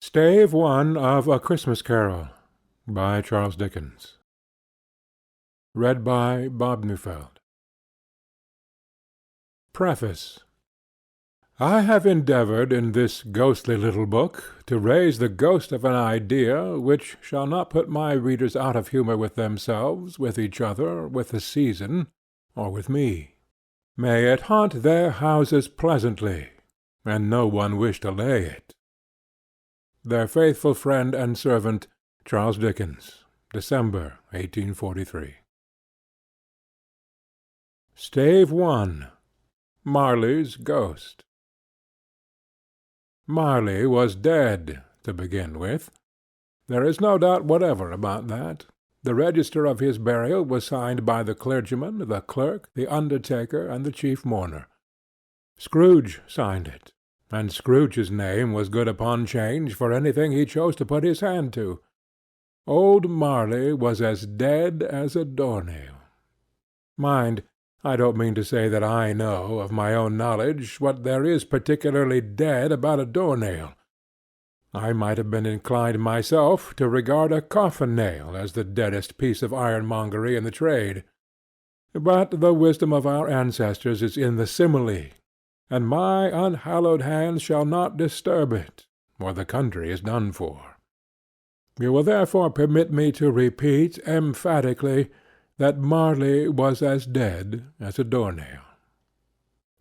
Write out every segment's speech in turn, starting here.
Stave one of A Christmas Carol, by Charles Dickens. Read by Bob Neufeld. Preface. I have endeavored in this ghostly little book to raise the ghost of an idea which shall not put my readers out of humour with themselves, with each other, with the season, or with me. May it haunt their houses pleasantly, and no one wish to lay it. Their faithful friend and servant, Charles Dickens, December, 1843. Stave 1. Marley's Ghost. Marley was dead, to begin with. There is no doubt whatever about that. The register of his burial was signed by the clergyman, the clerk, the undertaker, and the chief mourner. Scrooge signed it, and Scrooge's name was good upon change for anything he chose to put his hand to. Old Marley was as dead as a door-nail. Mind, I don't mean to say that I know, of my own knowledge, what there is particularly dead about a door-nail. I might have been inclined myself to regard a coffin-nail as the deadest piece of ironmongery in the trade. But the wisdom of our ancestors is in the simile, and my unhallowed hands shall not disturb it, or the country is done for. You will therefore permit me to repeat emphatically that Marley was as dead as a door-nail.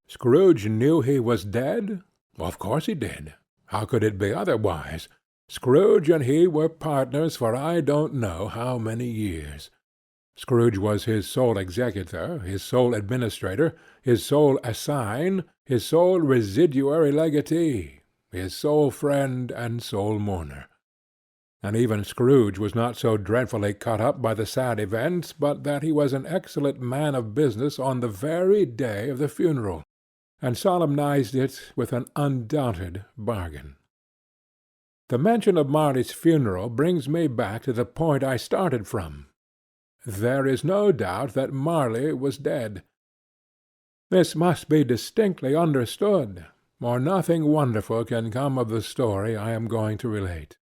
Scrooge knew he was dead? Of course he did. How could it be otherwise? Scrooge and he were partners for I don't know how many years. Scrooge was his sole executor, his sole administrator, his sole assign, his sole residuary legatee, his sole friend and sole mourner. And even Scrooge was not so dreadfully cut up by the sad event but that he was an excellent man of business on the very day of the funeral, and solemnized it with an undoubted bargain. The mention of Marley's funeral brings me back to the point I started from. There is no doubt that Marley was dead. This must be distinctly understood, or nothing wonderful can come of the story I am going to relate.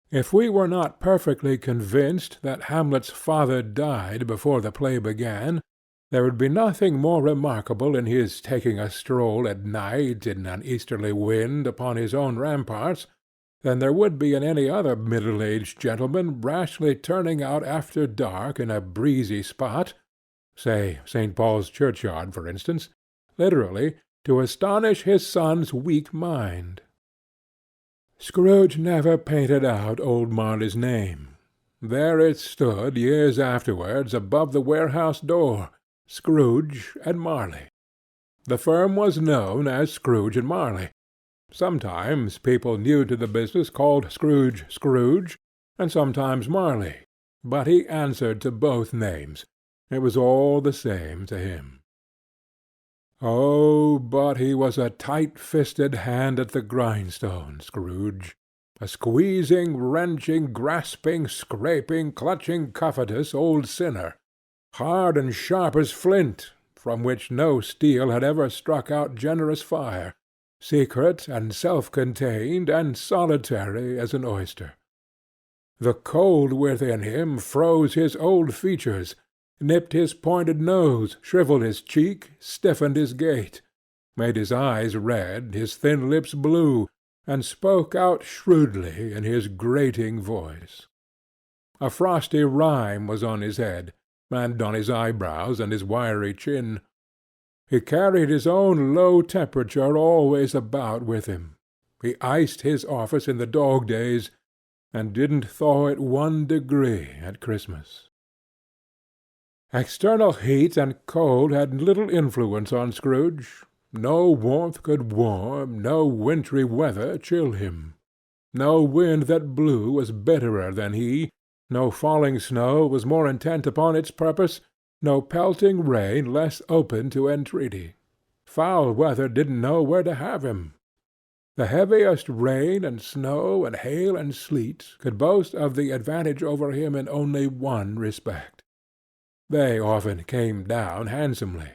If we were not perfectly convinced that Hamlet's father died before the play began, there would be nothing more remarkable in his taking a stroll at night in an easterly wind upon his own ramparts than there would be in any other middle-aged gentleman rashly turning out after dark in a breezy spot, say St. Paul's churchyard, for instance, literally to astonish his son's weak mind. Scrooge never painted out old Marley's name. There it stood years afterwards above the warehouse door, Scrooge and Marley. The firm was known as Scrooge and Marley. Sometimes people new to the business called Scrooge Scrooge, and sometimes Marley, but he answered to both names. It was all the same to him. Oh, but he was a tight-fisted hand at the grindstone, Scrooge. A squeezing, wrenching, grasping, scraping, clutching, covetous old sinner, hard and sharp as flint, from which no steel had ever struck out generous fire, secret and self-contained and solitary as an oyster. The cold within him froze his old features, nipped his pointed nose, shrivelled his cheek, stiffened his gait, made his eyes red, his thin lips blue, and spoke out shrewdly in his grating voice. A frosty rime was on his head, and on his eyebrows and his wiry chin. He carried his own low temperature always about with him. He iced his office in the dog-days, and didn't thaw it 1 degree at Christmas. External heat and cold had little influence on Scrooge. No warmth could warm, no wintry weather chill him. No wind that blew was bitterer than he, no falling snow was more intent upon its purpose, no pelting rain less open to entreaty. Foul weather didn't know where to have him. The heaviest rain and snow and hail and sleet could boast of the advantage over him in only one respect. They often came down handsomely,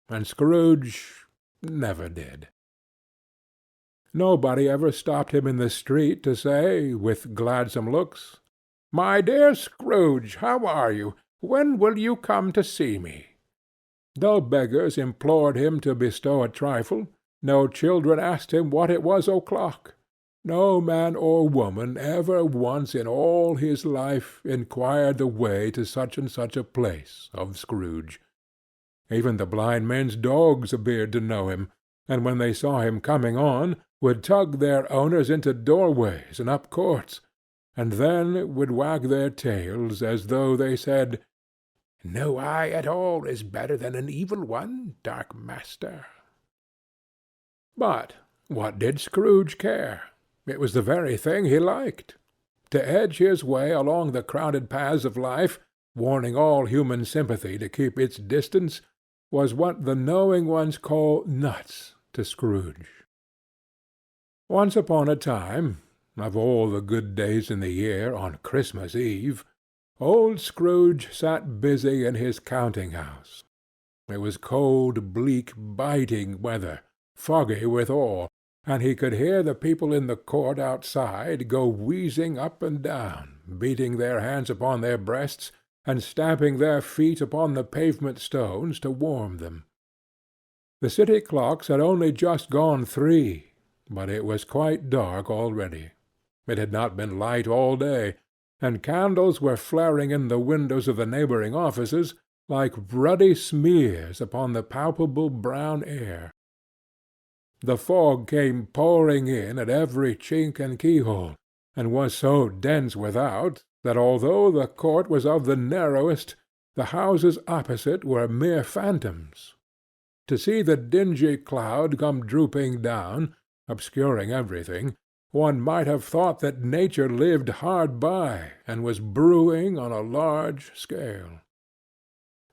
and Scrooge never did. Nobody ever stopped him in the street to say, with gladsome looks, "My dear Scrooge, how are you? When will you come to see me?" No beggars implored him to bestow a trifle, no children asked him what it was o'clock. No man or woman ever once in all his life inquired the way to such and such a place of Scrooge. Even the blind men's dogs appeared to know him, and when they saw him coming on, would tug their owners into doorways and up courts, and then would wag their tails as though they said, "No eye at all is better than an evil one, dark master." But what did Scrooge care? It was the very thing he liked. To edge his way along the crowded paths of life, warning all human sympathy to keep its distance, was what the knowing ones call nuts to Scrooge. Once upon a time, of all the good days in the year, on Christmas Eve, old Scrooge sat busy in his counting-house. It was cold, bleak, biting weather, foggy withal, and he could hear the people in the court outside go wheezing up and down, beating their hands upon their breasts, and stamping their feet upon the pavement stones to warm them. The city clocks had only just gone 3, but it was quite dark already. It had not been light all day, and candles were flaring in the windows of the neighboring offices like ruddy smears upon the palpable brown air. The fog came pouring in at every chink and keyhole, and was so dense without that although the court was of the narrowest, the houses opposite were mere phantoms. To see the dingy cloud come drooping down, obscuring everything, one might have thought that nature lived hard by, and was brewing on a large scale.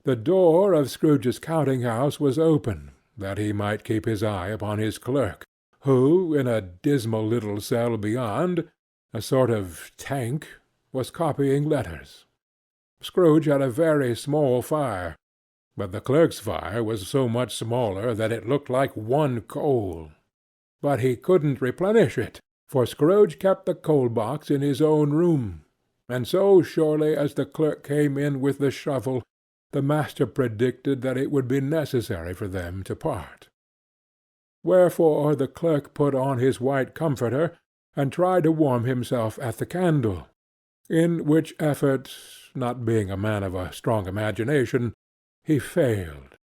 The door of Scrooge's counting-house was open, that he might keep his eye upon his clerk, who, in a dismal little cell beyond, a sort of tank, was copying letters. Scrooge had a very small fire, but the clerk's fire was so much smaller that it looked like one coal. But he couldn't replenish it, for Scrooge kept the coal-box in his own room, and so surely as the clerk came in with the shovel, the master predicted that it would be necessary for them to part. Wherefore the clerk put on his white comforter, and tried to warm himself at the candle, in which effort, not being a man of a strong imagination, he failed.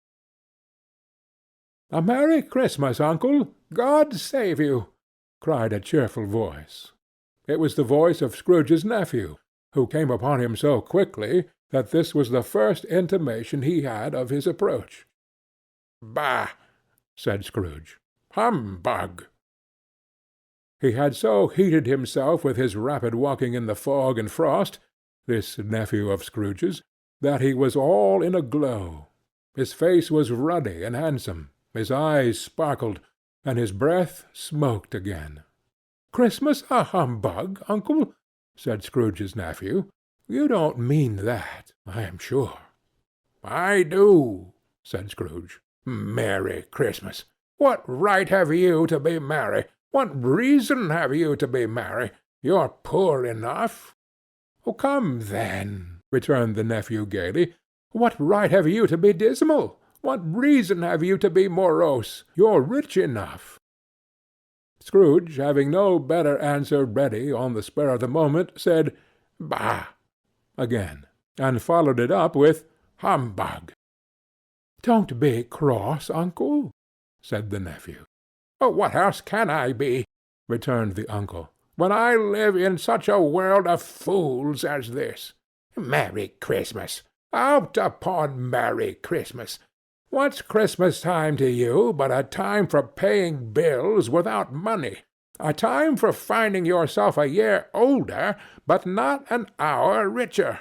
"A Merry Christmas, uncle! God save you!" cried a cheerful voice. It was the voice of Scrooge's nephew, who came upon him so quickly that this was the first intimation he had of his approach. "Bah!" said Scrooge. "Humbug!" He had so heated himself with his rapid walking in the fog and frost, this nephew of Scrooge's, that he was all in a glow. His face was ruddy and handsome, his eyes sparkled, and his breath smoked again. "Christmas a humbug, uncle?" said Scrooge's nephew. "You don't mean that, I am sure." "I do," said Scrooge. "Merry Christmas! What right have you to be merry? What reason have you to be merry? You're poor enough." "Oh, come then," returned the nephew gaily. "What right have you to be dismal? What reason have you to be morose? You're rich enough." Scrooge, having no better answer ready on the spur of the moment, said, "Bah!" again, and followed it up with "Humbug!" "Don't be cross, uncle," said the nephew. "Oh, what else can I be," returned the uncle, "when I live in such a world of fools as this? Merry Christmas! Out upon Merry Christmas! What's Christmas time to you but a time for paying bills without money, a time for finding yourself a year older, but not an hour richer,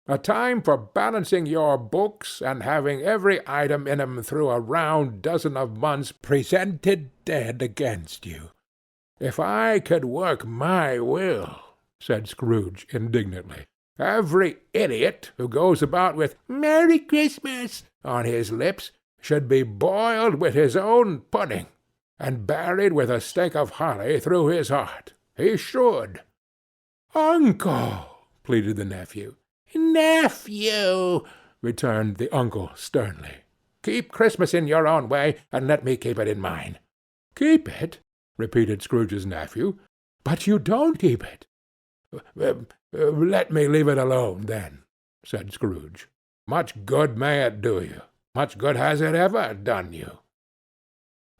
a time for balancing your books and having every item in 'em through a round dozen of months presented dead against you? If I could work my will," said Scrooge indignantly, "every idiot who goes about with 'Merry Christmas' on his lips should be boiled with his own pudding, and buried with a stake of holly through his heart. He should." "Uncle!" pleaded the nephew. "Nephew!" returned the uncle sternly. "Keep Christmas in your own way, and let me keep it in mine." "Keep it?" repeated Scrooge's nephew. "But you don't keep it." "Let me leave it alone, then," said Scrooge. "Much good may it do you. Much good has it ever done you."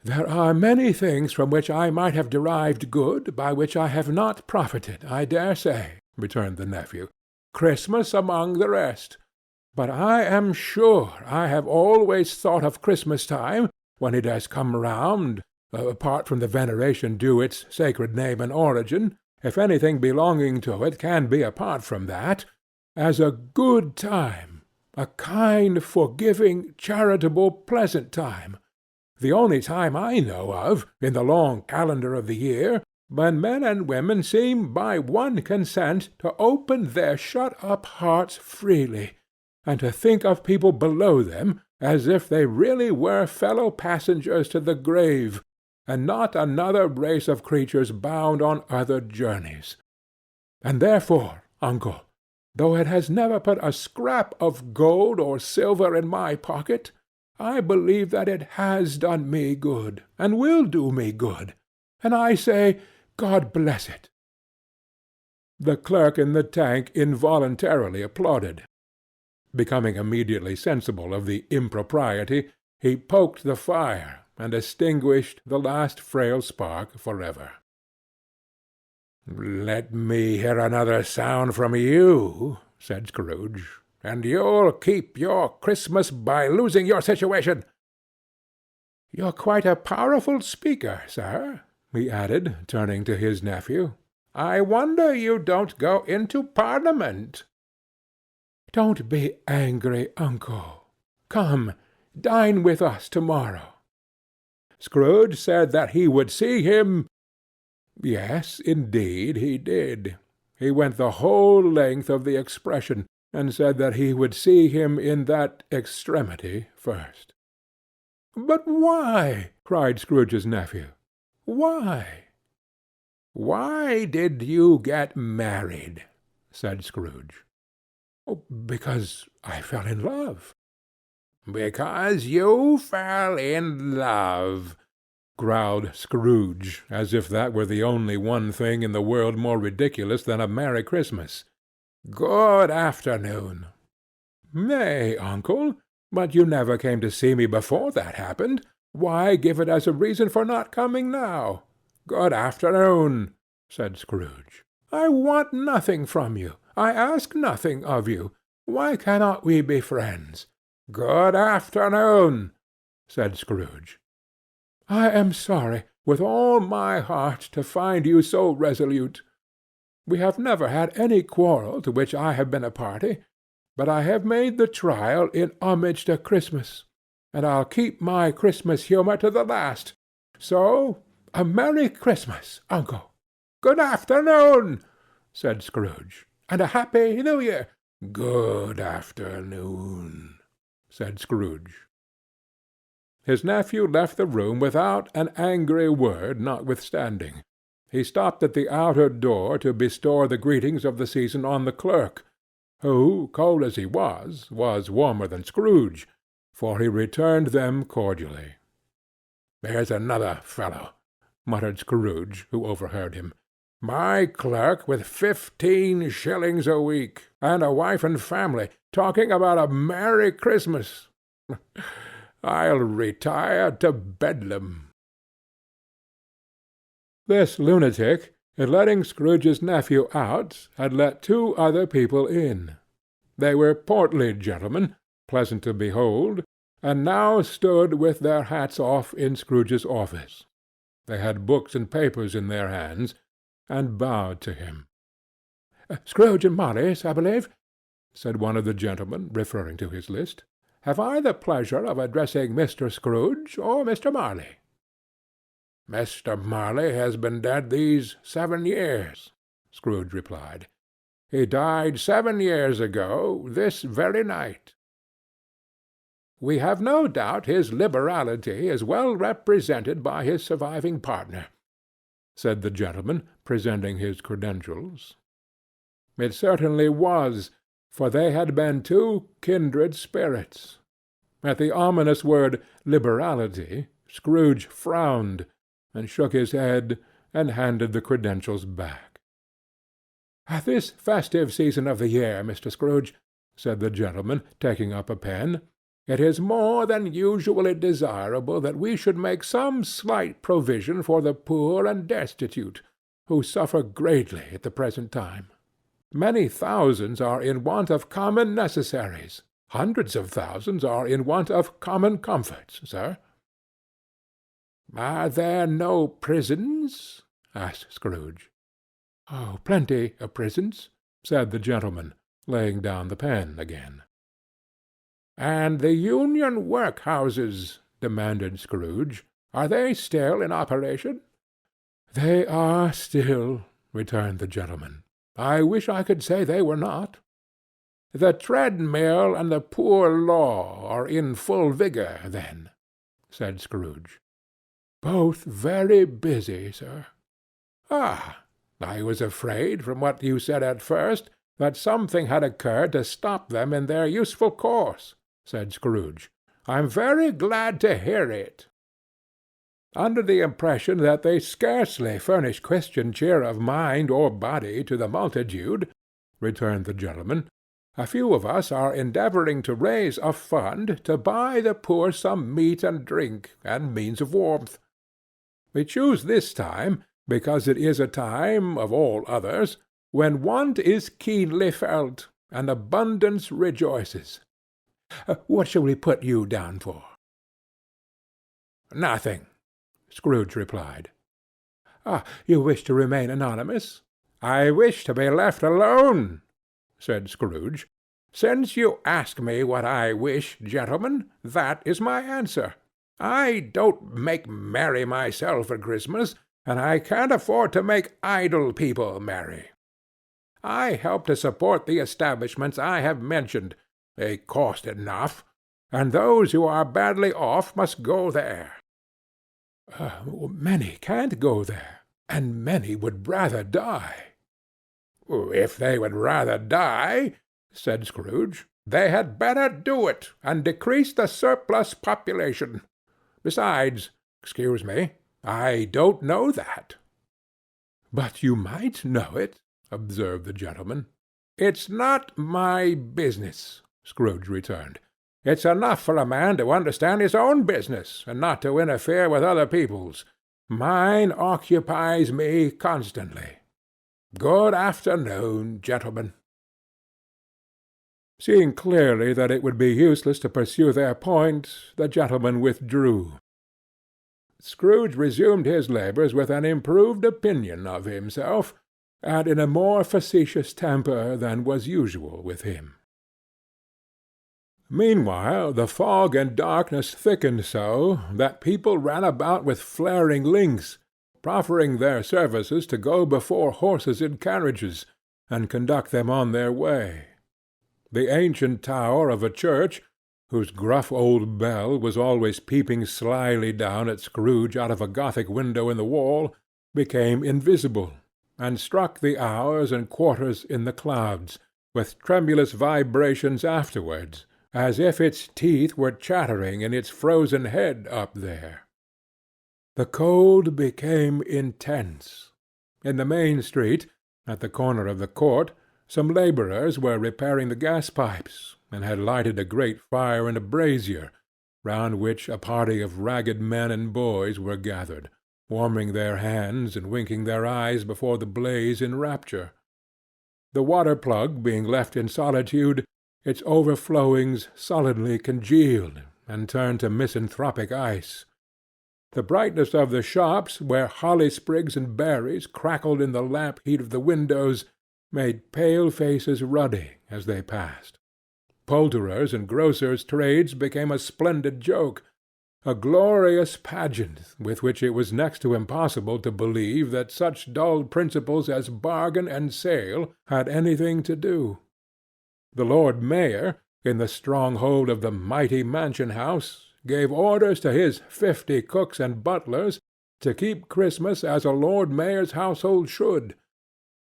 "There are many things from which I might have derived good, by which I have not profited, I dare say," returned the nephew. "Christmas among the rest. But I am sure I have always thought of Christmas time, when it has come round, apart from the veneration due its sacred name and origin, if anything belonging to it can be apart from that, as a good time, a kind, forgiving, charitable, pleasant time, the only time I know of, in the long calendar of the year, when men and women seem by one consent to open their shut-up hearts freely, and to think of people below them as if they really were fellow-passengers to the grave, and not another race of creatures bound on other journeys. And therefore, uncle, though it has never put a scrap of gold or silver in my pocket, I believe that it has done me good, and will do me good, and I say, God bless it." The clerk in the tank involuntarily applauded. Becoming immediately sensible of the impropriety, he poked the fire, and extinguished the last frail spark for ever. "Let me hear another sound from you," said Scrooge, "and you'll keep your Christmas by losing your situation. You're quite a powerful speaker, sir," he added, turning to his nephew. "I wonder you don't go into Parliament." "Don't be angry, uncle. Come, dine with us to-morrow." Scrooge said that he would see him. Yes, indeed, he did. He went the whole length of the expression, and said that he would see him in that extremity first. "But why?" cried Scrooge's nephew. "Why?" "Why did you get married?" said Scrooge. "Because I fell in love." "Because you fell in love," growled Scrooge, as if that were the only one thing in the world more ridiculous than a Merry Christmas. "Good afternoon." "Nay, uncle, but you never came to see me before that happened. Why give it as a reason for not coming now?" "Good afternoon," said Scrooge. "I want nothing from you. I ask nothing of you. Why cannot we be friends?" "Good afternoon," said Scrooge. "I am sorry, with all my heart, to find you so resolute. We have never had any quarrel to which I have been a party, but I have made the trial in homage to Christmas, and I'll keep my Christmas humour to the last. So, a Merry Christmas, uncle." "Good afternoon," said Scrooge. "And a Happy New Year." "Good afternoon," said Scrooge. His nephew left the room without an angry word notwithstanding. He stopped at the outer door to bestow the greetings of the season on the clerk, who, cold as he was warmer than Scrooge, for he returned them cordially. "There's another fellow," muttered Scrooge, who overheard him. "My clerk with 15 shillings a week, and a wife and family, talking about a Merry Christmas. I'll retire to Bedlam." This lunatic, in letting Scrooge's nephew out, had let two other people in. They were portly gentlemen, pleasant to behold, and now stood with their hats off in Scrooge's office. They had books and papers in their hands, and bowed to him. "Scrooge and Marley's, I believe," said one of the gentlemen, referring to his list. "Have I the pleasure of addressing Mr. Scrooge or Mr. Marley?" "Mr. Marley has been dead these 7 years," Scrooge replied. "He died 7 years ago, this very night." We have no doubt his liberality is well represented by his surviving partner," said the gentleman, presenting his credentials. It certainly was, for they had been two kindred spirits. At the ominous word liberality, Scrooge frowned, and shook his head, and handed the credentials back. "At this festive season of the year, Mr. Scrooge," said the gentleman, taking up a pen, "it is more than usually desirable that we should make some slight provision for the poor and destitute, who suffer greatly at the present time. Many thousands are in want of common necessaries. Hundreds of thousands are in want of common comforts, sir." "Are there no prisons?" asked Scrooge. "Oh, plenty of prisons," said the gentleman, laying down the pen again. "And the Union workhouses," demanded Scrooge, "are they still in operation?" "They are still," returned the gentleman. "I wish I could say they were not." "The treadmill and the poor law are in full vigor, then?" said Scrooge. "Both very busy, sir." "Ah! I was afraid, from what you said at first, that something had occurred to stop them in their useful course," said Scrooge. "I'm very glad to hear it." "Under the impression that they scarcely furnish Christian cheer of mind or body to the multitude," returned the gentleman, "a few of us are endeavoring to raise a fund to buy the poor some meat and drink, and means of warmth. We choose this time because it is a time, of all others, when want is keenly felt, and abundance rejoices. What shall we put you down for?" "Nothing," Scrooge replied. "Ah, you wish to remain anonymous?" "I wish to be left alone," said Scrooge. "Since you ask me what I wish, gentlemen, that is my answer. I don't make merry myself at Christmas, and I can't afford to make idle people merry. I help to support the establishments I have mentioned. They cost enough, and those who are badly off must go there." "Many can't go there, and many would rather die." "If they would rather die," said Scrooge, "they had better do it, and decrease the surplus population. Besides, excuse me, I don't know that." "But you might know it," observed the gentleman. "It's not my business," Scrooge returned. "It's enough for a man to understand his own business, and not to interfere with other people's. Mine occupies me constantly. Good afternoon, gentlemen." Seeing clearly that it would be useless to pursue their point, the gentlemen withdrew. Scrooge resumed his labours with an improved opinion of himself, and in a more facetious temper than was usual with him. Meanwhile the fog and darkness thickened so, that people ran about with flaring links, proffering their services to go before horses in carriages, and conduct them on their way. The ancient tower of a church, whose gruff old bell was always peeping slyly down at Scrooge out of a Gothic window in the wall, became invisible, and struck the hours and quarters in the clouds, with tremulous vibrations afterwards, as if its teeth were chattering in its frozen head up there. The cold became intense. In the main street, at the corner of the court, some labourers were repairing the gas-pipes, and had lighted a great fire in a brazier, round which a party of ragged men and boys were gathered, warming their hands and winking their eyes before the blaze in rapture. The water-plug being left in solitude, its overflowings sullenly congealed, and turned to misanthropic ice. The brightness of the shops, where holly sprigs and berries crackled in the lamp heat of the windows, made pale faces ruddy as they passed. Poulterers' and grocers' trades became a splendid joke, a glorious pageant with which it was next to impossible to believe that such dull principles as bargain and sale had anything to do. The Lord Mayor, in the stronghold of the mighty mansion-house, gave orders to his 50 cooks and butlers to keep Christmas as a Lord Mayor's household should,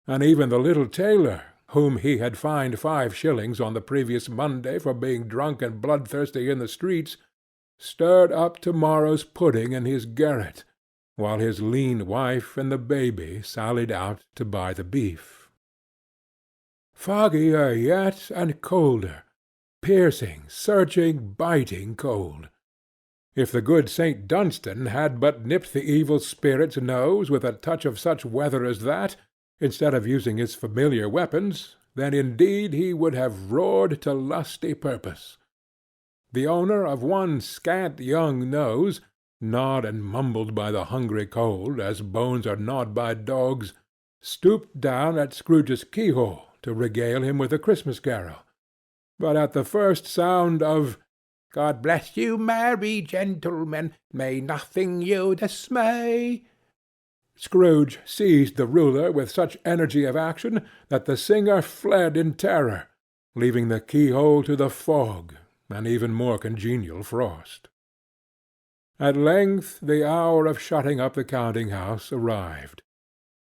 and even the little tailor, whom he had fined 5 shillings on the previous Monday for being drunk and bloodthirsty in the streets, stirred up tomorrow's pudding in his garret, while his lean wife and the baby sallied out to buy the beef. Foggier yet and colder, piercing, searching, biting cold. If the good St. Dunstan had but nipped the evil spirit's nose with a touch of such weather as that, instead of using his familiar weapons, then indeed he would have roared to lusty purpose. The owner of one scant young nose, gnawed and mumbled by the hungry cold, as bones are gnawed by dogs, stooped down at Scrooge's keyhole to regale him with a Christmas carol. But at the first sound of "God bless you, merry gentlemen, may nothing you dismay," Scrooge seized the ruler with such energy of action that the singer fled in terror, leaving the keyhole to the fog, and even more congenial frost. At length the hour of shutting up the counting-house arrived.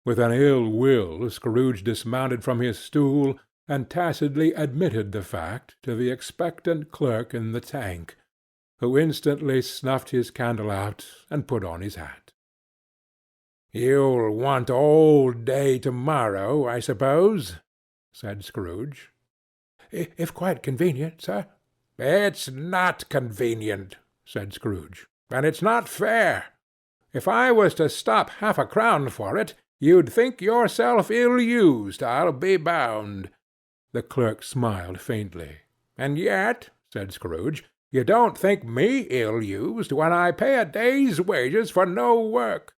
With an ill will Scrooge dismounted from his stool, and tacitly admitted the fact to the expectant clerk in the tank, who instantly snuffed his candle out and put on his hat. "You'll want all day to-morrow, I suppose?" said Scrooge. "If quite convenient, sir." "It's not convenient," said Scrooge, "and it's not fair. If I was to stop half-a-crown for it, you'd think yourself ill-used, I'll be bound." The clerk smiled faintly. "And yet," said Scrooge, "you don't think me ill-used when I pay a day's wages for no work."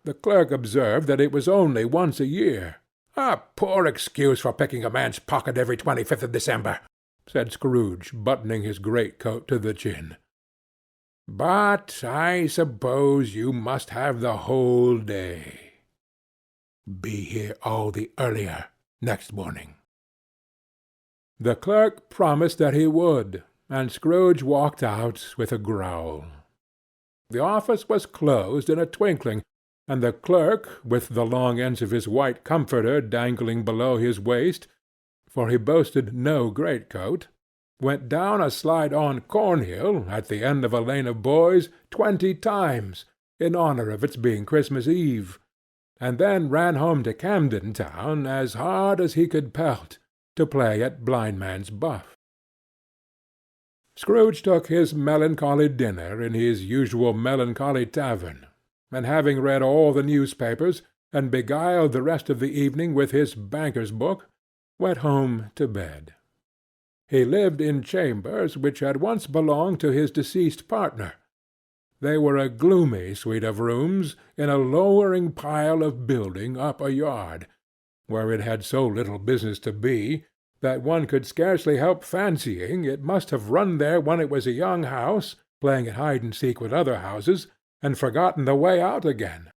The clerk observed that it was only once a year. "A poor excuse for picking a man's pocket every 25th of December," said Scrooge, buttoning his great-coat to the chin. "But I suppose you must have the whole day. Be here all the earlier next morning." The clerk promised that he would, and Scrooge walked out with a growl. The office was closed in a twinkling, and the clerk, with the long ends of his white comforter dangling below his waist, for he boasted no great-coat, went down a slide-on Cornhill at the end of a lane of boys 20 times, in honour of its being Christmas Eve, and then ran home to Camden Town as hard as he could pelt, to play at blindman's buff. Scrooge took his melancholy dinner in his usual melancholy tavern, and having read all the newspapers, and beguiled the rest of the evening with his banker's book, went home to bed. He lived in chambers which had once belonged to his deceased partner. They were a gloomy suite of rooms in a lowering pile of building up a yard, where it had so little business to be, that one could scarcely help fancying it must have run there when it was a young house, playing at hide-and-seek with other houses, and forgotten the way out again.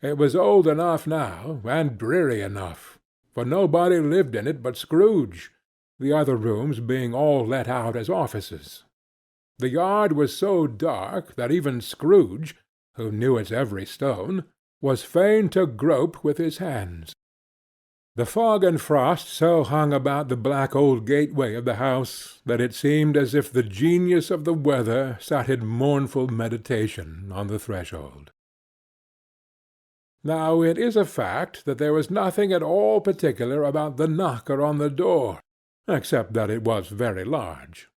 It was old enough now, and dreary enough, for nobody lived in it but Scrooge, the other rooms being all let out as offices. The yard was so dark that even Scrooge, who knew its every stone, was fain to grope with his hands. The fog and frost so hung about the black old gateway of the house that it seemed as if the genius of the weather sat in mournful meditation on the threshold. Now it is a fact that there was nothing at all particular about the knocker on the door, except that it was very large.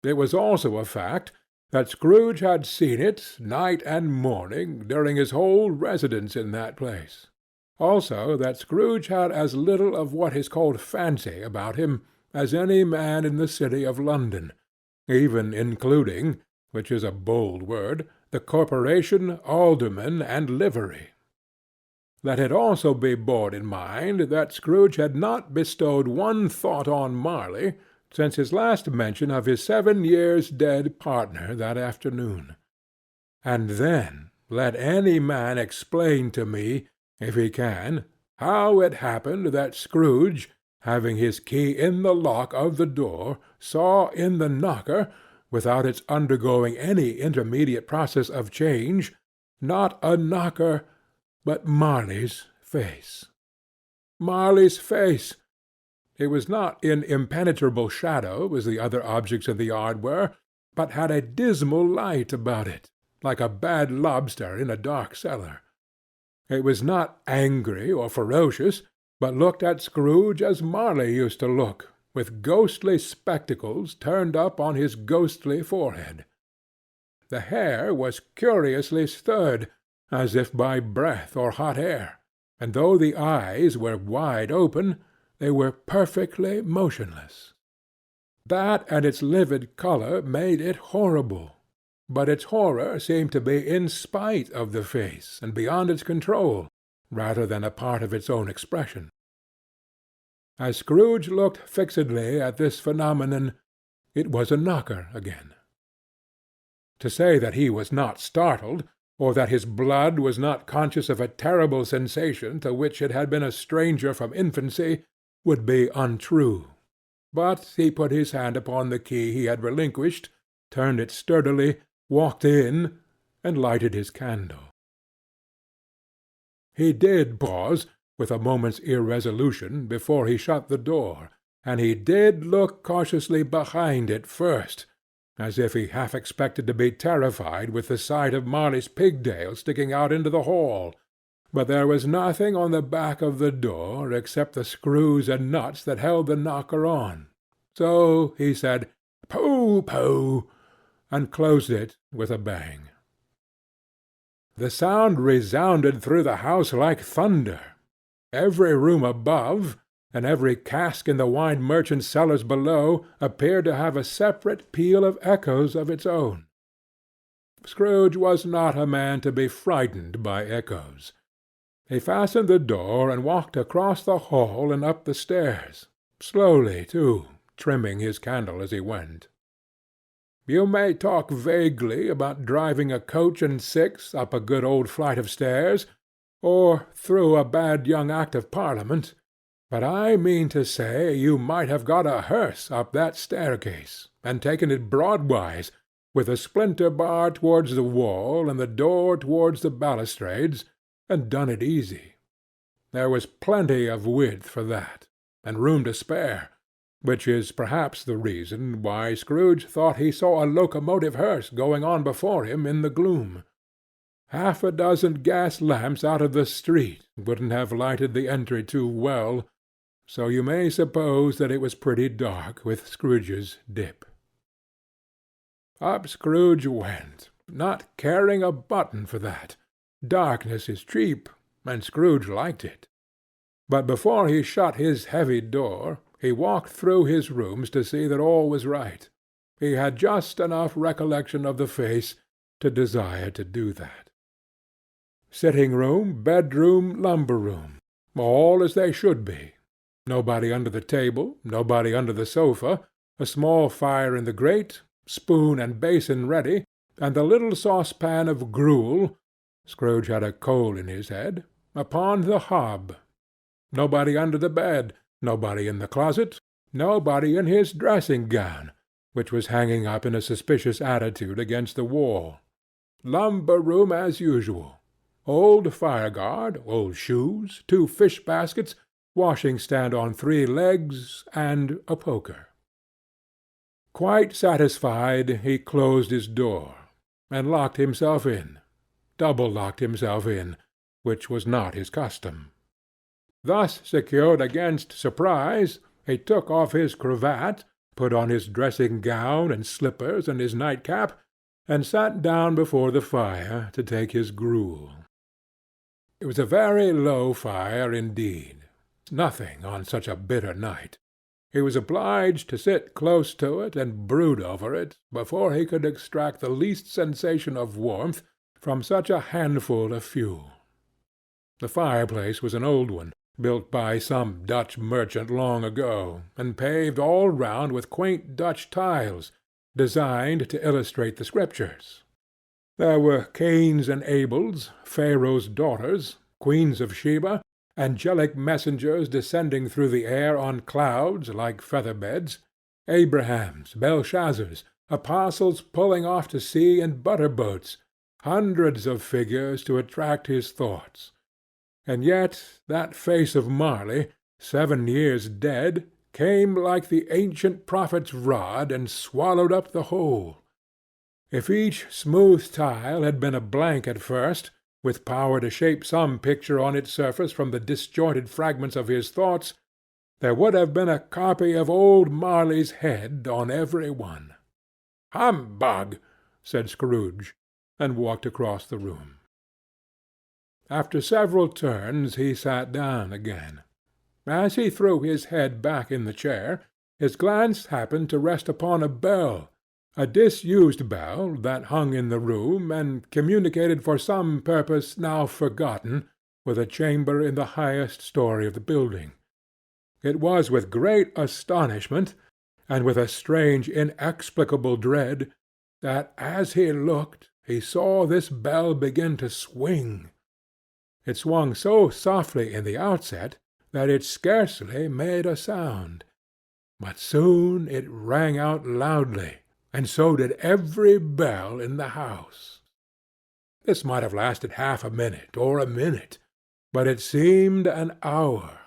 It was also a fact that Scrooge had seen it night and morning during his whole residence in that place. Also that Scrooge had as little of what is called fancy about him as any man in the city of London, even including, which is a bold word, the corporation, aldermen, and livery. Let it also be borne in mind that Scrooge had not bestowed one thought on Marley since his last mention of his 7 years dead partner that afternoon. And then let any man explain to me, if he can, how it happened that Scrooge, having his key in the lock of the door, saw in the knocker, without its undergoing any intermediate process of change, not a knocker, but Marley's face. Marley's face! It was not in impenetrable shadow, as the other objects in the yard were, but had a dismal light about it, like a bad lobster in a dark cellar. It was not angry or ferocious, but looked at Scrooge as Marley used to look, with ghostly spectacles turned up on his ghostly forehead. The hair was curiously stirred, as if by breath or hot air, and though the eyes were wide open, they were perfectly motionless. That and its livid colour made it horrible, but its horror seemed to be in spite of the face and beyond its control, rather than a part of its own expression. As Scrooge looked fixedly at this phenomenon, it was a knocker again. To say that he was not startled, or that his blood was not conscious of a terrible sensation to which it had been a stranger from infancy, would be untrue. But he put his hand upon the key he had relinquished, turned it sturdily, walked in, and lighted his candle. He did pause, with a moment's irresolution, before he shut the door, and he did look cautiously behind it first, as if he half expected to be terrified with the sight of Marley's pigtail sticking out into the hall. But there was nothing on the back of the door except the screws and nuts that held the knocker on. So he said, "Pooh, pooh," and closed it with a bang. The sound resounded through the house like thunder. Every room above, and every cask in the wine merchant's cellars below, appeared to have a separate peal of echoes of its own. Scrooge was not a man to be frightened by echoes. He fastened the door and walked across the hall and up the stairs, slowly too, trimming his candle as he went. You may talk vaguely about driving a coach and six up a good old flight of stairs, or through a bad young Act of Parliament, but I mean to say you might have got a hearse up that staircase, and taken it broadwise, with a splinter bar towards the wall and the door towards the balustrades, and done it easy. There was plenty of width for that, and room to spare, which is perhaps the reason why Scrooge thought he saw a locomotive hearse going on before him in the gloom. Half a dozen gas lamps out of the street wouldn't have lighted the entry too well, so you may suppose that it was pretty dark with Scrooge's dip. Up Scrooge went, not caring a button for that. Darkness is cheap, and Scrooge liked it. But before he shut his heavy door, he walked through his rooms to see that all was right. He had just enough recollection of the face to desire to do that. Sitting-room, bedroom, lumber-room, all as they should be. Nobody under the table, nobody under the sofa, a small fire in the grate, spoon and basin ready, and the little saucepan of gruel (Scrooge had a coal in his head) upon the hob. Nobody under the bed, nobody in the closet, nobody in his dressing-gown, which was hanging up in a suspicious attitude against the wall. Lumber-room as usual. Old fire-guard, old shoes, 2 fish-baskets, washing-stand on 3 legs, and a poker. Quite satisfied, he closed his door, and locked himself in, double-locked himself in, which was not his custom. Thus secured against surprise, he took off his cravat, put on his dressing-gown and slippers and his nightcap, and sat down before the fire to take his gruel. It was a very low fire indeed, nothing on such a bitter night. He was obliged to sit close to it and brood over it before he could extract the least sensation of warmth from such a handful of fuel. The fireplace was an old one, built by some Dutch merchant long ago, and paved all round with quaint Dutch tiles, designed to illustrate the Scriptures. There were Cains and Abels, Pharaoh's daughters, Queens of Sheba, angelic messengers descending through the air on clouds like feather-beds, Abrahams, Belshazzars, apostles pulling off to sea in butter-boats, hundreds of figures to attract his thoughts. And yet that face of Marley, 7 years dead, came like the ancient prophet's rod and swallowed up the whole. If each smooth tile had been a blank at first, with power to shape some picture on its surface from the disjointed fragments of his thoughts, there would have been a copy of old Marley's head on every one. "Humbug!" said Scrooge, and walked across the room. After several turns he sat down again. As he threw his head back in the chair, his glance happened to rest upon a bell, a disused bell that hung in the room and communicated for some purpose now forgotten with a chamber in the highest story of the building. It was with great astonishment, and with a strange inexplicable dread, that as he looked he saw this bell begin to swing. It swung so softly in the outset that it scarcely made a sound, but soon it rang out loudly, and so did every bell in the house. This might have lasted half a minute or a minute, but it seemed an hour.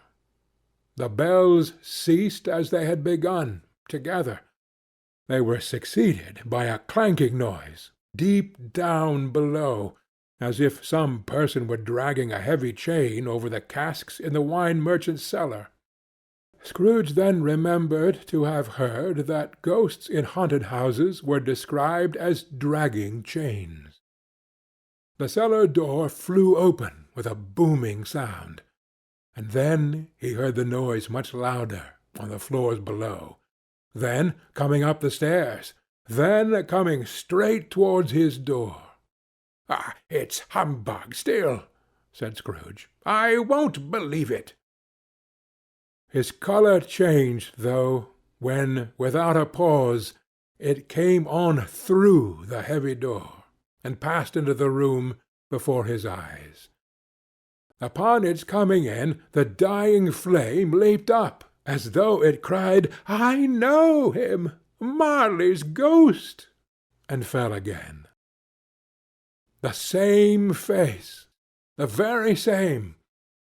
The bells ceased as they had begun, together. They were succeeded by a clanking noise, deep down below, as if some person were dragging a heavy chain over the casks in the wine-merchant's cellar. Scrooge then remembered to have heard that ghosts in haunted houses were described as dragging chains. The cellar door flew open with a booming sound, and then he heard the noise much louder on the floors below, then coming up the stairs, then coming straight towards his door. "Ah, it's humbug still," said Scrooge. "I won't believe it." His colour changed, though, when, without a pause, it came on through the heavy door, and passed into the room before his eyes. Upon its coming in, the dying flame leaped up, as though it cried, "I know him! Marley's ghost!" and fell again. The same face, the very same.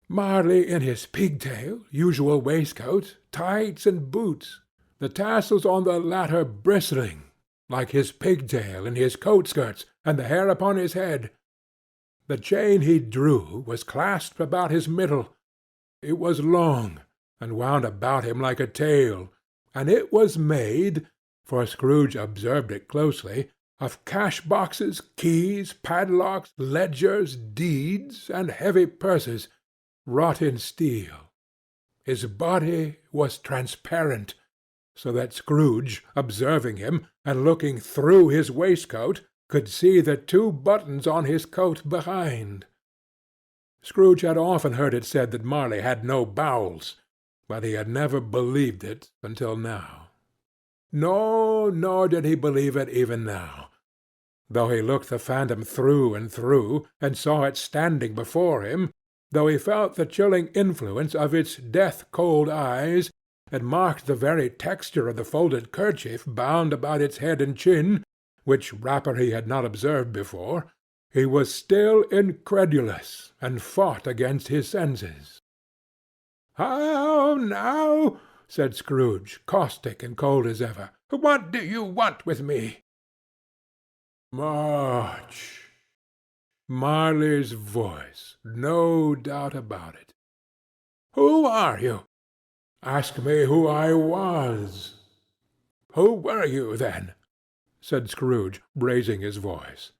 Marley in his pigtail, usual waistcoat, tights, and boots, the tassels on the latter bristling, like his pigtail in his coat-skirts, and the hair upon his head. The chain he drew was clasped about his middle. It was long, and wound about him like a tail, and it was made, for Scrooge observed it closely, of cash-boxes, keys, padlocks, ledgers, deeds, and heavy purses, wrought in steel. His body was transparent, so that Scrooge, observing him, and looking through his waistcoat, could see the 2 buttons on his coat behind. Scrooge had often heard it said that Marley had no bowels, but he had never believed it until now. Nor did he believe it even now, though he looked the phantom through and through, and saw it standing before him, though he felt the chilling influence of its death-cold eyes, and marked the very texture of the folded kerchief bound about its head and chin, which wrapper he had not observed before, he was still incredulous, and fought against his senses. "How now?" said Scrooge, caustic and cold as ever. "What do you want with me?" "Much." Marley's voice, no doubt about it. "Who are you?" "Ask me who I was." "Who were you, then?" said Scrooge, raising his voice.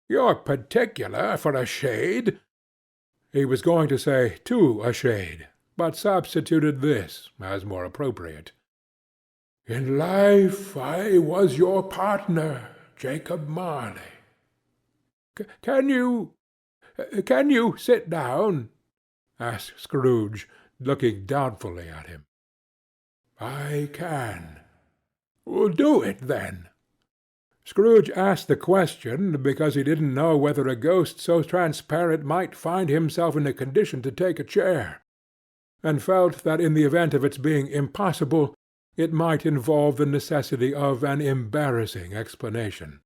"You're particular for a shade." He was going to say "to a shade," but substituted this as more appropriate. "In life I was your partner, Jacob Marley." Can you sit down?" asked Scrooge, looking doubtfully at him. "I can." "Do it, then." Scrooge asked the question because he didn't know whether a ghost so transparent might find himself in a condition to take a chair, and felt that in the event of its being impossible, it might involve the necessity of an embarrassing explanation.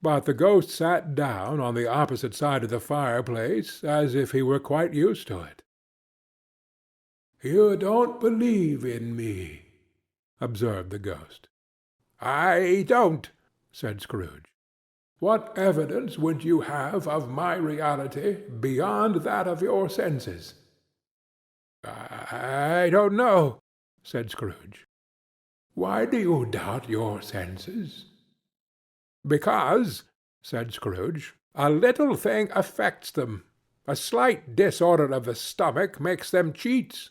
But the ghost sat down on the opposite side of the fireplace, as if he were quite used to it. "You don't believe in me," observed the ghost. "I don't," said Scrooge. "What evidence would you have of my reality beyond that of your senses?" "I don't know," said Scrooge. "Why do you doubt your senses?" "Because," said Scrooge, "a little thing affects them. A slight disorder of the stomach makes them cheats.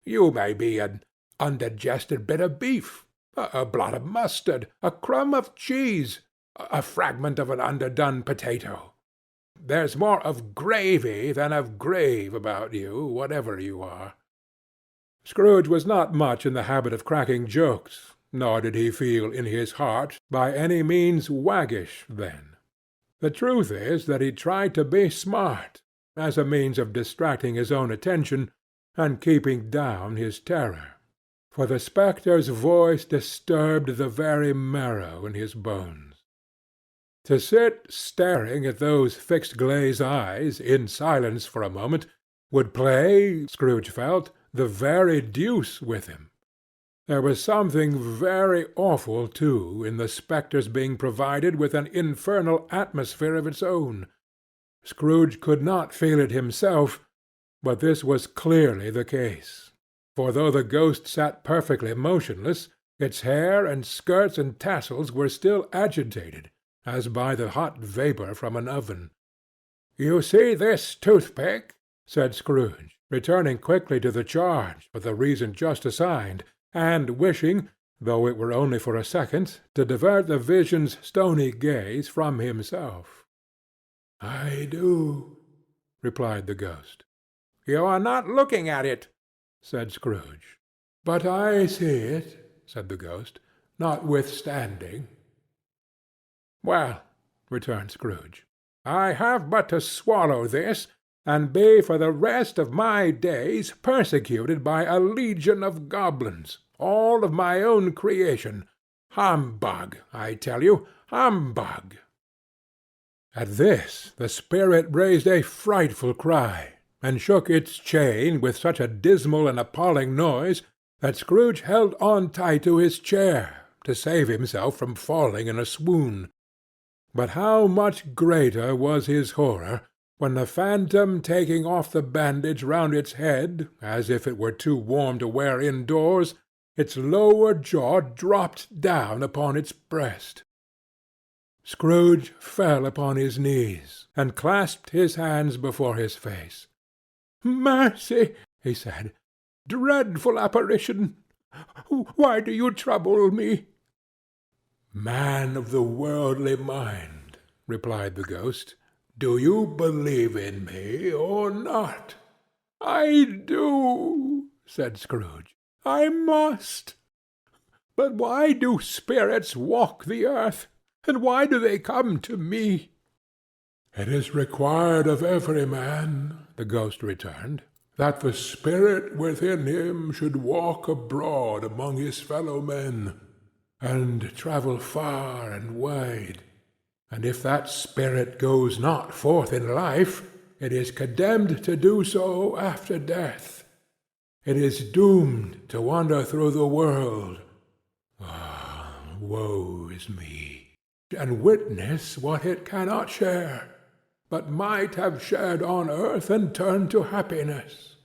You may be an undigested bit of beef, a blot of mustard, a crumb of cheese, a fragment of an underdone potato. There's more of gravy than of grave about you, whatever you are." Scrooge was not much in the habit of cracking jokes, nor did he feel in his heart by any means waggish then. The truth is that he tried to be smart, as a means of distracting his own attention and keeping down his terror, for the spectre's voice disturbed the very marrow in his bones. To sit staring at those fixed glazed eyes in silence for a moment would play, Scrooge felt, the very deuce with him. There was something very awful, too, in the spectre's being provided with an infernal atmosphere of its own. Scrooge could not feel it himself, but this was clearly the case, for though the ghost sat perfectly motionless, its hair and skirts and tassels were still agitated, as by the hot vapour from an oven. "You see this toothpick?" said Scrooge, returning quickly to the charge for the reason just assigned, and wishing, though it were only for a second, to divert the vision's stony gaze from himself. "I do," replied the ghost. "You are not looking at it," said Scrooge. "But I see it," said the ghost, "notwithstanding." "Well," returned Scrooge, "I have but to swallow this, and be for the rest of my days persecuted by a legion of goblins, all of my own creation. Humbug, I tell you, humbug!" At this the spirit raised a frightful cry, and shook its chain with such a dismal and appalling noise that Scrooge held on tight to his chair to save himself from falling in a swoon. But how much greater was his horror when the phantom, taking off the bandage round its head, as if it were too warm to wear indoors, its lower jaw dropped down upon its breast. Scrooge fell upon his knees, and clasped his hands before his face. "Mercy!" he said. "Dreadful apparition! Why do you trouble me?" "Man of the worldly mind," replied the ghost, "do you believe in me or not?" "I do," said Scrooge. "I must. But why do spirits walk the earth, and why do they come to me?" "It is required of every man," the ghost returned, "that the spirit within him should walk abroad among his fellow men, and travel far and wide. And if that spirit goes not forth in life, it is condemned to do so after death. It is doomed to wander through the world. Woe is me! And witness what it cannot share, but might have shared on earth and turned to happiness."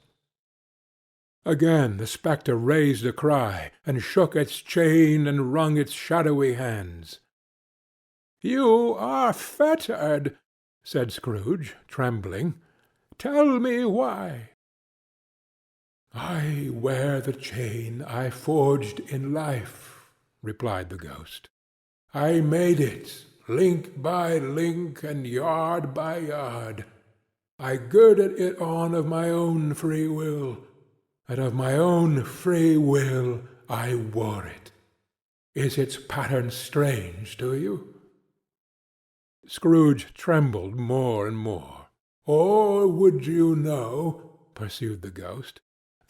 Again the spectre raised a cry, and shook its chain, and wrung its shadowy hands. "You are fettered," said Scrooge, trembling. "Tell me why." "I wear the chain I forged in life," replied the ghost. "I made it, link by link and yard by yard. I girded it on of my own free will, and of my own free will I wore it. Is its pattern strange to you? Scrooge trembled more and more. "Or would you know," pursued the ghost,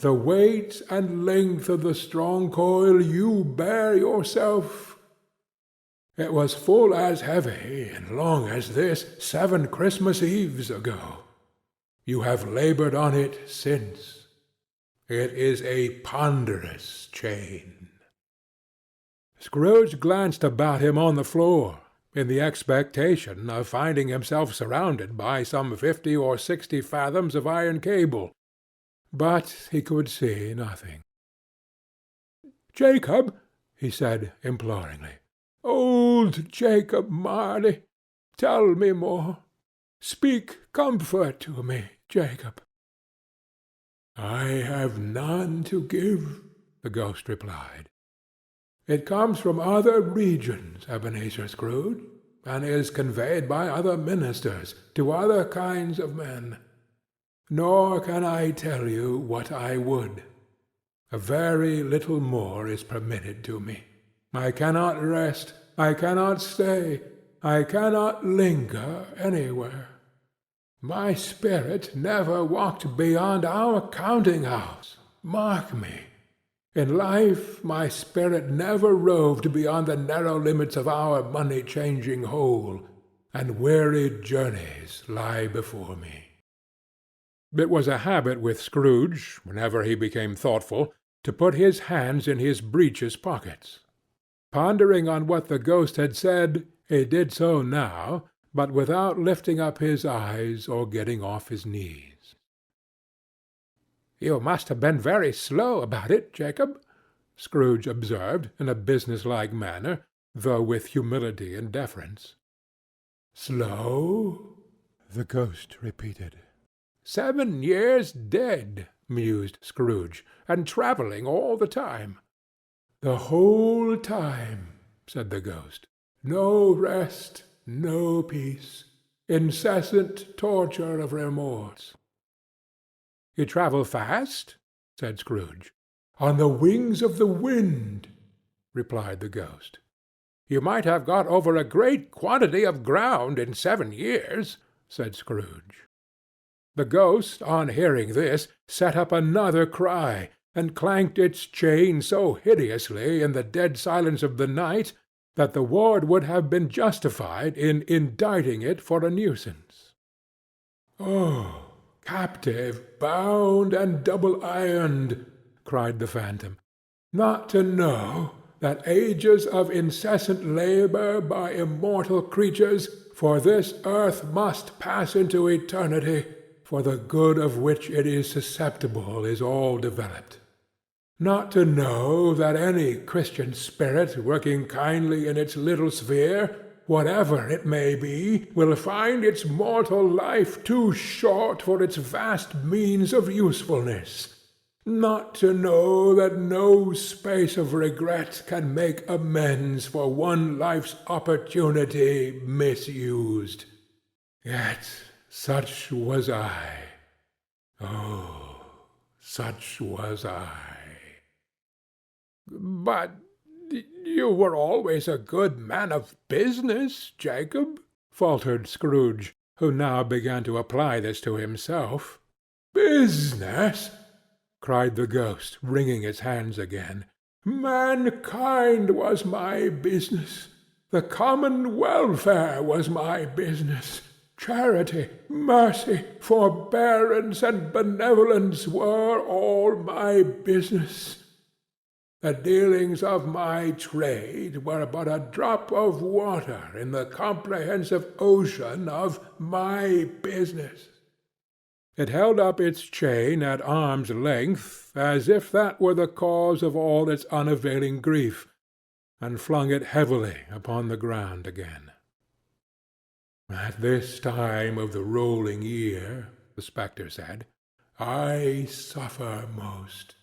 "the weight and length of the strong coil you bear yourself? It was full as heavy and long as this 7 Christmas Eves ago. You have labored on it since. It is a ponderous chain." Scrooge glanced about him on the floor, in the expectation of finding himself surrounded by some 50 or 60 fathoms of iron cable, but he could see nothing. "Jacob," he said imploringly, "old Jacob Marley, tell me more. Speak comfort to me, Jacob." "I have none to give," the ghost replied. "It comes from other regions, Ebenezer Scrooge, and is conveyed by other ministers to other kinds of men. Nor can I tell you what I would. A very little more is permitted to me. I cannot rest, I cannot stay, I cannot linger anywhere. My spirit never walked beyond our counting-house. Mark me. In life my spirit never roved beyond the narrow limits of our money-changing hole, and weary journeys lie before me." It was a habit with Scrooge, whenever he became thoughtful, to put his hands in his breeches pockets. Pondering on what the ghost had said, he did so now, but without lifting up his eyes or getting off his knees. "You must have been very slow about it, Jacob," Scrooge observed, in a business-like manner, though with humility and deference. "Slow?" the ghost repeated. "7 years dead," mused Scrooge, "and travelling all the time." "The whole time," said the ghost. "No rest, no peace, incessant torture of remorse." "You travel fast?" said Scrooge. "On the wings of the wind," replied the ghost. "You might have got over a great quantity of ground in 7 years," said Scrooge. The ghost, on hearing this, set up another cry, and clanked its chain so hideously in the dead silence of the night that the ward would have been justified in indicting it for a nuisance. "Oh, captive, bound, and double-ironed," cried the phantom, "not to know that ages of incessant labor by immortal creatures for this earth must pass into eternity, for the good of which it is susceptible is all developed. Not to know that any Christian spirit working kindly in its little sphere, whatever it may be, will find its mortal life too short for its vast means of usefulness. Not to know that no space of regret can make amends for one life's opportunity misused. Yet such was I. Oh, such was I." "But you were always a good man of business, Jacob," faltered Scrooge, who now began to apply this to himself. "Business!" cried the ghost, wringing its hands again. "Mankind was my business. The common welfare was my business. Charity, mercy, forbearance, and benevolence were all my business. The dealings of my trade were but a drop of water in the comprehensive ocean of my business." It held up its chain at arm's length, as if that were the cause of all its unavailing grief, and flung it heavily upon the ground again. "At this time of the rolling year," the spectre said, "I suffer most.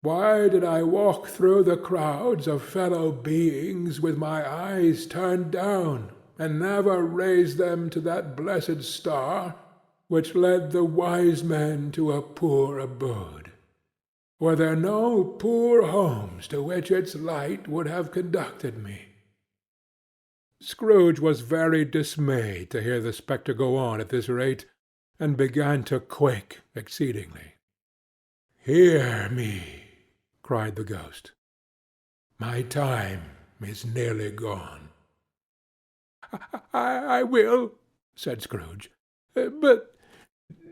Why did I walk through the crowds of fellow beings with my eyes turned down, and never raise them to that blessed star which led the wise men to a poor abode? Were there no poor homes to which its light would have conducted me? Scrooge was very dismayed to hear the spectre go on at this rate, and began to quake exceedingly. "Hear me!" cried the ghost. "My time is nearly gone." "I will," said Scrooge. "But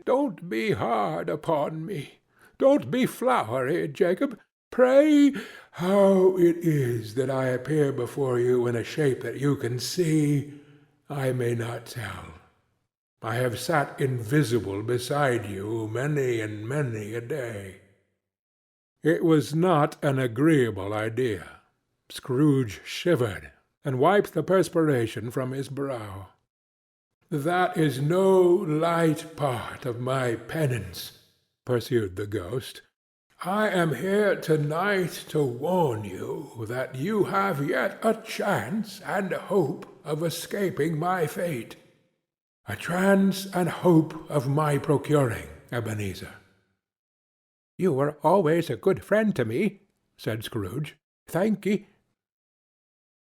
don't be hard upon me. Don't be flowery, Jacob. Pray, how it is that I appear before you in a shape that you can see, I may not tell. I have sat invisible beside you many and many a day." It was not an agreeable idea. Scrooge shivered, and wiped the perspiration from his brow. "That is no light part of my penance," pursued the ghost. "I am here to-night to warn you that you have yet a chance and hope of escaping my fate. A chance and hope of my procuring, Ebenezer." "You were always a good friend to me," said Scrooge. "Thank'ee."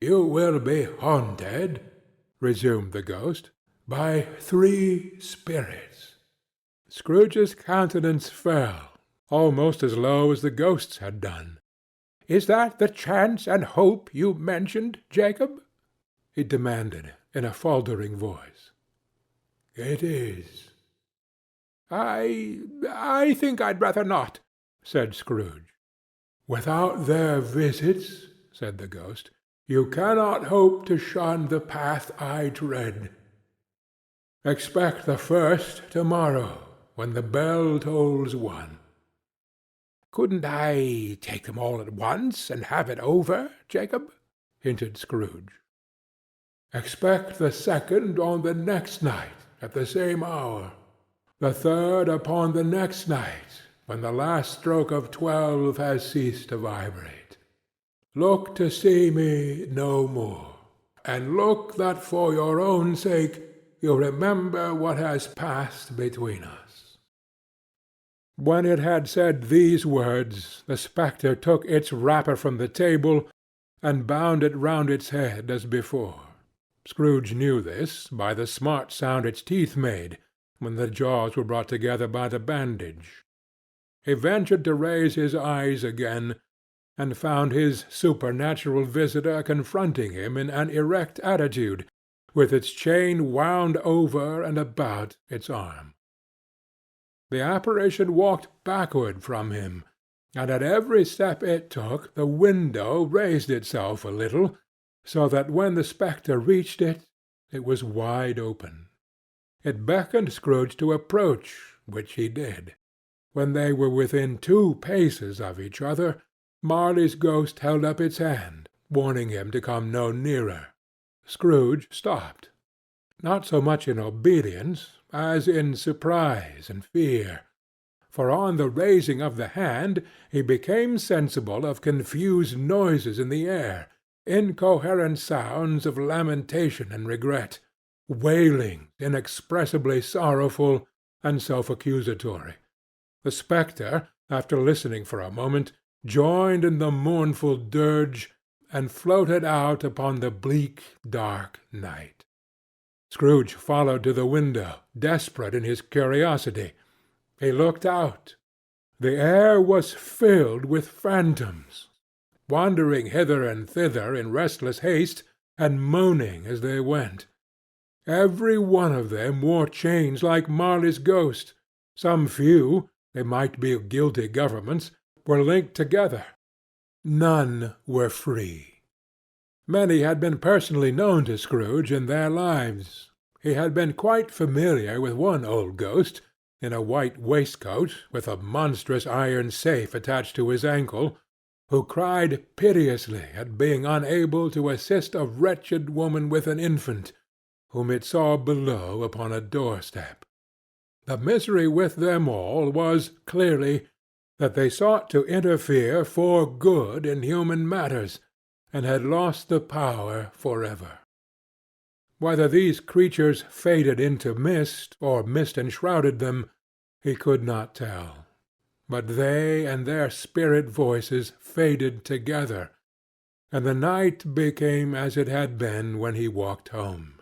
"You will be haunted," resumed the ghost, "by 3 spirits." Scrooge's countenance fell, almost as low as the ghost's had done. "Is that the chance and hope you mentioned, Jacob?" he demanded, in a faltering voice. "It is." I think I'd rather not," said Scrooge. "Without their visits," said the ghost, "you cannot hope to shun the path I tread. Expect the first to-morrow, when the bell tolls 1. "Couldn't I take them all at once, and have it over, Jacob?" hinted Scrooge. "Expect the second on the next night, at the same hour. The third upon the next night, when the last stroke of 12 has ceased to vibrate. Look to see me no more, and look that for your own sake you remember what has passed between us." When it had said these words, the spectre took its wrapper from the table, and bound it round its head as before. Scrooge knew this, by the smart sound its teeth made, when the jaws were brought together by the bandage. He ventured to raise his eyes again, and found his supernatural visitor confronting him in an erect attitude, with its chain wound over and about its arm. The apparition walked backward from him, and at every step it took the window raised itself a little, so that when the spectre reached it, it was wide open. It beckoned Scrooge to approach, which he did. When they were within 2 paces of each other, Marley's ghost held up its hand, warning him to come no nearer. Scrooge stopped, not so much in obedience as in surprise and fear, for on the raising of the hand he became sensible of confused noises in the air, incoherent sounds of lamentation and regret, wailing inexpressibly sorrowful and self-accusatory. The spectre, after listening for a moment, joined in the mournful dirge, and floated out upon the bleak, dark night. Scrooge followed to the window, desperate in his curiosity. He looked out. The air was filled with phantoms, wandering hither and thither in restless haste, and moaning as they went. Every one of them wore chains like Marley's ghost. Some few, they might be guilty governments, were linked together. None were free. Many had been personally known to Scrooge in their lives. He had been quite familiar with one old ghost, in a white waistcoat, with a monstrous iron safe attached to his ankle, who cried piteously at being unable to assist a wretched woman with an infant, whom it saw below upon a doorstep. The misery with them all was, clearly, that they sought to interfere for good in human matters, and had lost the power forever. Whether these creatures faded into mist, or mist enshrouded them, he could not tell. But they and their spirit voices faded together, and the night became as it had been when he walked home.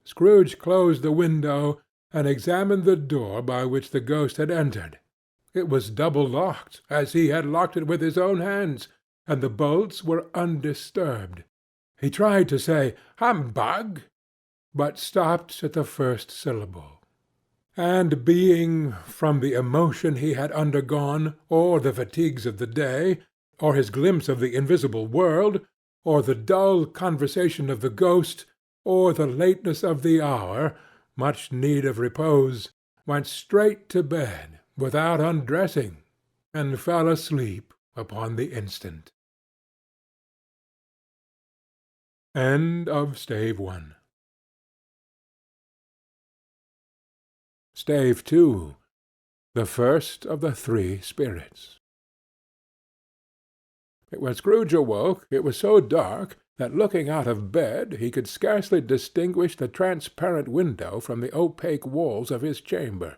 Scrooge closed the window, and examined the door by which the ghost had entered. It was double-locked, as he had locked it with his own hands, and the bolts were undisturbed. He tried to say "humbug," but stopped at the first syllable. And being, from the emotion he had undergone, or the fatigues of the day, or his glimpse of the invisible world, or the dull conversation of the ghost, or the lateness of the hour, much need of repose, went straight to bed without undressing, and fell asleep upon the instant. End of Stave 1. Stave 2. The first of the three spirits. When Scrooge awoke, it was so dark that, looking out of bed, he could scarcely distinguish the transparent window from the opaque walls of his chamber.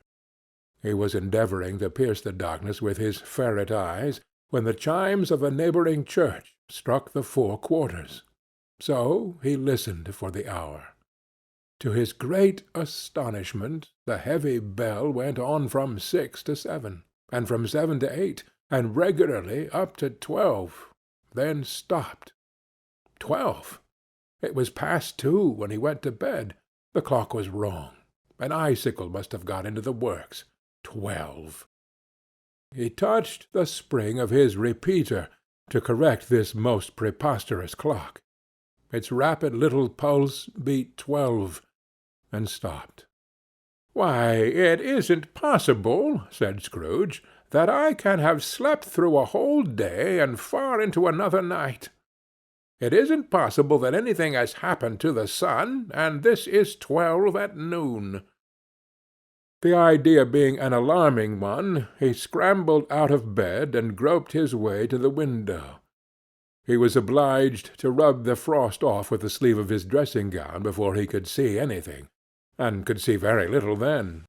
He was endeavouring to pierce the darkness with his ferret eyes, when the chimes of a neighbouring church struck the 4 quarters. So he listened for the hour. To his great astonishment, the heavy bell went on from 6 to 7, and from 7 to 8, and regularly up to 12, then stopped. 12! It was past 2 when he went to bed. The clock was wrong. An icicle must have got into the works. 12! He touched the spring of his repeater to correct this most preposterous clock. Its rapid little pulse beat 12, and stopped. "Why, it isn't possible," said Scrooge, "that I can have slept through a whole day and far into another night. It isn't possible that anything has happened to the sun, and this is 12 at noon." The idea being an alarming one, he scrambled out of bed and groped his way to the window. He was obliged to rub the frost off with the sleeve of his dressing-gown before he could see anything, and could see very little then.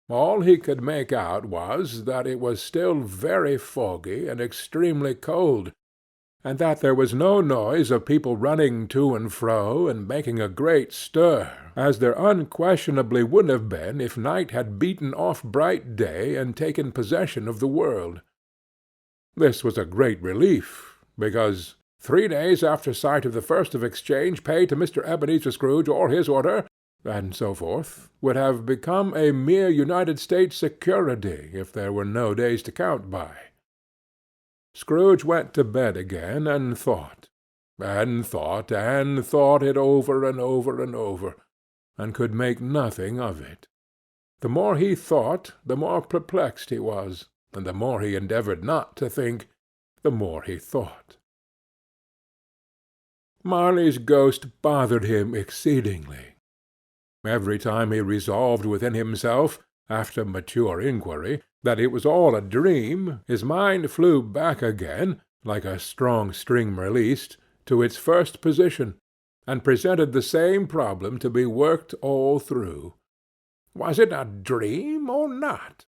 All he could make out was that it was still very foggy and extremely cold, and that there was no noise of people running to and fro and making a great stir, as there unquestionably would have been if night had beaten off bright day and taken possession of the world. This was a great relief, because 3 days after sight of the first of exchange paid to Mr. Ebenezer Scrooge or his order, and so forth, would have become a mere United States security if there were no days to count by. Scrooge went to bed again, and thought, and thought, and thought it over and over and over, and could make nothing of it. The more he thought, the more perplexed he was, and the more he endeavoured not to think, the more he thought. Marley's ghost bothered him exceedingly. Every time he resolved within himself, after mature inquiry, that it was all a dream, his mind flew back again, like a strong string released, to its first position, and presented the same problem to be worked all through. Was it a dream or not?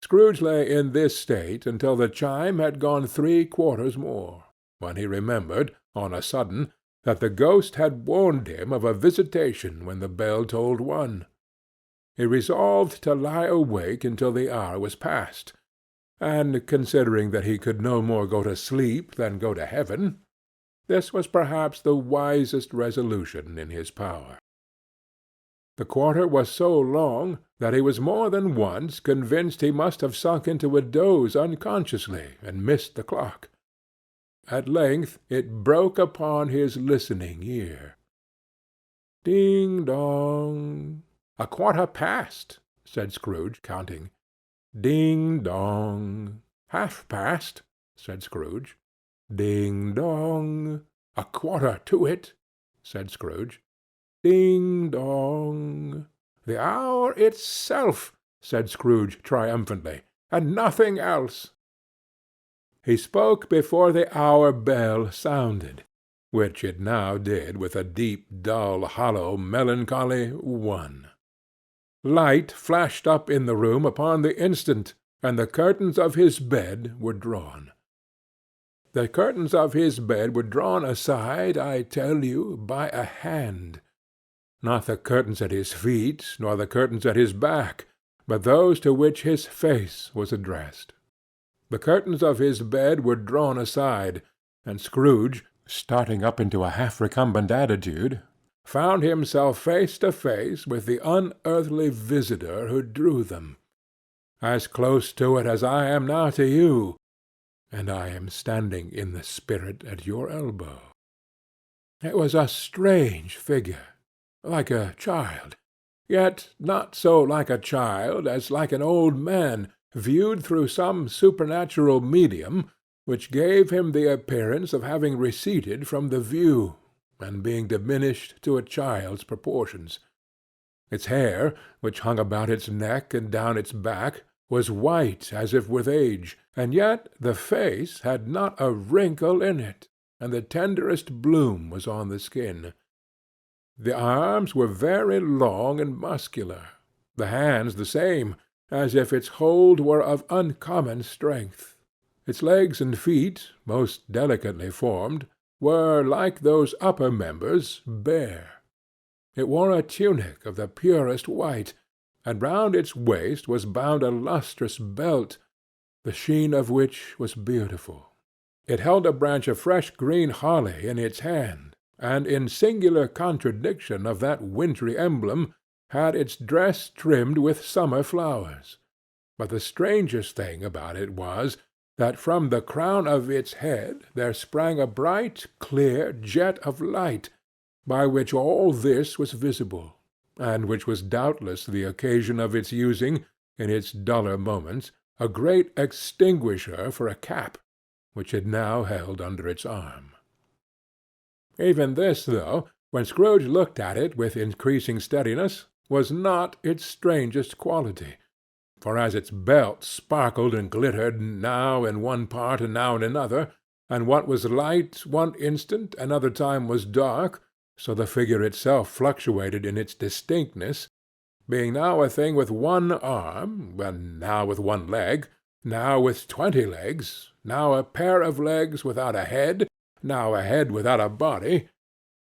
Scrooge lay in this state until the chime had gone 3 quarters more, when he remembered, on a sudden, that the ghost had warned him of a visitation when the bell tolled 1. He resolved to lie awake until the hour was past, and, considering that he could no more go to sleep than go to heaven, this was perhaps the wisest resolution in his power. The quarter was so long that he was more than once convinced he must have sunk into a doze unconsciously and missed the clock. At length it broke upon his listening ear. Ding-dong! 1/4 past, said Scrooge, counting. Ding-dong! 1/2 past, said Scrooge. Ding-dong! 1/4 to it, said Scrooge. Ding-dong! The hour itself, said Scrooge triumphantly, and nothing else. He spoke before the hour bell sounded, which it now did with a deep, dull, hollow, melancholy 1. Light flashed up in the room upon the instant, and the curtains of his bed were drawn. The curtains of his bed were drawn aside, I tell you, by a hand. Not the curtains at his feet, nor the curtains at his back, but those to which his face was addressed. The curtains of his bed were drawn aside, and Scrooge, starting up into a half-recumbent attitude, found himself face to face with the unearthly visitor who drew them, as close to it as I am now to you, and I am standing in the spirit at your elbow. It was a strange figure, like a child, yet not so like a child as like an old man, viewed through some supernatural medium, which gave him the appearance of having receded from the view, and being diminished to a child's proportions. Its hair, which hung about its neck and down its back, was white as if with age, and yet the face had not a wrinkle in it, and the tenderest bloom was on the skin. The arms were very long and muscular, the hands the same, as if its hold were of uncommon strength. Its legs and feet, most delicately formed, were, like those upper members, bare. It wore a tunic of the purest white, and round its waist was bound a lustrous belt, the sheen of which was beautiful. It held a branch of fresh green holly in its hand, and in singular contradiction of that wintry emblem, had its dress trimmed with summer flowers. But the strangest thing about it was, that from the crown of its head there sprang a bright, clear jet of light, by which all this was visible, and which was doubtless the occasion of its using, in its duller moments, a great extinguisher for a cap, which it now held under its arm. Even this, though, when Scrooge looked at it with increasing steadiness, was not its strangest quality, for as its belt sparkled and glittered now in one part and now in another, and what was light one instant another time was dark, so the figure itself fluctuated in its distinctness, being now a thing with one arm, and now with one leg, now with 20 legs, now a pair of legs without a head, now a head without a body,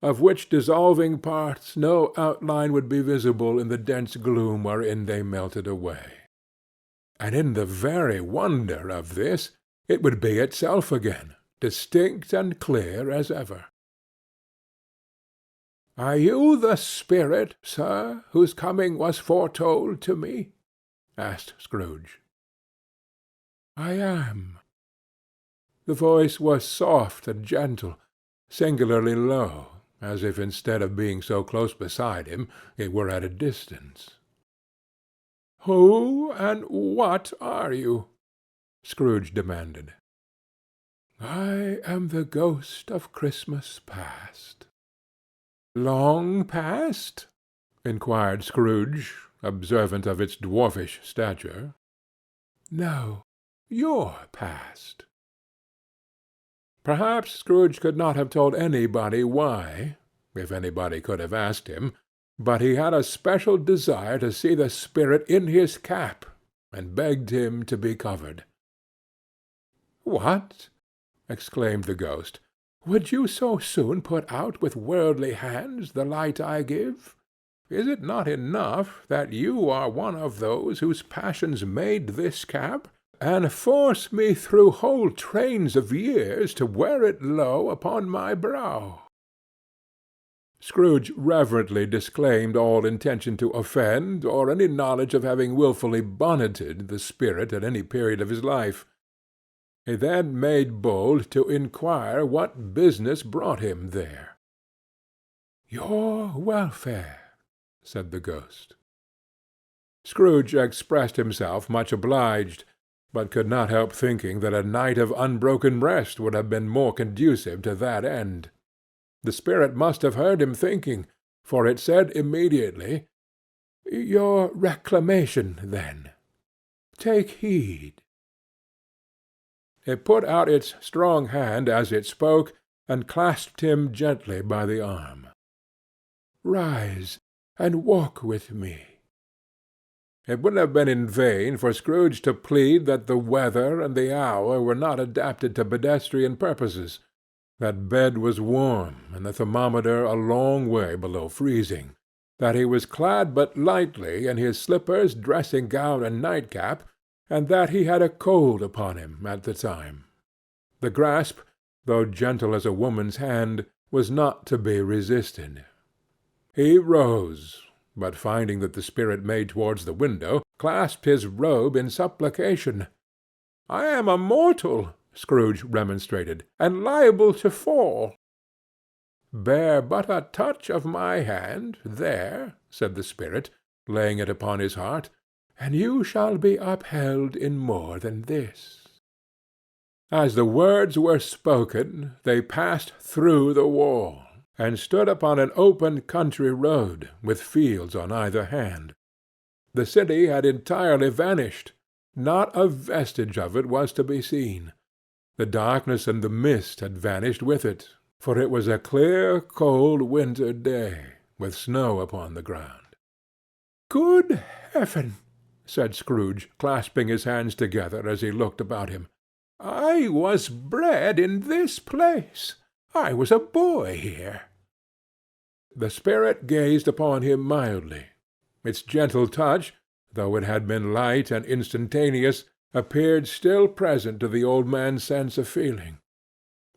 of which dissolving parts no outline would be visible in the dense gloom wherein they melted away. And in the very wonder of this, it would be itself again, distinct and clear as ever. "Are you the spirit, sir, whose coming was foretold to me?" asked Scrooge. "I am." The voice was soft and gentle, singularly low, as if instead of being so close beside him, it were at a distance. "Who and what are you?" Scrooge demanded. "I am the ghost of Christmas past." "Long past?" inquired Scrooge, observant of its dwarfish stature. "No, your past." Perhaps Scrooge could not have told anybody why, if anybody could have asked him, but he had a special desire to see the spirit in his cap, and begged him to be covered. "What!" exclaimed the ghost. "Would you so soon put out with worldly hands the light I give? Is it not enough that you are one of those whose passions made this cap, and force me through whole trains of years to wear it low upon my brow?" Scrooge reverently disclaimed all intention to offend, or any knowledge of having wilfully bonneted the spirit at any period of his life. He then made bold to inquire what business brought him there. "Your welfare," said the ghost. Scrooge expressed himself much obliged, but could not help thinking that a night of unbroken rest would have been more conducive to that end. The spirit must have heard him thinking, for it said immediately, "Your reclamation, then. Take heed." It put out its strong hand as it spoke, and clasped him gently by the arm. "Rise, and walk with me." It would have been in vain for Scrooge to plead that the weather and the hour were not adapted to pedestrian purposes, that bed was warm and the thermometer a long way below freezing, that he was clad but lightly in his slippers, dressing-gown, and nightcap, and that he had a cold upon him at the time. The grasp, though gentle as a woman's hand, was not to be resisted. He rose, but finding that the spirit made towards the window, clasped his robe in supplication. "I am a mortal," Scrooge remonstrated, "and liable to fall." "Bear but a touch of my hand, there," said the spirit, laying it upon his heart, "and you shall be upheld in more than this." As the words were spoken, they passed through the wall, and stood upon an open country road, with fields on either hand. The city had entirely vanished. Not a vestige of it was to be seen. The darkness and the mist had vanished with it, for it was a clear, cold winter day, with snow upon the ground. "Good heaven!" said Scrooge, clasping his hands together as he looked about him. "I was bred in this place. I was a boy here." The spirit gazed upon him mildly. Its gentle touch, though it had been light and instantaneous, appeared still present to the old man's sense of feeling.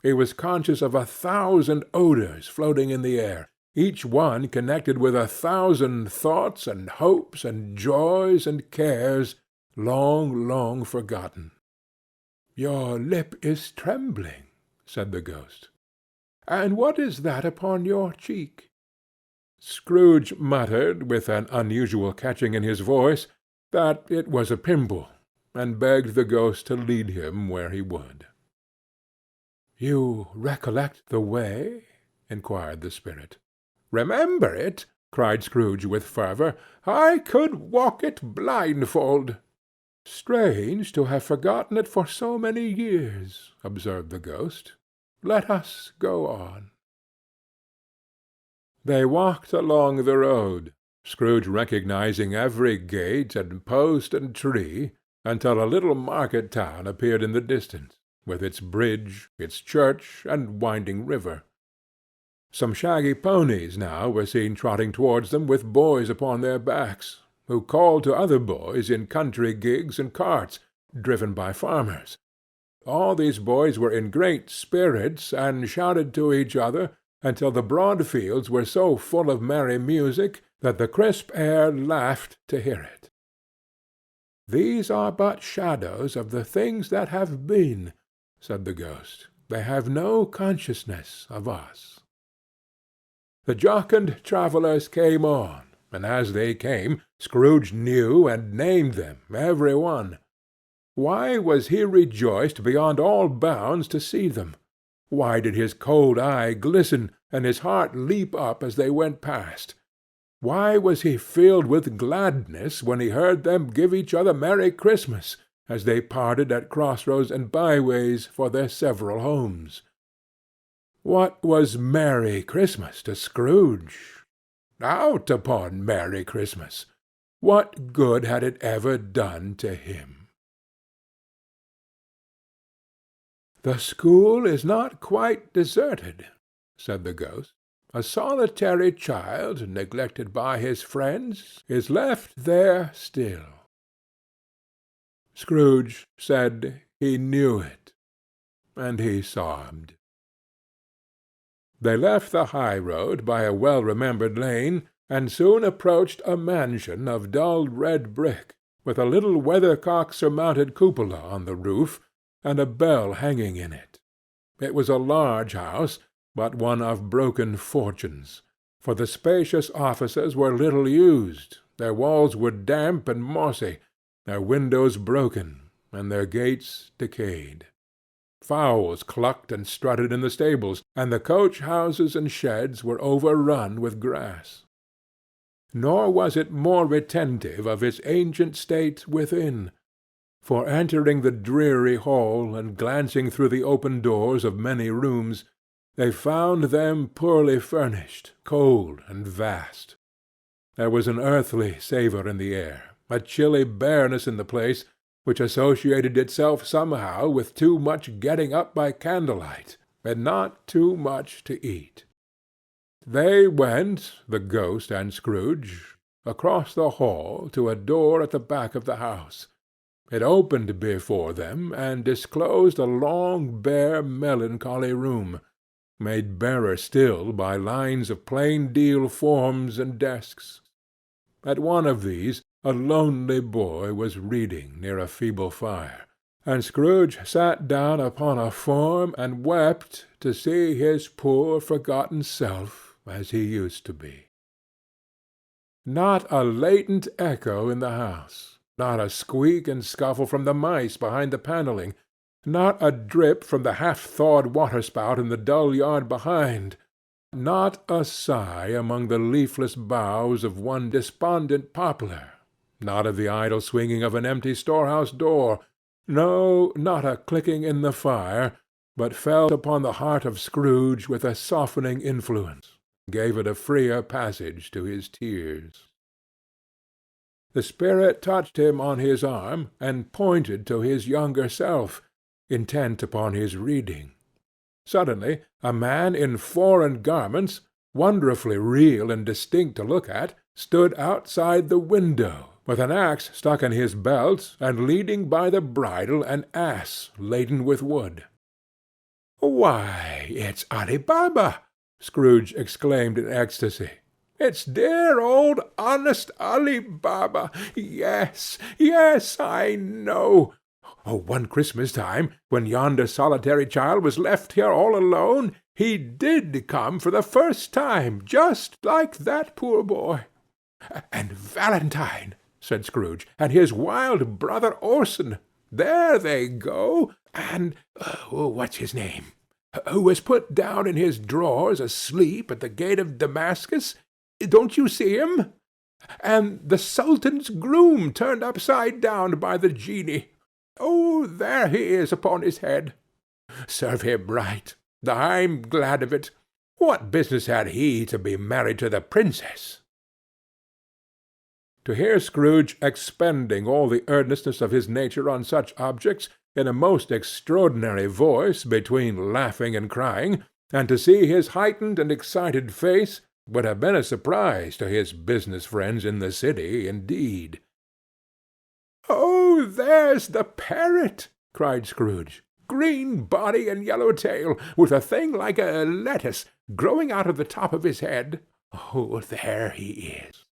He was conscious of 1,000 odours floating in the air, each one connected with 1,000 thoughts and hopes and joys and cares long, long forgotten. "Your lip is trembling," said the ghost. "And what is that upon your cheek?" Scrooge muttered, with an unusual catching in his voice, that it was a pimple, and begged the ghost to lead him where he would. "You recollect the way?" inquired the spirit. "Remember it!" cried Scrooge with fervour. "I could walk it blindfold." "Strange to have forgotten it for so many years," observed the ghost. "Let us go on." They walked along the road, Scrooge recognizing every gate and post and tree, until a little market town appeared in the distance, with its bridge, its church, and winding river. Some shaggy ponies now were seen trotting towards them with boys upon their backs, who called to other boys in country gigs and carts, driven by farmers. All these boys were in great spirits, and shouted to each other, until the broad fields were so full of merry music that the crisp air laughed to hear it. "These are but shadows of the things that have been," said the ghost. "They have no consciousness of us." The jocund travellers came on, and as they came, Scrooge knew and named them, every one. Why was he rejoiced beyond all bounds to see them? Why did his cold eye glisten, and his heart leap up as they went past? Why was he filled with gladness when he heard them give each other Merry Christmas, as they parted at crossroads and byways for their several homes? What was Merry Christmas to Scrooge? Out upon Merry Christmas! What good had it ever done to him? "The school is not quite deserted," said the ghost. "A solitary child, neglected by his friends, is left there still." Scrooge said he knew it, and he sobbed. They left the high road by a well-remembered lane, and soon approached a mansion of dull red brick, with a little weathercock-surmounted cupola on the roof, and a bell hanging in it. It was a large house, but one of broken fortunes, for the spacious offices were little used, their walls were damp and mossy, their windows broken, and their gates decayed. Fowls clucked and strutted in the stables, and the coach-houses and sheds were overrun with grass. Nor was it more retentive of its ancient state within, for entering the dreary hall and glancing through the open doors of many rooms, they found them poorly furnished, cold, and vast. There was an earthly savour in the air, a chilly bareness in the place which associated itself somehow with too much getting up by candlelight, and not too much to eat. They went, the ghost and Scrooge, across the hall to a door at the back of the house. It opened before them, and disclosed a long, bare, melancholy room, made barer still by lines of plain deal forms and desks. At one of these a lonely boy was reading near a feeble fire, and Scrooge sat down upon a form and wept to see his poor forgotten self as he used to be. Not a latent echo in the house, not a squeak and scuffle from the mice behind the panelling, not a drip from the half-thawed waterspout in the dull yard behind, not a sigh among the leafless boughs of one despondent poplar, not of the idle swinging of an empty storehouse door, no, not a clicking in the fire, but fell upon the heart of Scrooge with a softening influence, gave it a freer passage to his tears. The spirit touched him on his arm, and pointed to his younger self, intent upon his reading. Suddenly a man in foreign garments, wonderfully real and distinct to look at, stood outside the window, with an axe stuck in his belt, and leading by the bridle an ass laden with wood. "Why, it's Ali Baba!" Scrooge exclaimed in ecstasy. "It's dear old honest Ali Baba! Yes, yes, I know. Oh, one Christmas time, when yonder solitary child was left here all alone, he did come for the first time, just like that poor boy. And Valentine," said Scrooge, "and his wild brother Orson, there they go, and what's his name, who was put down in his drawers asleep at the gate of Damascus. Don't you see him? And the Sultan's groom turned upside down by the genie. Oh, there he is upon his head. Serve him right. I'm glad of it. What business had he to be married to the princess?" To hear Scrooge expending all the earnestness of his nature on such objects, in a most extraordinary voice between laughing and crying, and to see his heightened and excited face, would have been a surprise to his business friends in the city, indeed. "Oh, there's the parrot!" cried Scrooge. "Green body and yellow tail, with a thing like a lettuce growing out of the top of his head. Oh, there he is.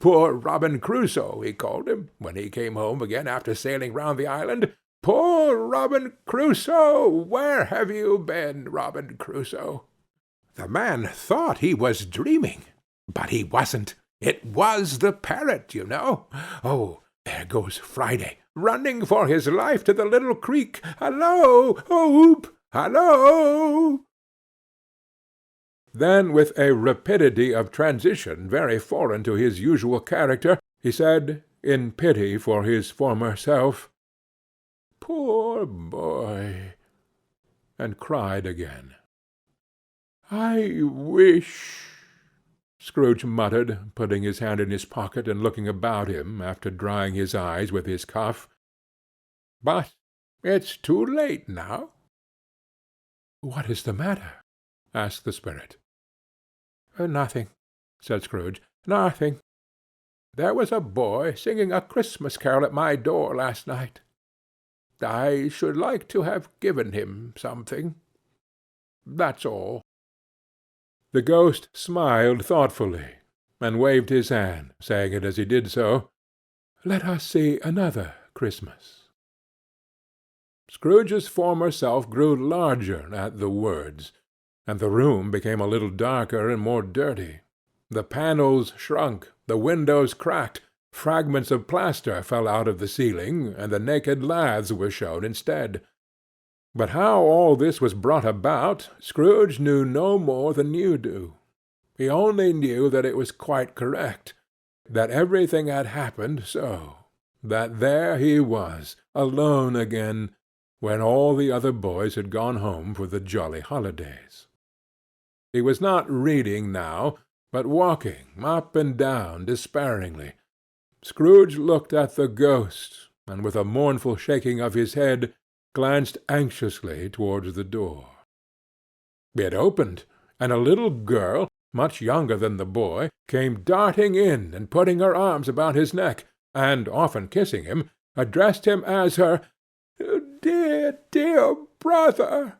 Poor Robin Crusoe, he called him, when he came home again after sailing round the island. Poor Robin Crusoe! Where have you been, Robin Crusoe?" The man thought he was dreaming, but he wasn't. It was the parrot, you know. Oh, there goes Friday, running for his life to the little creek. Hallo! Oop! Hallo! Then, with a rapidity of transition very foreign to his usual character, he said, in pity for his former self, "Poor boy!" and cried again. "I wish," Scrooge muttered, putting his hand in his pocket and looking about him after drying his eyes with his cuff. "But it's too late now." "What is the matter?" asked the spirit. "Nothing," said Scrooge. "Nothing. There was a boy singing a Christmas carol at my door last night. I should like to have given him something. That's all." The ghost smiled thoughtfully, and waved his hand, saying it as he did so, "Let us see another Christmas." Scrooge's former self grew larger at the words, and the room became a little darker and more dirty. The panels shrunk, the windows cracked, fragments of plaster fell out of the ceiling, and the naked laths were shown instead. But how all this was brought about, Scrooge knew no more than you do. He only knew that it was quite correct, that everything had happened so, that there he was, alone again, when all the other boys had gone home for the jolly holidays. He was not reading now, but walking up and down despairingly, Scrooge looked at the ghost, and with a mournful shaking of his head, glanced anxiously towards the door. It opened, and a little girl, much younger than the boy, came darting in, and putting her arms about his neck, and often kissing him, addressed him as her "Dear, dear brother."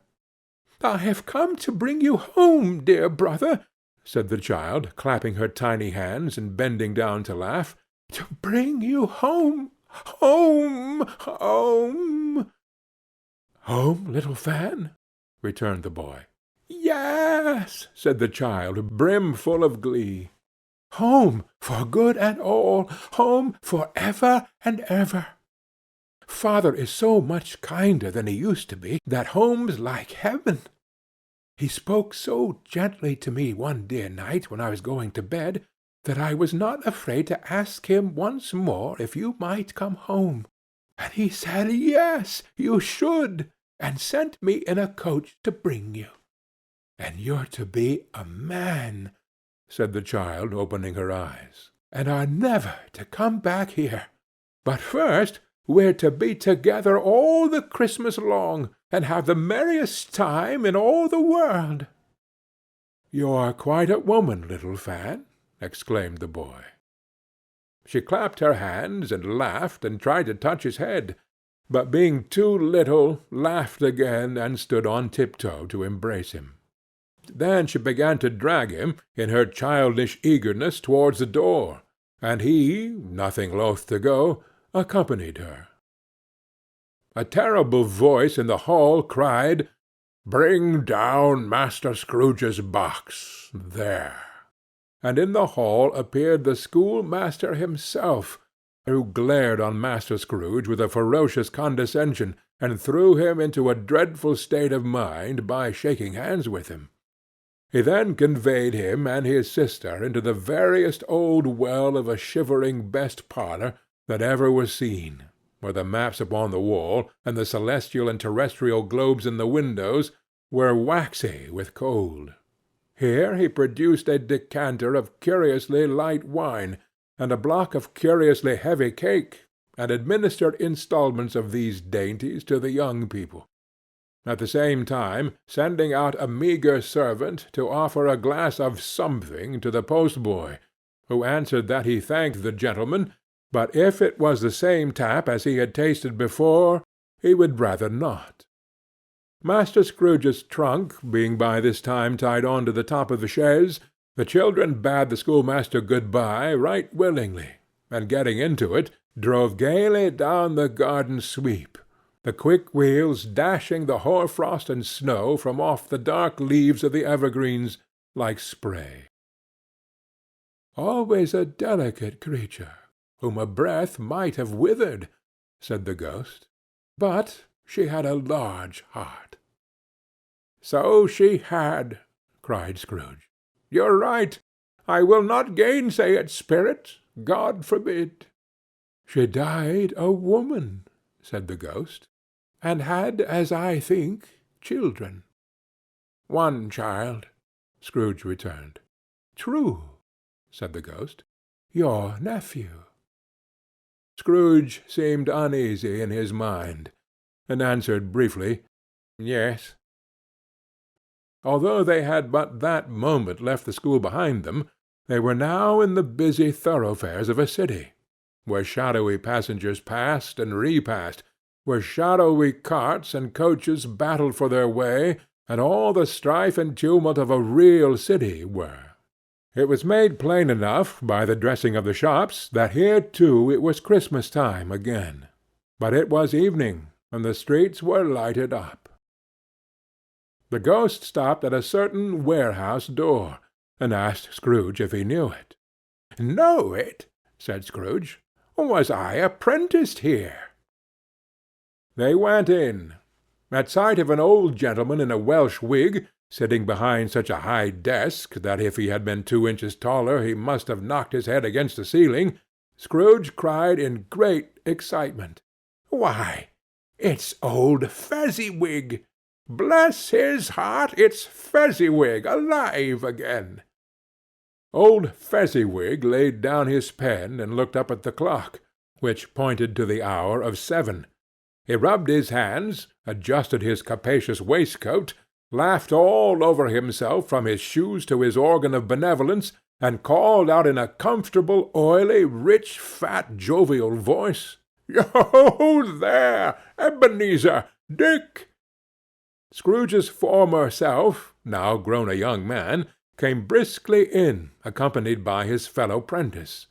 "I have come to bring you home, dear brother," said the child, clapping her tiny hands, and bending down to laugh. "To bring you home, home, home." "Home, little Fan?" returned the boy. "Yes," said the child, brimful of glee. "Home for good and all, home for ever and ever. Father is so much kinder than he used to be, that home's like heaven. He spoke so gently to me one dear night when I was going to bed, that I was not afraid to ask him once more if you might come home. And he said yes, you should, and sent me in a coach to bring you. And you're to be a man," said the child, opening her eyes, "and are never to come back here. But first we're to be together all the Christmas long, and have the merriest time in all the world." "You're quite a woman, little Fan," exclaimed the boy. She clapped her hands, and laughed, and tried to touch his head, but being too little, laughed again, and stood on tiptoe to embrace him. Then she began to drag him, in her childish eagerness, towards the door, and he, nothing loth to go, accompanied her. A terrible voice in the hall cried, "Bring down Master Scrooge's box, there!" And in the hall appeared the schoolmaster himself, who glared on Master Scrooge with a ferocious condescension, and threw him into a dreadful state of mind by shaking hands with him. He then conveyed him and his sister into the veriest old well of a shivering best parlour that ever was seen, where the maps upon the wall, and the celestial and terrestrial globes in the windows, were waxy with cold. Here he produced a decanter of curiously light wine, and a block of curiously heavy cake, and administered instalments of these dainties to the young people, at the same time sending out a meagre servant to offer a glass of something to the post-boy, who answered that he thanked the gentleman, but if it was the same tap as he had tasted before, he would rather not. Master Scrooge's trunk being by this time tied on to the top of the chaise, the children bade the schoolmaster good-bye right willingly, and getting into it, drove gaily down the garden sweep, the quick wheels dashing the hoar-frost and snow from off the dark leaves of the evergreens like spray. "Always a delicate creature, whom a breath might have withered," said the ghost, "but she had a large heart." "So she had," cried Scrooge. "You're right. I will not gainsay it, Spirit. God forbid." "She died a woman," said the ghost, "and had, as I think, children." "One child," Scrooge returned. "True," said the ghost. "Your nephew." Scrooge seemed uneasy in his mind, and answered briefly, "Yes." Although they had but that moment left the school behind them, they were now in the busy thoroughfares of a city, where shadowy passengers passed and repassed, where shadowy carts and coaches battled for their way, and all the strife and tumult of a real city were. It was made plain enough by the dressing of the shops that here too it was Christmas time again, but it was evening, and the streets were lighted up. The ghost stopped at a certain warehouse door, and asked Scrooge if he knew it. "Know it?" said Scrooge. "Was I apprenticed here?" They went in. At sight of an old gentleman in a Welsh wig, sitting behind such a high desk that if he had been 2 inches taller he must have knocked his head against the ceiling, Scrooge cried in great excitement, "Why, it's old Fezziwig! Bless his heart, it's Fezziwig alive again!" Old Fezziwig laid down his pen and looked up at the clock, which pointed to the hour of 7. He rubbed his hands, adjusted his capacious waistcoat, laughed all over himself from his shoes to his organ of benevolence, and called out in a comfortable, oily, rich, fat, jovial voice, "Yo, there, Ebenezer! Dick!" Scrooge's former self, now grown a young man, came briskly in, accompanied by his fellow prentice.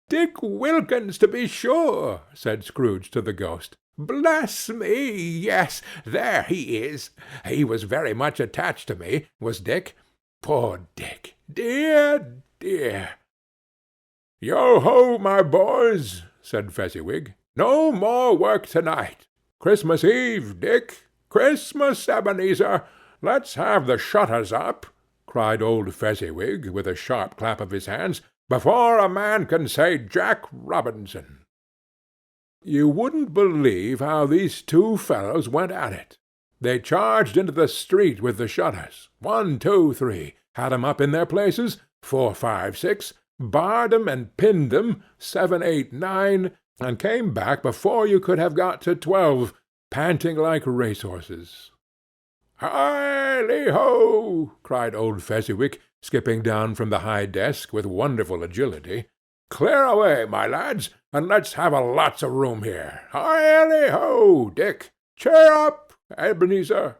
"Dick Wilkins, to be sure," said Scrooge to the ghost. "Bless me, yes, there he is. He was very much attached to me, was Dick. Poor Dick! Dear, dear!" "Yo-ho, my boys!" said Fezziwig. "No more work to-night. Christmas Eve, Dick. Christmas, Ebenezer. Let's have the shutters up," cried old Fezziwig, with a sharp clap of his hands, "before a man can say Jack Robinson." You wouldn't believe how these two fellows went at it. They charged into the street with the shutters, 1, 2, 3, had 'em up in their places, 4, 5, 6, barred 'em and pinned 'em, 7, 8, 9, and came back before you could have got to 12, panting like racehorses. "Hi-le-ho!" cried old Fezziwig, skipping down from the high desk with wonderful agility. "Clear away, my lads, and let's have a lots of room here. Hi-le-ho, Dick! Cheer up, Ebenezer!"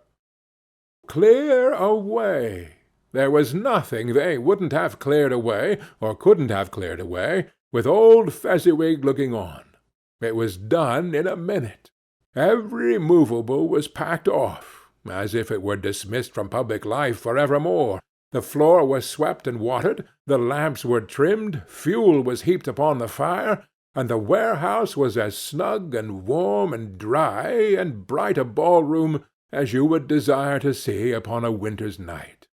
Clear away! There was nothing they wouldn't have cleared away, or couldn't have cleared away, with old Fezziwig looking on. It was done in a minute. Every movable was packed off, as if it were dismissed from public life for evermore. The floor was swept and watered, the lamps were trimmed, fuel was heaped upon the fire, and the warehouse was as snug and warm and dry and bright a ball-room as you would desire to see upon a winter's night.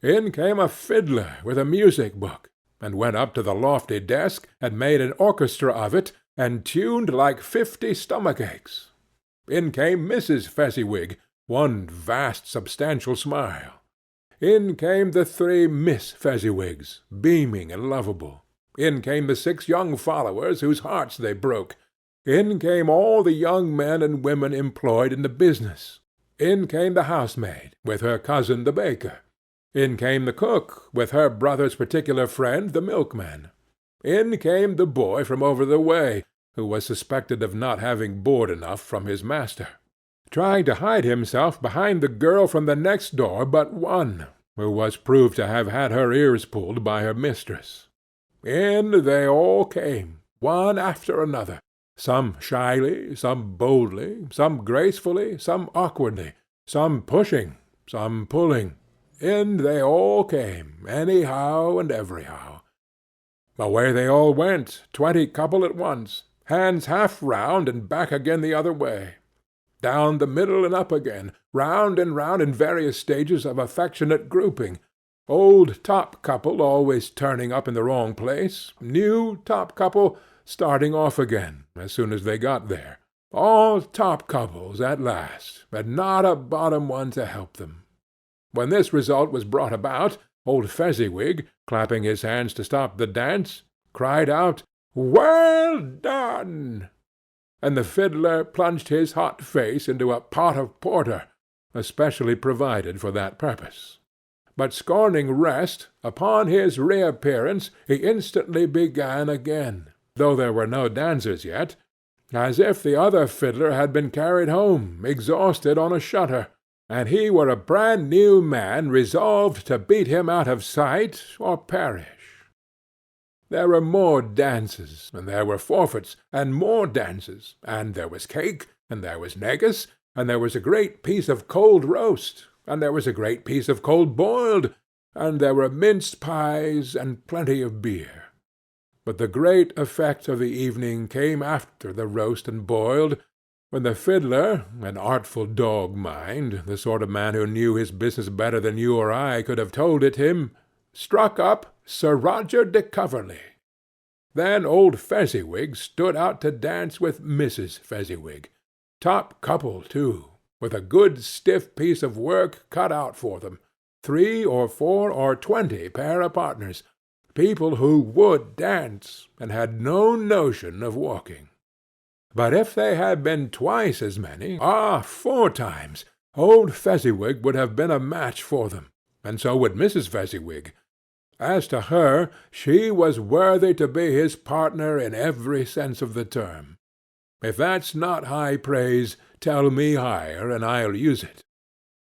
In came a fiddler with a music-book, and went up to the lofty desk, and made an orchestra of it, and tuned like 50 stomach-aches. In came Mrs. Fezziwig, one vast substantial smile. In came the 3 Miss Fezziwigs, beaming and lovable. In came the 6 young followers whose hearts they broke. In came all the young men and women employed in the business. In came the housemaid, with her cousin the baker. In came the cook, with her brother's particular friend the milkman. In came the boy from over the way, who was suspected of not having board enough from his master, trying to hide himself behind the girl from the next door but one, who was proved to have had her ears pulled by her mistress. In they all came, one after another, some shyly, some boldly, some gracefully, some awkwardly, some pushing, some pulling. In they all came, anyhow and everyhow. Away they all went, 20 couple at once, hands half round and back again the other way, down the middle and up again, round and round in various stages of affectionate grouping, old top couple always turning up in the wrong place, new top couple starting off again as soon as they got there, all top couples at last, and not a bottom one to help them. When this result was brought about, old Fezziwig, clapping his hands to stop the dance, cried out, "Well done!" and the fiddler plunged his hot face into a pot of porter, especially provided for that purpose. But scorning rest, upon his reappearance he instantly began again, though there were no dancers yet, as if the other fiddler had been carried home, exhausted, on a shutter, and he were a brand-new man resolved to beat him out of sight or perish. There were more dances, and there were forfeits, and more dances, and there was cake, and there was negus, and there was a great piece of cold roast, and there was a great piece of cold boiled, and there were minced pies, and plenty of beer. But the great effect of the evening came after the roast and boiled, when the fiddler, an artful dog mind, the sort of man who knew his business better than you or I could have told it him, struck up Sir Roger de Coverley. Then old Fezziwig stood out to dance with Mrs. Fezziwig, top couple too, with a good stiff piece of work cut out for them, 3 or 4 or 20 pair of partners, people who would dance, and had no notion of walking. But if they had been twice as many, 4 times, old Fezziwig would have been a match for them, and so would Mrs. Fezziwig. As to her, she was worthy to be his partner in every sense of the term. If that's not high praise, tell me higher, and I'll use it.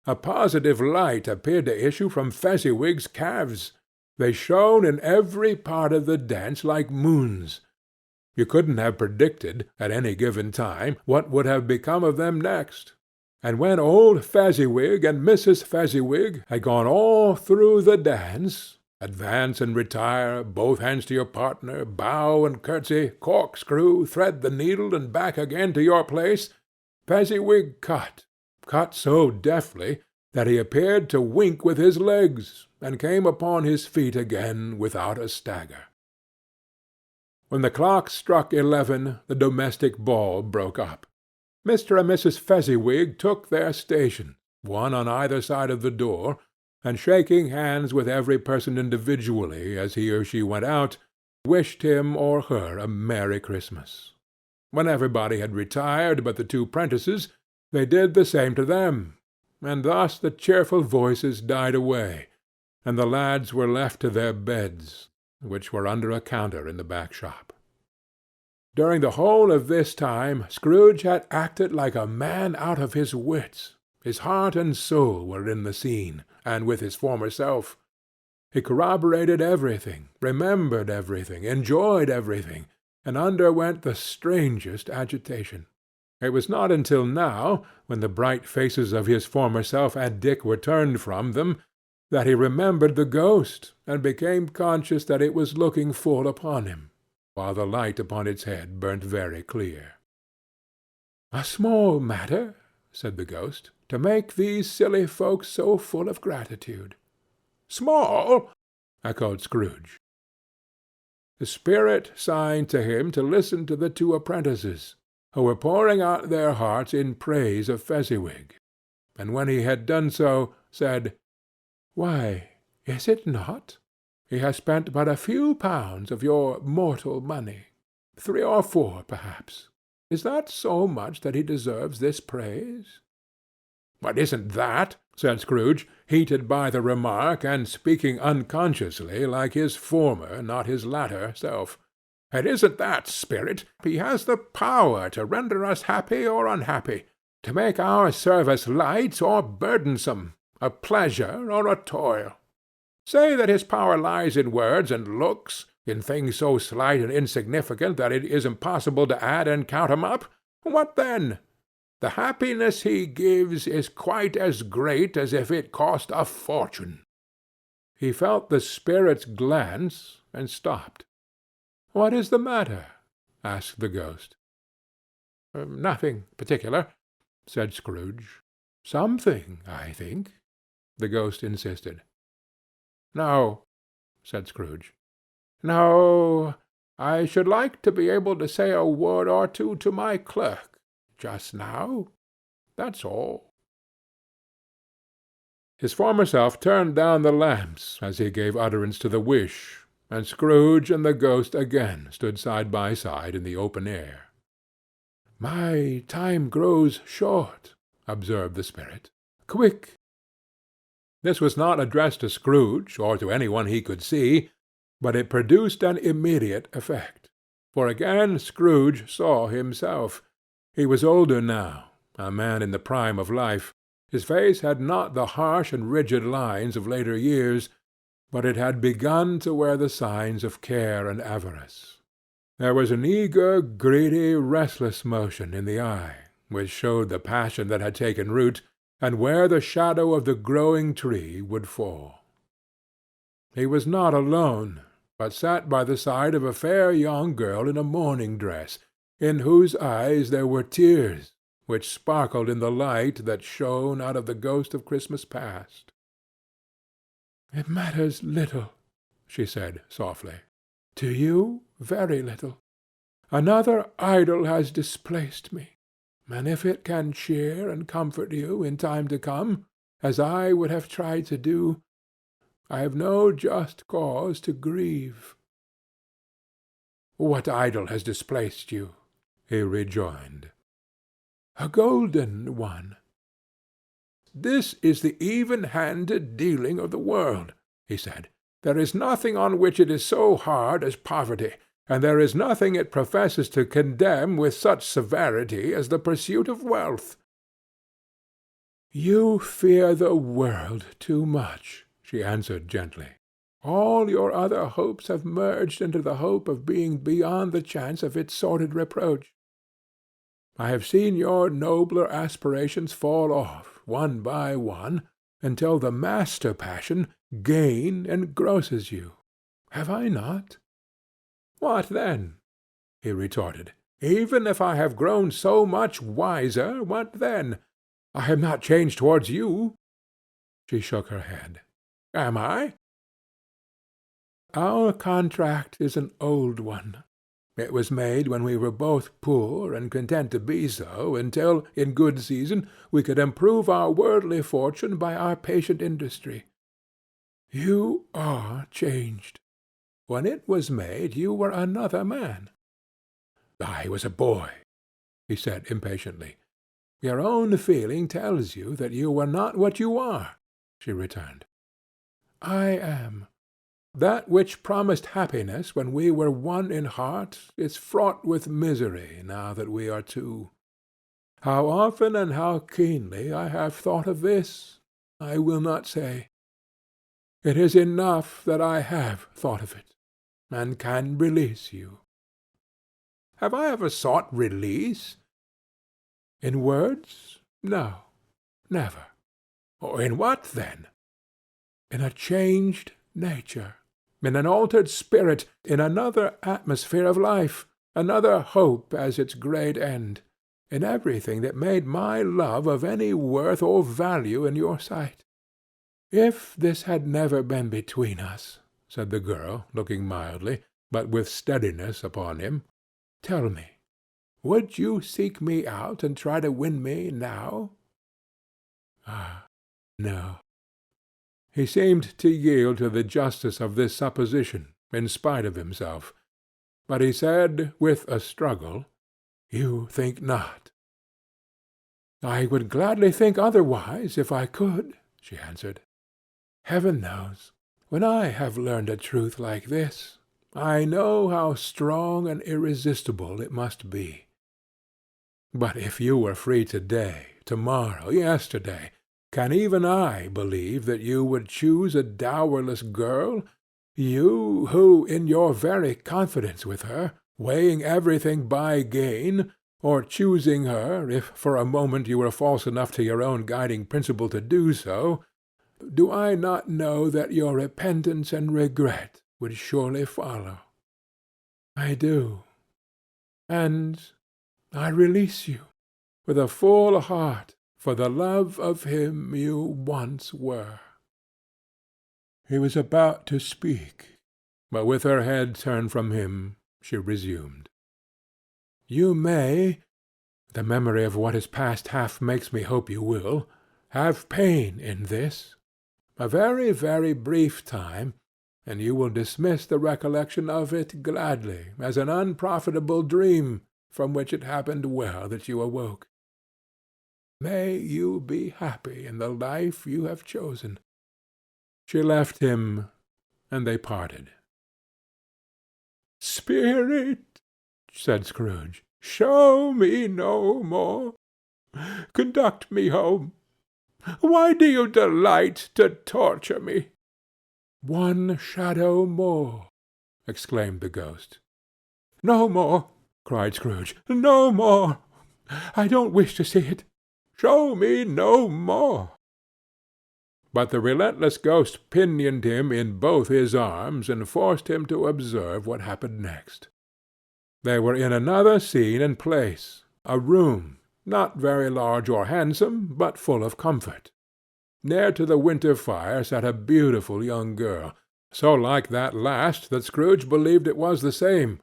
A positive light appeared to issue from Fezziwig's calves. They shone in every part of the dance like moons. You couldn't have predicted, at any given time, what would have become of them next. And when old Fezziwig and Mrs. Fezziwig had gone all through the dance, advance and retire, both hands to your partner, bow and curtsy, corkscrew, thread the needle, and back again to your place, Fezziwig cut so deftly that he appeared to wink with his legs, and came upon his feet again without a stagger. When the clock struck 11, the domestic ball broke up. Mr. and Mrs. Fezziwig took their station, one on either side of the door, and shaking hands with every person individually as he or she went out, wished him or her a Merry Christmas. When everybody had retired but the 2 prentices, they did the same to them, and thus the cheerful voices died away, and the lads were left to their beds, which were under a counter in the back shop. During the whole of this time Scrooge had acted like a man out of his wits. His heart and soul were in the scene, and with his former self. He corroborated everything, remembered everything, enjoyed everything, and underwent the strangest agitation. It was not until now, when the bright faces of his former self and Dick were turned from them, that he remembered the ghost, and became conscious that it was looking full upon him, while the light upon its head burnt very clear. "A small matter," said the ghost, "to make these silly folks so full of gratitude." "Small!" echoed Scrooge. The spirit signed to him to listen to the 2 apprentices, who were pouring out their hearts in praise of Fezziwig, and when he had done so, said, "Why, is it not? He has spent but a few pounds of your mortal money. 3 or 4, perhaps. Is that so much that he deserves this praise?" "What isn't that?" said Scrooge, heated by the remark, and speaking unconsciously like his former, not his latter, self. "It isn't that, spirit. He has the power to render us happy or unhappy, to make our service light or burdensome, a pleasure or a toil. Say that his power lies in words and looks, in things so slight and insignificant that it is impossible to add and count 'em up. What then? The happiness he gives is quite as great as if it cost a fortune." He felt the spirit's glance, and stopped. "What is the matter?" asked the ghost. "Nothing particular," said Scrooge. "Something, I think," the ghost insisted. "No," said Scrooge. "No, I should like to be able to say a word or 2 to my clerk, just now. That's all." His former self turned down the lamps as he gave utterance to the wish, and Scrooge and the ghost again stood side by side in the open air. "My time grows short," observed the spirit. "Quick!" This was not addressed to Scrooge, or to any one he could see, but it produced an immediate effect. For again Scrooge saw himself. He was older now, a man in the prime of life. His face had not the harsh and rigid lines of later years, but it had begun to wear the signs of care and avarice. There was an eager, greedy, restless motion in the eye, which showed the passion that had taken root, and where the shadow of the growing tree would fall. He was not alone, but sat by the side of a fair young girl in a mourning dress, in whose eyes there were tears, which sparkled in the light that shone out of the ghost of Christmas past. "It matters little," she said softly. "To you, very little. Another idol has displaced me, and if it can cheer and comfort you in time to come, as I would have tried to do, I have no just cause to grieve." "What idol has displaced you?" he rejoined. "A golden one." "This is the even-handed dealing of the world," he said. "There is nothing on which it is so hard as poverty, and there is nothing it professes to condemn with such severity as the pursuit of wealth." "You fear the world too much," she answered gently. "All your other hopes have merged into the hope of being beyond the chance of its sordid reproach. I have seen your nobler aspirations fall off, one by one, until the master passion, gain, engrosses you. Have I not?" "What then?" he retorted. "Even if I have grown so much wiser, what then? I am not changed towards you." She shook her head. "Am I?" "Our contract is an old one. It was made when we were both poor and content to be so, until, in good season, we could improve our worldly fortune by our patient industry. You are changed. When it was made, you were another man." "I was a boy," he said impatiently. "Your own feeling tells you that you were not what you are," she returned. "I am. That which promised happiness when we were one in heart is fraught with misery now that we are two. How often and how keenly I have thought of this, I will not say. It is enough that I have thought of it, and can release you." "Have I ever sought release?" "In words, no, never." "In what, then?" "In a changed nature, in an altered spirit, in another atmosphere of life, another hope as its great end, in everything that made my love of any worth or value in your sight. If this had never been between us," said the girl, looking mildly, but with steadiness, upon him, "tell me, would you seek me out and try to win me now?" "Ah, no." He seemed to yield to the justice of this supposition, in spite of himself. But he said, with a struggle, "You think not?" "I would gladly think otherwise, if I could," she answered. "Heaven knows, when I have learned a truth like this, I know how strong and irresistible it must be. But if you were free today, tomorrow, yesterday, can even I believe that you would choose a dowerless girl, you who, in your very confidence with her, weighing everything by gain, or choosing her, if for a moment you were false enough to your own guiding principle to do so, do I not know that your repentance and regret would surely follow? I do. And I release you, with a full heart, for the love of him you once were." He was about to speak, but with her head turned from him, she resumed. "You may, the memory of what is past half makes me hope you will, have pain in this. A very, very brief time, and you will dismiss the recollection of it gladly as an unprofitable dream from which it happened well that you awoke. May you be happy in the life you have chosen." She left him, and they parted. "Spirit," said Scrooge, "show me no more. Conduct me home. Why do you delight to torture me?" "One shadow more," exclaimed the ghost. "No more," cried Scrooge. "No more. I don't wish to see it. Show me no more." But the relentless ghost pinioned him in both his arms, and forced him to observe what happened next. They were in another scene and place, a room, not very large or handsome, but full of comfort. Near to the winter fire sat a beautiful young girl, so like that last that Scrooge believed it was the same,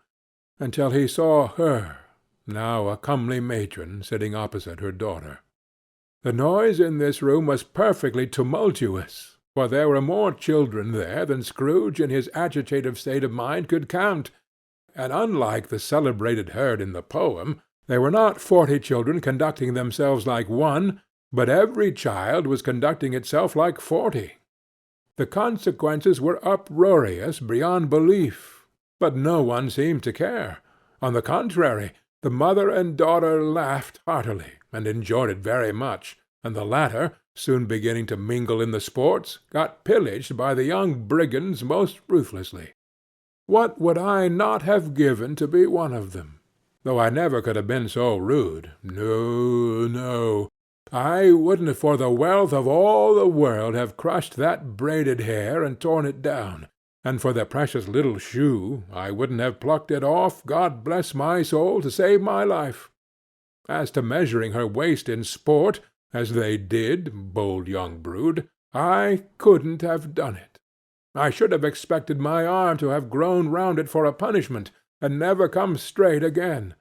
until he saw her, now a comely matron, sitting opposite her daughter. The noise in this room was perfectly tumultuous, for there were more children there than Scrooge in his agitative state of mind could count, and unlike the celebrated herd in the poem, they were not 40 children conducting themselves like one, but every child was conducting itself like 40. The consequences were uproarious beyond belief, but no one seemed to care. On the contrary, the mother and daughter laughed heartily, and enjoyed it very much, and the latter, soon beginning to mingle in the sports, got pillaged by the young brigands most ruthlessly. What would I not have given to be one of them? Though I never could have been so rude. No, no. I wouldn't for the wealth of all the world have crushed that braided hair and torn it down, and for the precious little shoe I wouldn't have plucked it off, God bless my soul, to save my life. As to measuring her waist in sport, as they did, bold young brood, I couldn't have done it. I should have expected my arm to have grown round it for a punishment, and never come straight again.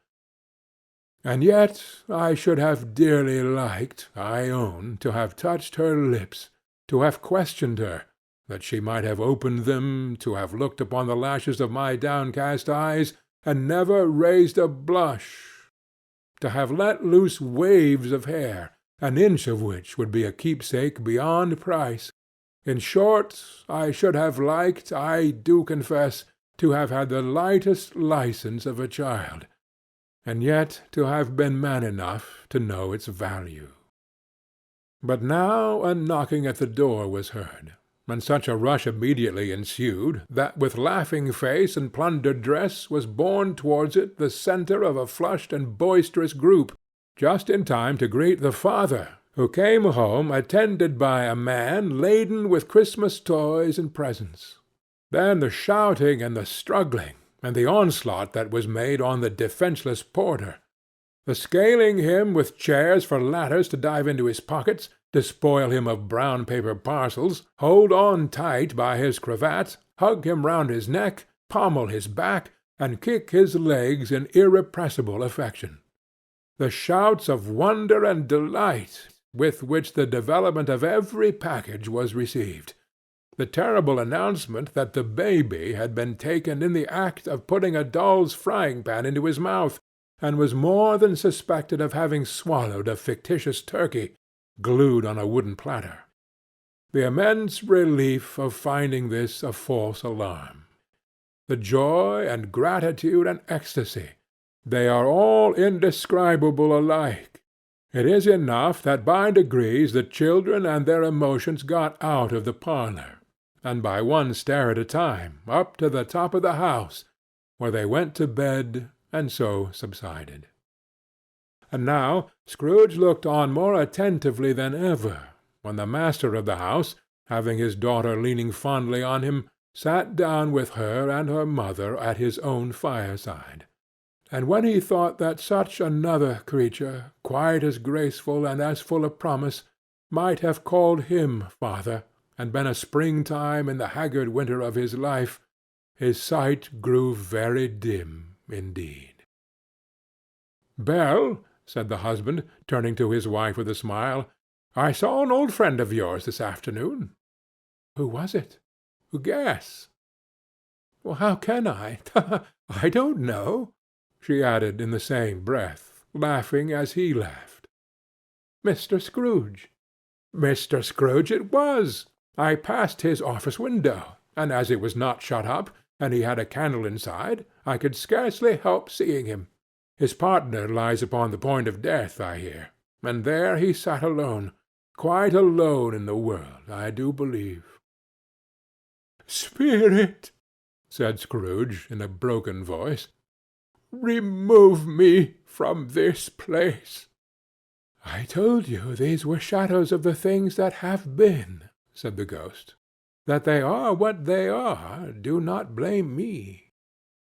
And yet I should have dearly liked, I own, to have touched her lips, to have questioned her, that she might have opened them, to have looked upon the lashes of my downcast eyes, and never raised a blush, to have let loose waves of hair, an inch of which would be a keepsake beyond price. In short, I should have liked, I do confess, to have had the lightest license of a child, and yet to have been man enough to know its value. But now a knocking at the door was heard, and such a rush immediately ensued, that with laughing face and plundered dress was borne towards it the centre of a flushed and boisterous group, just in time to greet the father, who came home attended by a man laden with Christmas toys and presents. Then the shouting and the struggling, and the onslaught that was made on the defenceless porter, the scaling him with chairs for ladders to dive into his pockets, despoil him of brown paper parcels, hold on tight by his cravat, hug him round his neck, pommel his back, and kick his legs in irrepressible affection. The shouts of wonder and delight with which the development of every package was received, the terrible announcement that the baby had been taken in the act of putting a doll's frying-pan into his mouth, and was more than suspected of having swallowed a fictitious turkey, glued on a wooden platter. The immense relief of finding this a false alarm. The joy and gratitude and ecstasy, they are all indescribable alike. It is enough that by degrees the children and their emotions got out of the parlour, and by one stair at a time, up to the top of the house, where they went to bed, and so subsided. And now Scrooge looked on more attentively than ever, when the master of the house, having his daughter leaning fondly on him, sat down with her and her mother at his own fireside. And when he thought that such another creature, quite as graceful and as full of promise, might have called him father, and been a springtime in the haggard winter of his life, his sight grew very dim indeed. "Belle," said the husband, turning to his wife with a smile, "I saw an old friend of yours this afternoon." "Who was it?" "Guess." "Well, how can I? I don't know," she added in the same breath, laughing as he laughed. "Mr. Scrooge." "Mr. Scrooge it was. I passed his office window, and as it was not shut up, and he had a candle inside, I could scarcely help seeing him. His partner lies upon the point of death, I hear, and there he sat alone, quite alone in the world, I do believe." "Spirit," said Scrooge in a broken voice, "remove me from this place." "I told you these were shadows of the things that have been," said the ghost. "That they are what they are, do not blame me."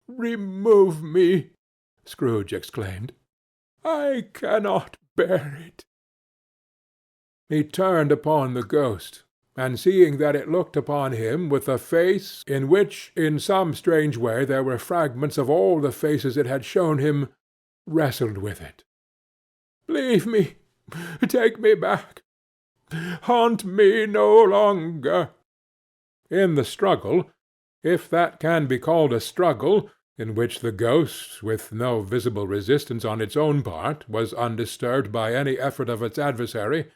"Remove me!" Scrooge exclaimed. "I cannot bear it." He turned upon the ghost, and seeing that it looked upon him with a face in which in some strange way there were fragments of all the faces it had shown him, wrestled with it. "Leave me! Take me back! Haunt me no longer!" In the struggle, if that can be called a struggle, in which the ghost, with no visible resistance on its own part, was undisturbed by any effort of its adversary,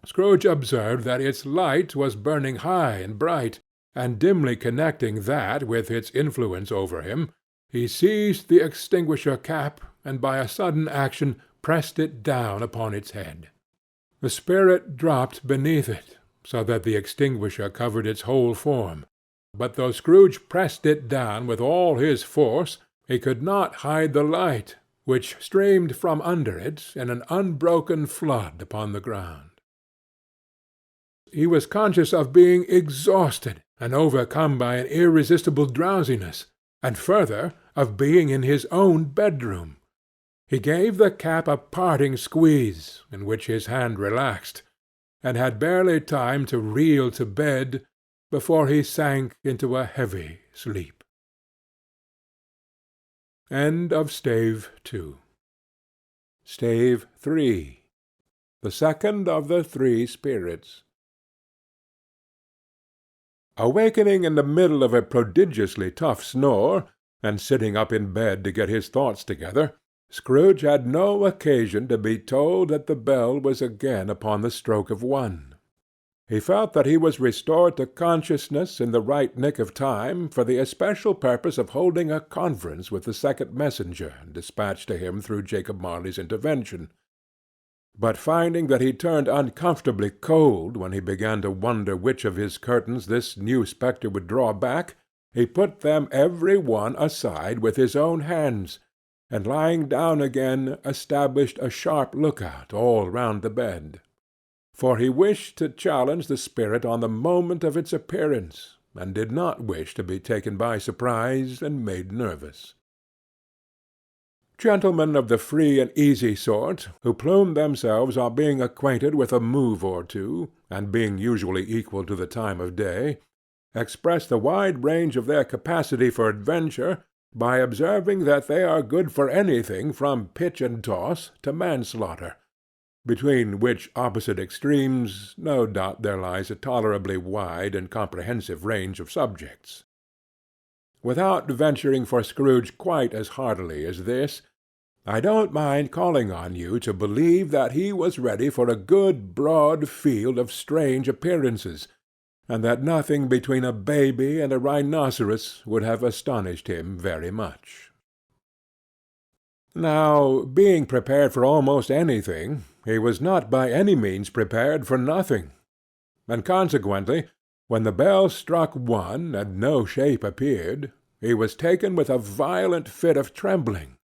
Scrooge observed that its light was burning high and bright, and dimly connecting that with its influence over him, he seized the extinguisher cap, and by a sudden action pressed it down upon its head. The spirit dropped beneath it, so that the extinguisher covered its whole form, but though Scrooge pressed it down with all his force, he could not hide the light, which streamed from under it in an unbroken flood upon the ground. He was conscious of being exhausted and overcome by an irresistible drowsiness, and further, of being in his own bedroom. He gave the cap a parting squeeze, in which his hand relaxed, and had barely time to reel to bed before he sank into a heavy sleep. End of Stave 2. Stave 3. The second of the three spirits. Awakening in the middle of a prodigiously tough snore, and sitting up in bed to get his thoughts together, Scrooge had no occasion to be told that the bell was again upon the stroke of 1. He felt that he was restored to consciousness in the right nick of time for the especial purpose of holding a conference with the second messenger dispatched to him through Jacob Marley's intervention. But finding that he turned uncomfortably cold when he began to wonder which of his curtains this new spectre would draw back, he put them every one aside with his own hands, and lying down again established a sharp lookout all round the bed. For he wished to challenge the spirit on the moment of its appearance, and did not wish to be taken by surprise and made nervous. Gentlemen of the free and easy sort, who plumed themselves on being acquainted with a move or two, and being usually equal to the time of day, express the wide range of their capacity for adventure by observing that they are good for anything from pitch and toss to manslaughter, between which opposite extremes no doubt there lies a tolerably wide and comprehensive range of subjects. Without venturing for Scrooge quite as heartily as this, I don't mind calling on you to believe that he was ready for a good broad field of strange appearances, and that nothing between a baby and a rhinoceros would have astonished him very much. Now, being prepared for almost anything, he was not by any means prepared for nothing, and consequently, when the bell struck 1 and no shape appeared, he was taken with a violent fit of trembling.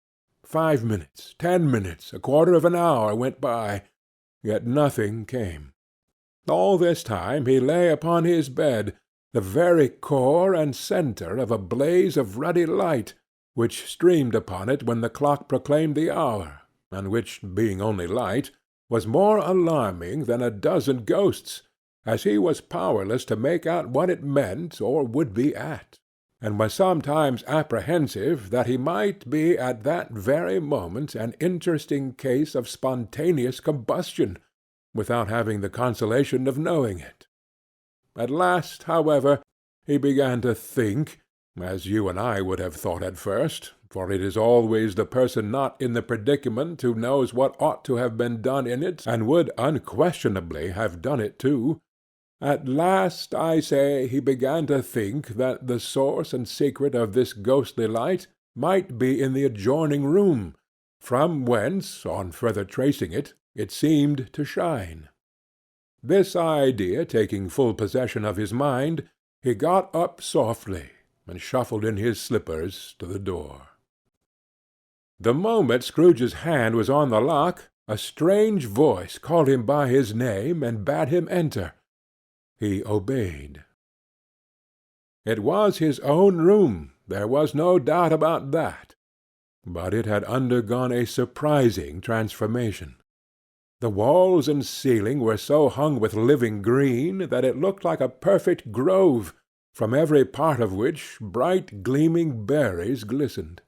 5 minutes, 10 minutes, a quarter of an hour went by, yet nothing came. All this time he lay upon his bed, the very core and centre of a blaze of ruddy light, which streamed upon it when the clock proclaimed the hour, and which, being only light, was more alarming than a dozen ghosts, as he was powerless to make out what it meant or would be at, and was sometimes apprehensive that he might be at that very moment an interesting case of spontaneous combustion, without having the consolation of knowing it. At last, however, he began to think, as you and I would have thought at first, for it is always the person not in the predicament who knows what ought to have been done in it, and would unquestionably have done it too. At last, I say, he began to think that the source and secret of this ghostly light might be in the adjoining room, from whence, on further tracing it, it seemed to shine. This idea taking full possession of his mind, he got up softly, and shuffled in his slippers to the door. The moment Scrooge's hand was on the lock, a strange voice called him by his name and bade him enter. He obeyed. It was his own room, there was no doubt about that, but it had undergone a surprising transformation. The walls and ceiling were so hung with living green that it looked like a perfect grove, from every part of which bright gleaming berries glistened.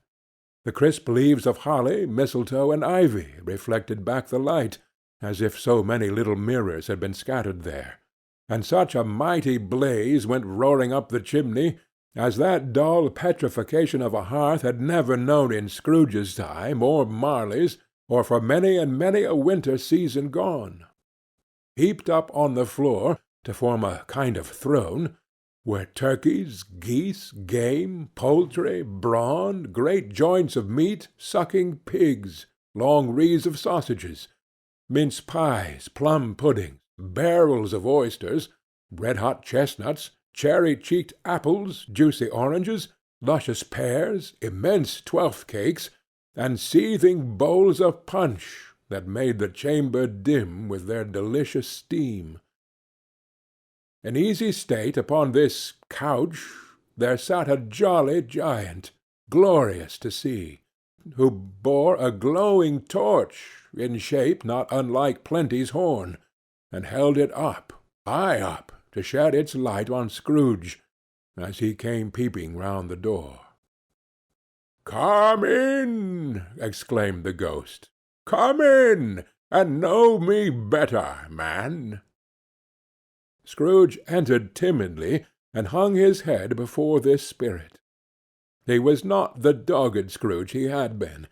The crisp leaves of holly, mistletoe, and ivy reflected back the light, as if so many little mirrors had been scattered there, and such a mighty blaze went roaring up the chimney as that dull petrification of a hearth had never known in Scrooge's time, or Marley's, or for many and many a winter season gone. Heaped up on the floor, to form a kind of throne, were turkeys, geese, game, poultry, brawn, great joints of meat, sucking pigs, long wreaths of sausages, mince pies, plum puddings, barrels of oysters, red-hot chestnuts, cherry-cheeked apples, juicy oranges, luscious pears, immense twelfth cakes, and seething bowls of punch that made the chamber dim with their delicious steam. In easy state upon this couch there sat a jolly giant, glorious to see, who bore a glowing torch, in shape not unlike Plenty's horn, and held it up, high up, to shed its light on Scrooge, as he came peeping round the door. "Come in!" exclaimed the ghost. "Come in, and know me better, man." Scrooge entered timidly, and hung his head before this spirit. He was not the dogged Scrooge he had been,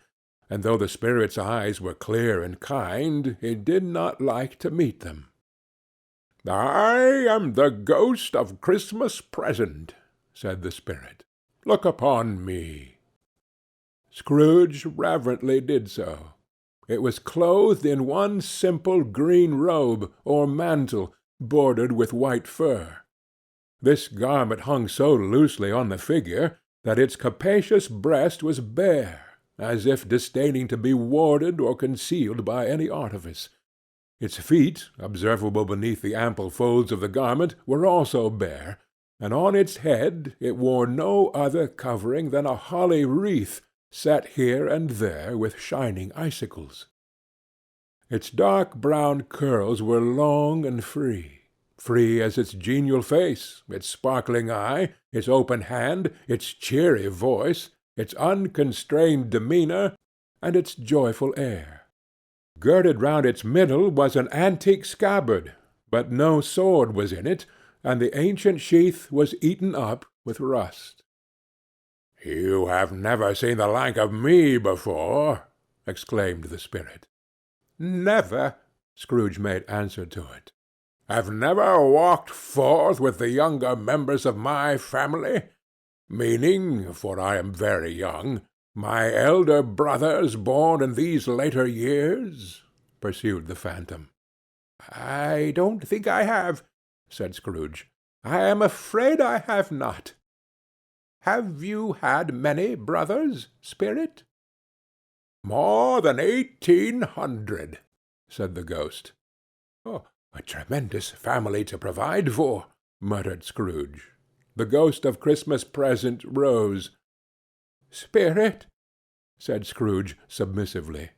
and though the spirit's eyes were clear and kind, he did not like to meet them. "I am the ghost of Christmas Present," said the spirit. "Look upon me." Scrooge reverently did so. It was clothed in one simple green robe, or mantle, bordered with white fur. This garment hung so loosely on the figure that its capacious breast was bare, as if disdaining to be warded or concealed by any artifice. Its feet, observable beneath the ample folds of the garment, were also bare, and on its head it wore no other covering than a holly wreath, set here and there with shining icicles. Its dark brown curls were long and free as its genial face, its sparkling eye, its open hand, its cheery voice, its unconstrained demeanor, and its joyful air. Girded round its middle was an antique scabbard, but no sword was in it, and the ancient sheath was eaten up with rust. "You have never seen the like of me before," exclaimed the spirit. "Never," Scrooge made answer to it. "Have never walked forth with the younger members of my family? Meaning, for I am very young, my elder brothers born in these later years?" pursued the phantom. "I don't think I have," said Scrooge. "I am afraid I have not. Have you had many brothers, spirit?" "More than 1,800, said the ghost. "Oh, a tremendous family to provide for," muttered Scrooge. The ghost of Christmas Present rose. "Spirit," said Scrooge submissively,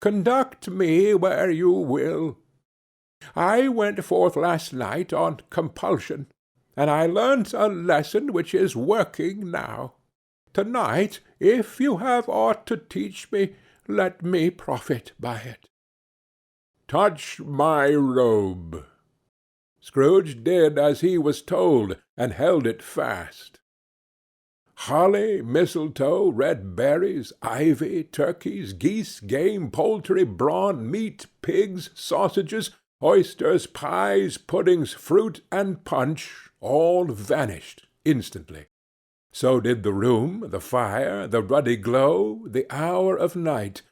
"conduct me where you will. I went forth last night on compulsion, and I learnt a lesson which is working now. To-night, if you have aught to teach me, let me profit by it." "Touch my robe." Scrooge did as he was told, and held it fast. Holly, mistletoe, red berries, ivy, turkeys, geese, game, poultry, brawn, meat, pigs, sausages, oysters, pies, puddings, fruit, and punch, all vanished instantly. So did the room, the fire, the ruddy glow, the hour of night,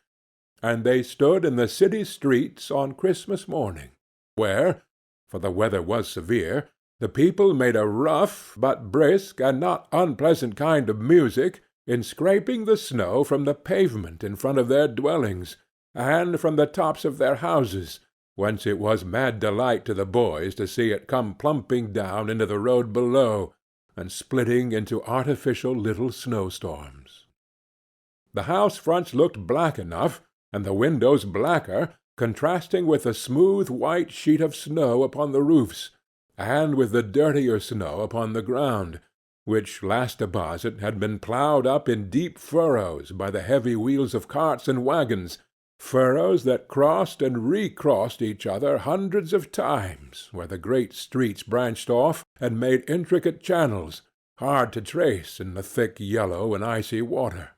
and they stood in the city streets on Christmas morning, where, for the weather was severe, the people made a rough but brisk and not unpleasant kind of music in scraping the snow from the pavement in front of their dwellings, and from the tops of their houses, whence it was mad delight to the boys to see it come plumping down into the road below, and splitting into artificial little snowstorms. The house fronts looked black enough, and the windows blacker, contrasting with the smooth white sheet of snow upon the roofs, and with the dirtier snow upon the ground, which last deposit had been ploughed up in deep furrows by the heavy wheels of carts and wagons, furrows that crossed and recrossed each other hundreds of times, where the great streets branched off and made intricate channels, hard to trace in the thick yellow and icy water.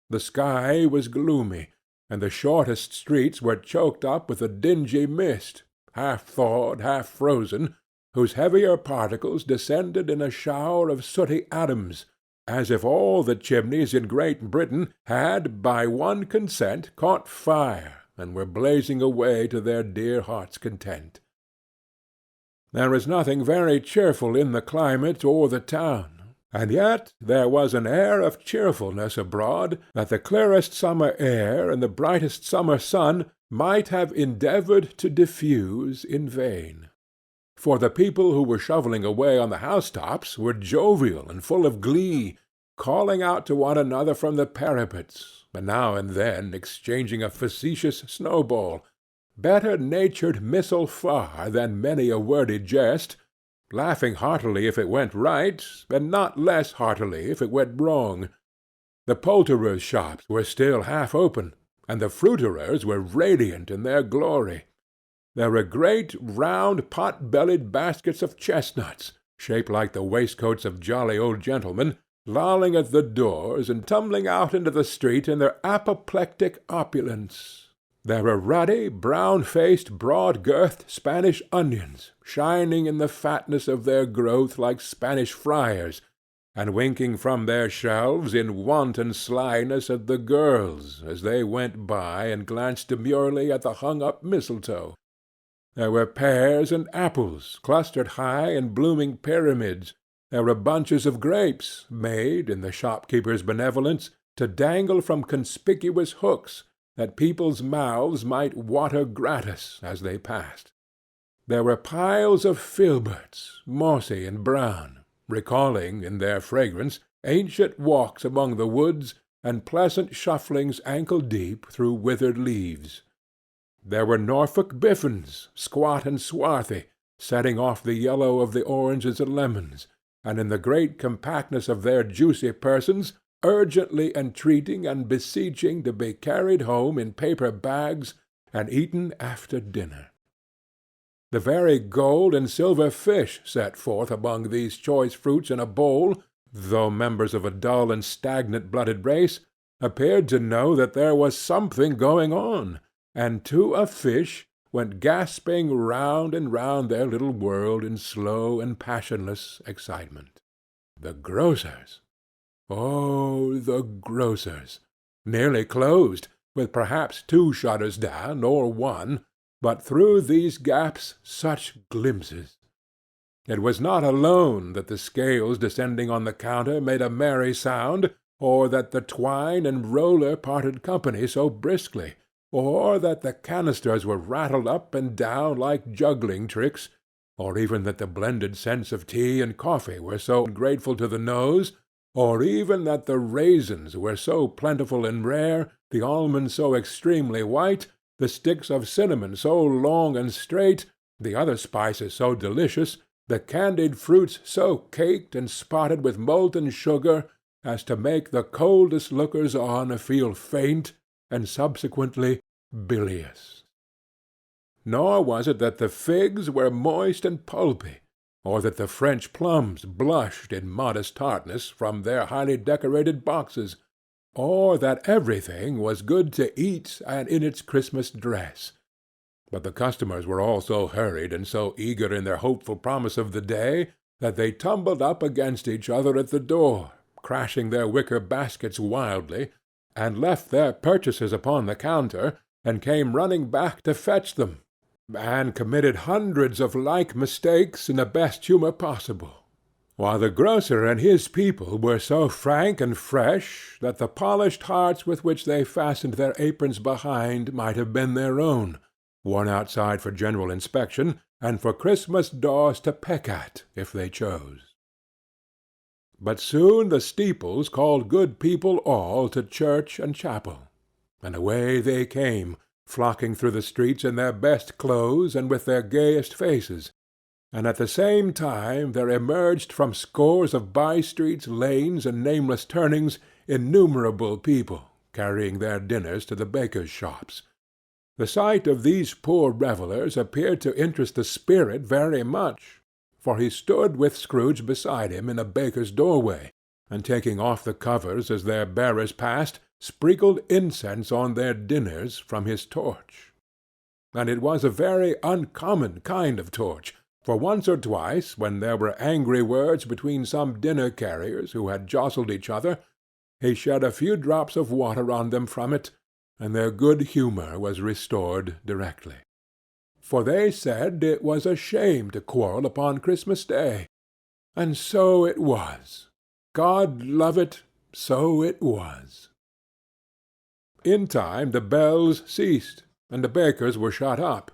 The sky was gloomy, and the shortest streets were choked up with a dingy mist, half thawed, half frozen, whose heavier particles descended in a shower of sooty atoms, as if all the chimneys in Great Britain had by one consent caught fire, and were blazing away to their dear hearts' content. There was nothing very cheerful in the climate or the town, and yet there was an air of cheerfulness abroad that the clearest summer air and the brightest summer sun might have endeavoured to diffuse in vain. For the people who were shovelling away on the housetops were jovial and full of glee, calling out to one another from the parapets, and now and then exchanging a facetious snowball, better-natured missile far than many a wordy jest, laughing heartily if it went right, and not less heartily if it went wrong. The poulterers' shops were still half open, and the fruiterers were radiant in their glory. There were great round pot-bellied baskets of chestnuts, shaped like the waistcoats of jolly old gentlemen, lolling at the doors and tumbling out into the street in their apoplectic opulence. There were ruddy, brown-faced, broad-girthed Spanish onions, shining in the fatness of their growth like Spanish friars, and winking from their shelves in wanton slyness at the girls as they went by and glanced demurely at the hung-up mistletoe. There were pears and apples clustered high in blooming pyramids. There were bunches of grapes, made, in the shopkeeper's benevolence, to dangle from conspicuous hooks, that people's mouths might water gratis as they passed. There were piles of filberts, mossy and brown, recalling, in their fragrance, ancient walks among the woods and pleasant shufflings ankle-deep through withered leaves. There were Norfolk biffins, squat and swarthy, setting off the yellow of the oranges and lemons, and in the great compactness of their juicy persons, urgently entreating and beseeching to be carried home in paper bags and eaten after dinner. The very gold and silver fish set forth among these choice fruits in a bowl, though members of a dull and stagnant-blooded race, appeared to know that there was something going on, and to a fish went gasping round and round their little world in slow and passionless excitement. The grocers! Oh, the grocers! Nearly closed, with perhaps 2 shutters down, or 1, but through these gaps such glimpses! It was not alone that the scales descending on the counter made a merry sound, or that the twine and roller parted company so briskly, or that the canisters were rattled up and down like juggling tricks, or even that the blended scents of tea and coffee were so grateful to the nose, or even that the raisins were so plentiful and rare, the almonds so extremely white, the sticks of cinnamon so long and straight, the other spices so delicious, the candied fruits so caked and spotted with molten sugar, as to make the coldest lookers-on feel faint and subsequently bilious. Nor was it that the figs were moist and pulpy, or that the French plums blushed in modest tartness from their highly decorated boxes, or that everything was good to eat and in its Christmas dress. But the customers were all so hurried and so eager in their hopeful promise of the day, that they tumbled up against each other at the door, crashing their wicker baskets wildly, and left their purchases upon the counter, and came running back to fetch them, and committed hundreds of like mistakes in the best humour possible, while the grocer and his people were so frank and fresh that the polished hearts with which they fastened their aprons behind might have been their own, worn outside for general inspection, and for Christmas daws to peck at, if they chose. But soon the steeples called good people all to church and chapel, and away they came, flocking through the streets in their best clothes and with their gayest faces, and at the same time there emerged from scores of by-streets, lanes, and nameless turnings innumerable people, carrying their dinners to the bakers' shops, The sight of these poor revellers appeared to interest the spirit very much, for he stood with Scrooge beside him in a baker's doorway, and taking off the covers as their bearers passed, sprinkled incense on their dinners from his torch. And it was a very uncommon kind of torch, for once or twice, when there were angry words between some dinner-carriers who had jostled each other, he shed a few drops of water on them from it, and their good humour was restored directly. For they said it was a shame to quarrel upon Christmas Day, and so it was. God love it, so it was. In time the bells ceased, and the bakers were shut up,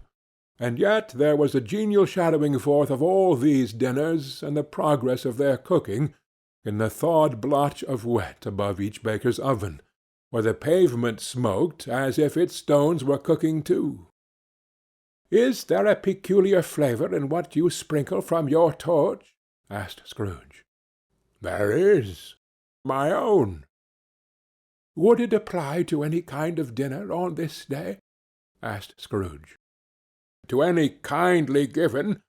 and yet there was a genial shadowing forth of all these dinners, and the progress of their cooking, in the thawed blotch of wet above each baker's oven, where the pavement smoked as if its stones were cooking too. "Is there a peculiar flavour in what you sprinkle from your torch?" asked Scrooge. "There is. My own." "Would it apply to any kind of dinner on this day?" asked Scrooge. "To any kindly given.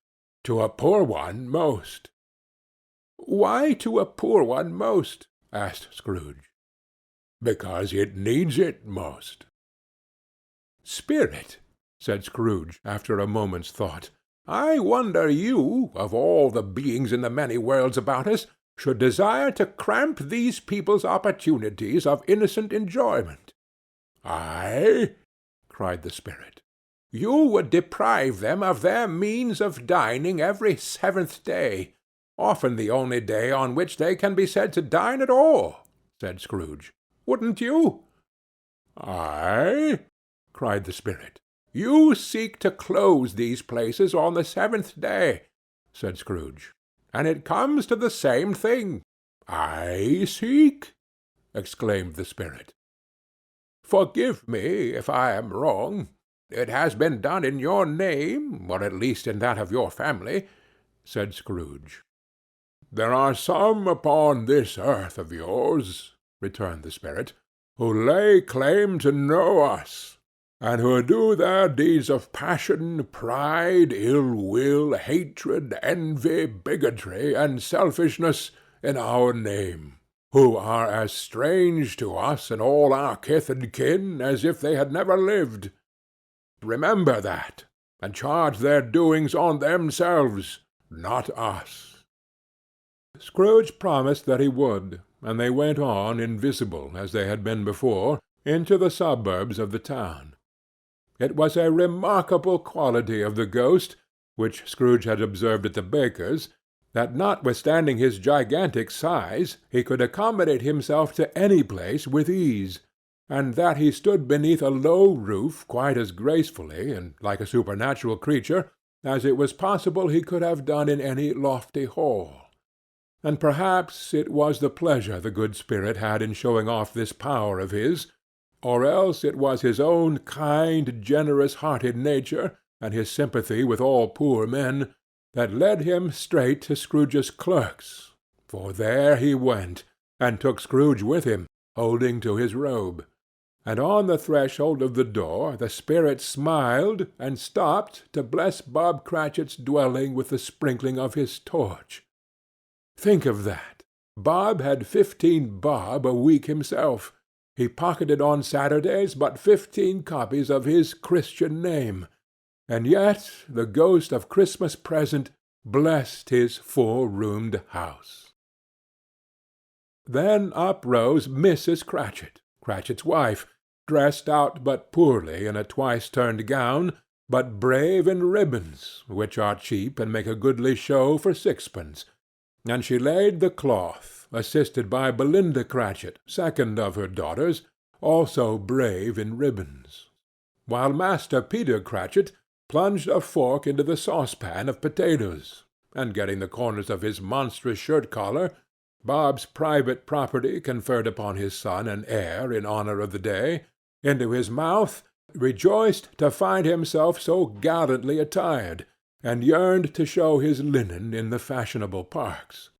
To a poor one most." "Why to a poor one most?" asked Scrooge. "Because it needs it most." "Spirit," said Scrooge, after a moment's thought, "I wonder you, of all the beings in the many worlds about us, should desire to cramp these people's opportunities of innocent enjoyment." "I?" cried the spirit. "You would deprive them of their means of dining every 7th day, often the only day on which they can be said to dine at all," said Scrooge. "Wouldn't you?" "I?" cried the spirit. "You seek to close these places on the 7th day," said Scrooge, "and it comes to the same thing." "I seek?" exclaimed the spirit. "Forgive me if I am wrong. It has been done in your name, or at least in that of your family," said Scrooge. "There are some upon this earth of yours," returned the spirit, "who lay claim to know us, and who do their deeds of passion, pride, ill-will, hatred, envy, bigotry, and selfishness in our name, who are as strange to us and all our kith and kin as if they had never lived. Remember that, and charge their doings on themselves, not us." Scrooge promised that he would, and they went on, invisible as they had been before, into the suburbs of the town. It was a remarkable quality of the ghost, which Scrooge had observed at the baker's, that notwithstanding his gigantic size, he could accommodate himself to any place with ease, and that he stood beneath a low roof quite as gracefully, and like a supernatural creature, as it was possible he could have done in any lofty hall. And perhaps it was the pleasure the good spirit had in showing off this power of his, or else it was his own kind, generous-hearted nature, and his sympathy with all poor men, that led him straight to Scrooge's clerk's, for there he went, and took Scrooge with him, holding to his robe. And on the threshold of the door the spirit smiled, and stopped to bless Bob Cratchit's dwelling with the sprinkling of his torch. Think of that! Bob had 15 bob a week himself. He pocketed on Saturdays but 15 copies of his Christian name, and yet the ghost of Christmas present blessed his 4-roomed house. Then up rose Mrs. Cratchit, Cratchit's wife, dressed out but poorly in a twice-turned gown, but brave in ribbons, which are cheap and make a goodly show for 6pence, and she laid the cloth, assisted by Belinda Cratchit, second of her daughters, also brave in ribbons, while Master Peter Cratchit plunged a fork into the saucepan of potatoes, and getting the corners of his monstrous shirt-collar, Bob's private property conferred upon his son and heir in honor of the day, into his mouth, rejoiced to find himself so gallantly attired, and yearned to show his linen in the fashionable parks.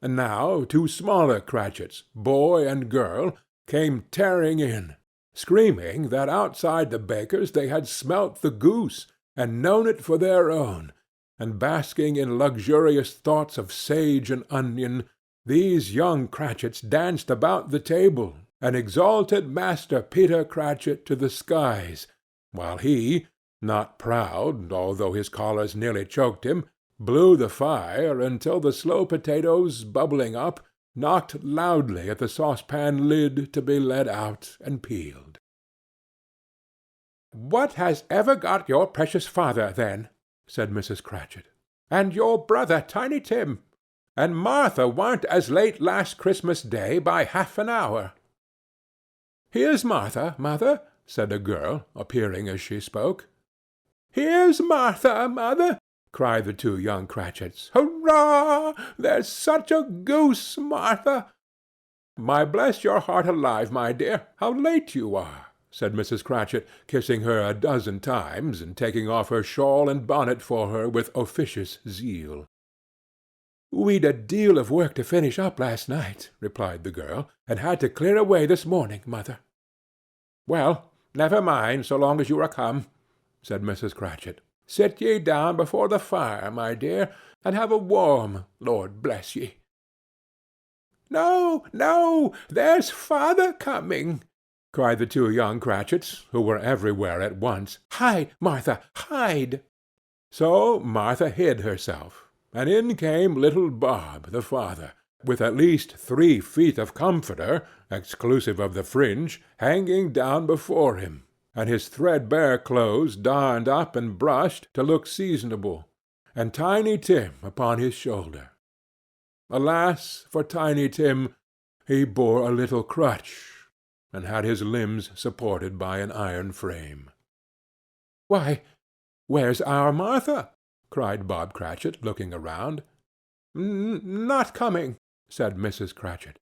And now 2 smaller Cratchits, boy and girl, came tearing in, screaming that outside the baker's they had smelt the goose, and known it for their own, and basking in luxurious thoughts of sage and onion, these young Cratchits danced about the table, and exalted Master Peter Cratchit to the skies, while he, not proud, although his collars nearly choked him, blew the fire until the slow potatoes, bubbling up, knocked loudly at the saucepan lid to be let out and peeled. "What has ever got your precious father, then?" said Mrs. Cratchit. "And your brother, Tiny Tim? And Martha warn't as late last Christmas Day by half an hour." "Here's Martha, mother," said a girl, appearing as she spoke. "Here's Martha, mother!" cried the two young Cratchits. "Hurrah! There's such a goose, Martha!" "My bless your heart alive, my dear, how late you are!" said Mrs. Cratchit, kissing her a dozen times, and taking off her shawl and bonnet for her with officious zeal. "We'd a deal of work to finish up last night," replied the girl, "and had to clear away this morning, mother." "Well, never mind, so long as you are come," said Mrs. Cratchit. "Sit ye down before the fire, my dear, and have a warm, Lord bless ye." "No, no, there's father coming!" cried the two young Cratchits, who were everywhere at once. "Hide, Martha, hide!" So Martha hid herself, and in came little Bob, the father, with at least 3 feet of comforter, exclusive of the fringe, hanging down before him, and his threadbare clothes darned up and brushed to look seasonable, and Tiny Tim upon his shoulder. Alas for Tiny Tim! He bore a little crutch, and had his limbs supported by an iron frame. "Why, where's our Martha?" cried Bob Cratchit, looking around. "Not coming," said Mrs. Cratchit.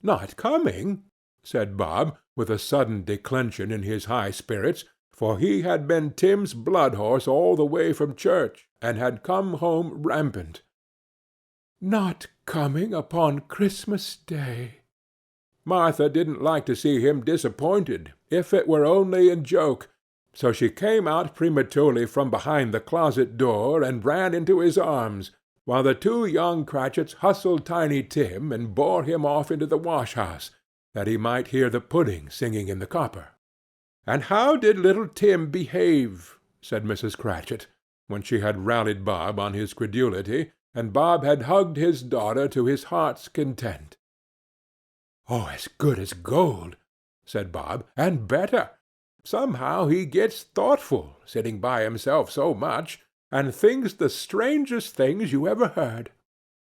"Not coming?" said Bob, with a sudden declension in his high spirits, for he had been Tim's blood-horse all the way from church, and had come home rampant. "Not coming upon Christmas Day!" Martha didn't like to see him disappointed, if it were only in joke, so she came out prematurely from behind the closet door and ran into his arms, while the two young Cratchits hustled Tiny Tim and bore him off into the wash-house, that he might hear the pudding singing in the copper. "And how did little Tim behave?" said Mrs. Cratchit, when she had rallied Bob on his credulity, and Bob had hugged his daughter to his heart's content. "Oh, as good as gold," said Bob, "and better. Somehow he gets thoughtful, sitting by himself so much, and thinks the strangest things you ever heard.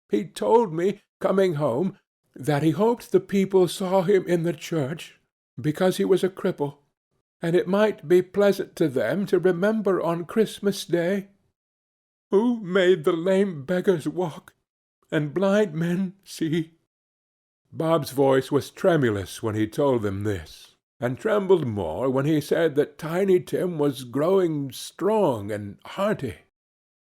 He told me, coming home, that he hoped the people saw him in the church, because he was a cripple, and it might be pleasant to them to remember on Christmas Day, 'Who made the lame beggars walk, and blind men see.'" Bob's voice was tremulous when he told them this, and trembled more when he said that Tiny Tim was growing strong and hearty.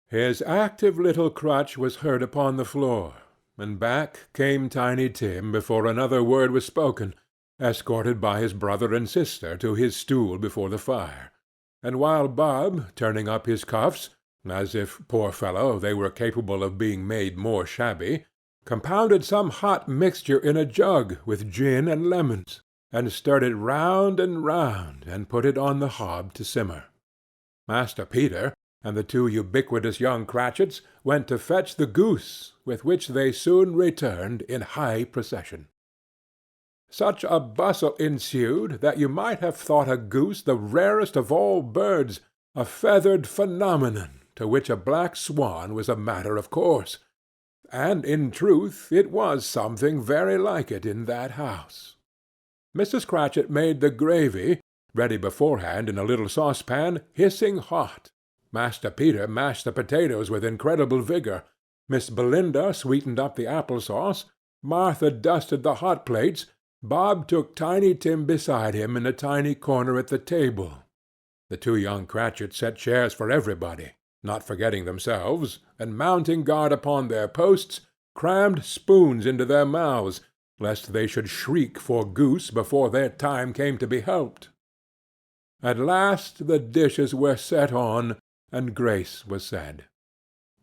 His active little crutch was heard upon the floor, and back came Tiny Tim before another word was spoken, escorted by his brother and sister to his stool before the fire, and while Bob, turning up his cuffs, as if, poor fellow, they were capable of being made more shabby, compounded some hot mixture in a jug with gin and lemons, and stirred it round and round, and put it on the hob to simmer. Master Peter and the two ubiquitous young Cratchits went to fetch the goose, with which they soon returned in high procession. Such a bustle ensued that you might have thought a goose the rarest of all birds, a feathered phenomenon, to which a black swan was a matter of course. And in truth it was something very like it in that house. Mrs. Cratchit made the gravy, ready beforehand in a little saucepan, hissing hot. Master Peter mashed the potatoes with incredible vigor. Miss Belinda sweetened up the apple-sauce. Martha dusted the hot plates. Bob took Tiny Tim beside him in a tiny corner at the table. The two young Cratchits set chairs for everybody, not forgetting themselves, and mounting guard upon their posts, crammed spoons into their mouths, lest they should shriek for goose before their time came to be helped. At last the dishes were set on, and grace was said.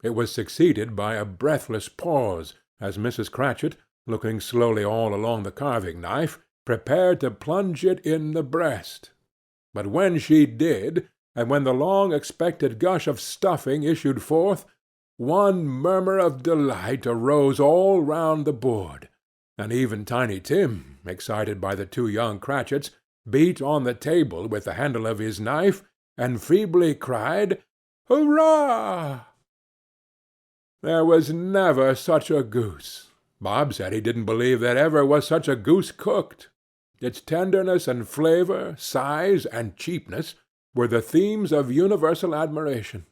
It was succeeded by a breathless pause, as Mrs. Cratchit, looking slowly all along the carving-knife, prepared to plunge it in the breast. But when she did, and when the long-expected gush of stuffing issued forth, one murmur of delight arose all round the board, and even Tiny Tim, excited by the two young Cratchits, beat on the table with the handle of his knife, and feebly cried, "Hurrah!" There was never such a goose. Bob said he didn't believe there ever was such a goose cooked. Its tenderness and flavour, size and cheapness, were the themes of universal admiration.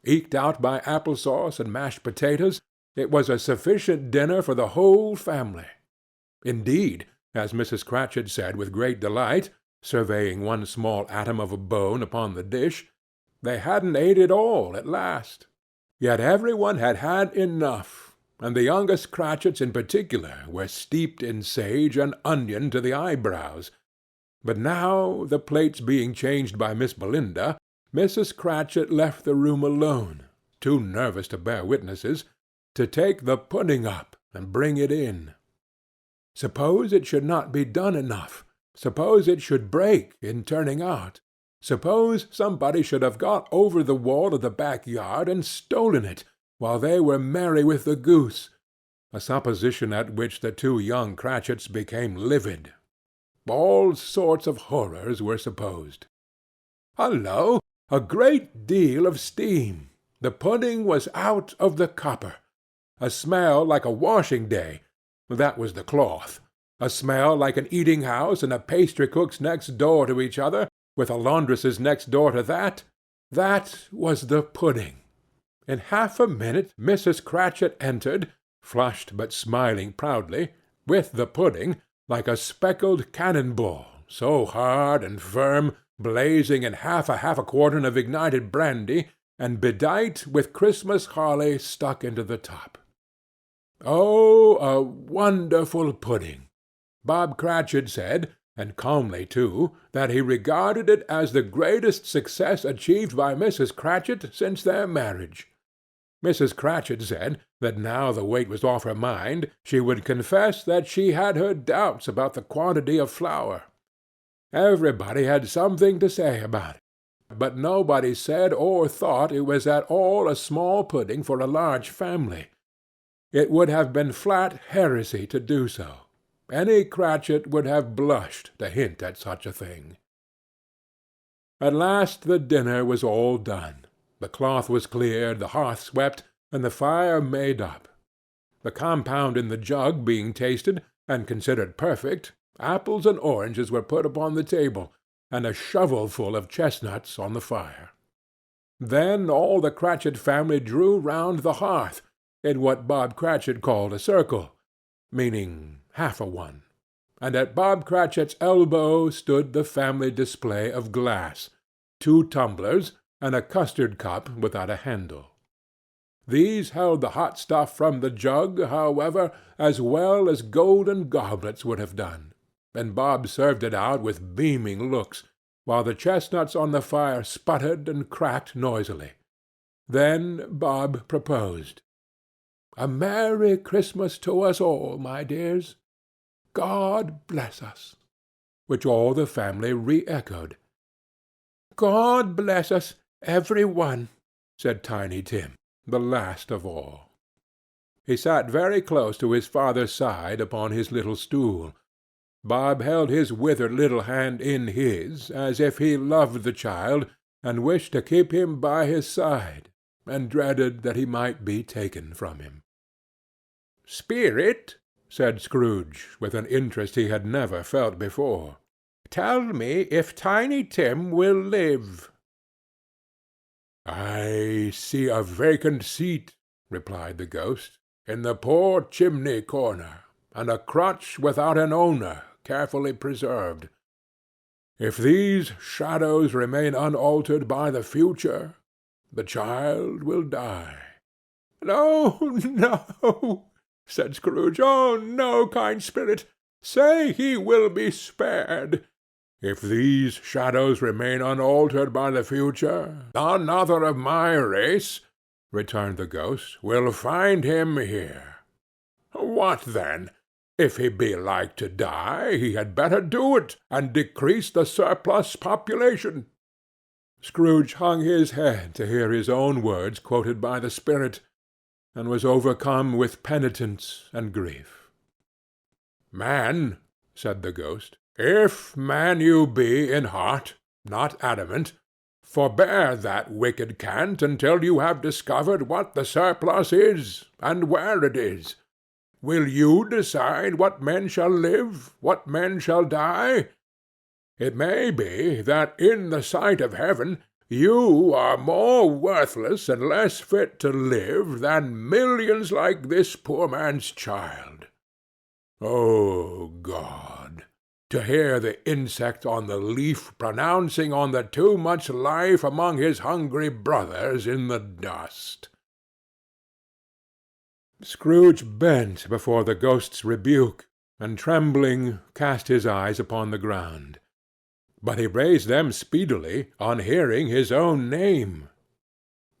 Eked out by apple-sauce and mashed potatoes, it was a sufficient dinner for the whole family. Indeed, as Mrs. Cratchit said with great delight, surveying one small atom of a bone upon the dish, they hadn't ate it all at last. Yet every one had had enough, and the youngest Cratchits in particular were steeped in sage and onion to the eyebrows. But now, the plates being changed by Miss Belinda, Mrs. Cratchit left the room alone, too nervous to bear witnesses, to take the pudding up and bring it in. Suppose it should not be done enough? Suppose it should break in turning out? Suppose somebody should have got over the wall of the back-yard and stolen it, while they were merry with the goose, a supposition at which the two young Cratchits became livid. All sorts of horrors were supposed. Hullo! A great deal of steam. The pudding was out of the copper. A smell like a washing-day. That was the cloth. A smell like an eating-house and a pastry-cook's next door to each other, with a laundress's next door to that. That was the pudding. In half a minute Mrs. Cratchit entered, flushed but smiling proudly, with the pudding, like a speckled cannon-ball, so hard and firm, blazing in half a quartern of ignited brandy, and bedight with Christmas holly stuck into the top. Oh, a wonderful pudding! Bob Cratchit said, and calmly too, that he regarded it as the greatest success achieved by Mrs. Cratchit since their marriage. Mrs. Cratchit said that now the weight was off her mind, she would confess that she had her doubts about the quantity of flour. Everybody had something to say about it, but nobody said or thought it was at all a small pudding for a large family. It would have been flat heresy to do so. Any Cratchit would have blushed to hint at such a thing. At last the dinner was all done. The cloth was cleared, the hearth swept, and the fire made up. The compound in the jug being tasted, and considered perfect, apples and oranges were put upon the table, and a shovelful of chestnuts on the fire. Then all the Cratchit family drew round the hearth, in what Bob Cratchit called a circle, meaning half a one, and at Bob Cratchit's elbow stood the family display of glass, 2 tumblers, and a custard cup without a handle. These held the hot stuff from the jug, however, as well as golden goblets would have done, and Bob served it out with beaming looks, while the chestnuts on the fire sputtered and cracked noisily. Then Bob proposed. "A Merry Christmas to us all, my dears. God bless us," which all the family re-echoed. "God bless us, every one," said Tiny Tim, the last of all. He sat very close to his father's side upon his little stool. Bob held his withered little hand in his, as if he loved the child, and wished to keep him by his side, and dreaded that he might be taken from him. "Spirit," said Scrooge, with an interest he had never felt before, "tell me if Tiny Tim will live." "I see a vacant seat," replied the ghost, "in the poor chimney-corner, and a crutch without an owner, carefully preserved. If these shadows remain unaltered by the future, the child will die." "No, no," said Scrooge. "Oh, no, kind spirit! Say he will be spared. If these shadows remain unaltered by the future, another of my race," returned the ghost, "will find him here. What then? If he be like to die, he had better do it, and decrease the surplus population." Scrooge hung his head to hear his own words quoted by the spirit, and was overcome with penitence and grief. "Man," said the ghost, "if man you be in heart, not adamant, forbear that wicked cant until you have discovered what the surplus is, and where it is. Will you decide what men shall live, what men shall die? It may be that in the sight of heaven you are more worthless and less fit to live than millions like this poor man's child. O God! To hear the insect on the leaf pronouncing on the too much life among his hungry brothers in the dust!" Scrooge bent before the ghost's rebuke, and trembling cast his eyes upon the ground. But he raised them speedily on hearing his own name.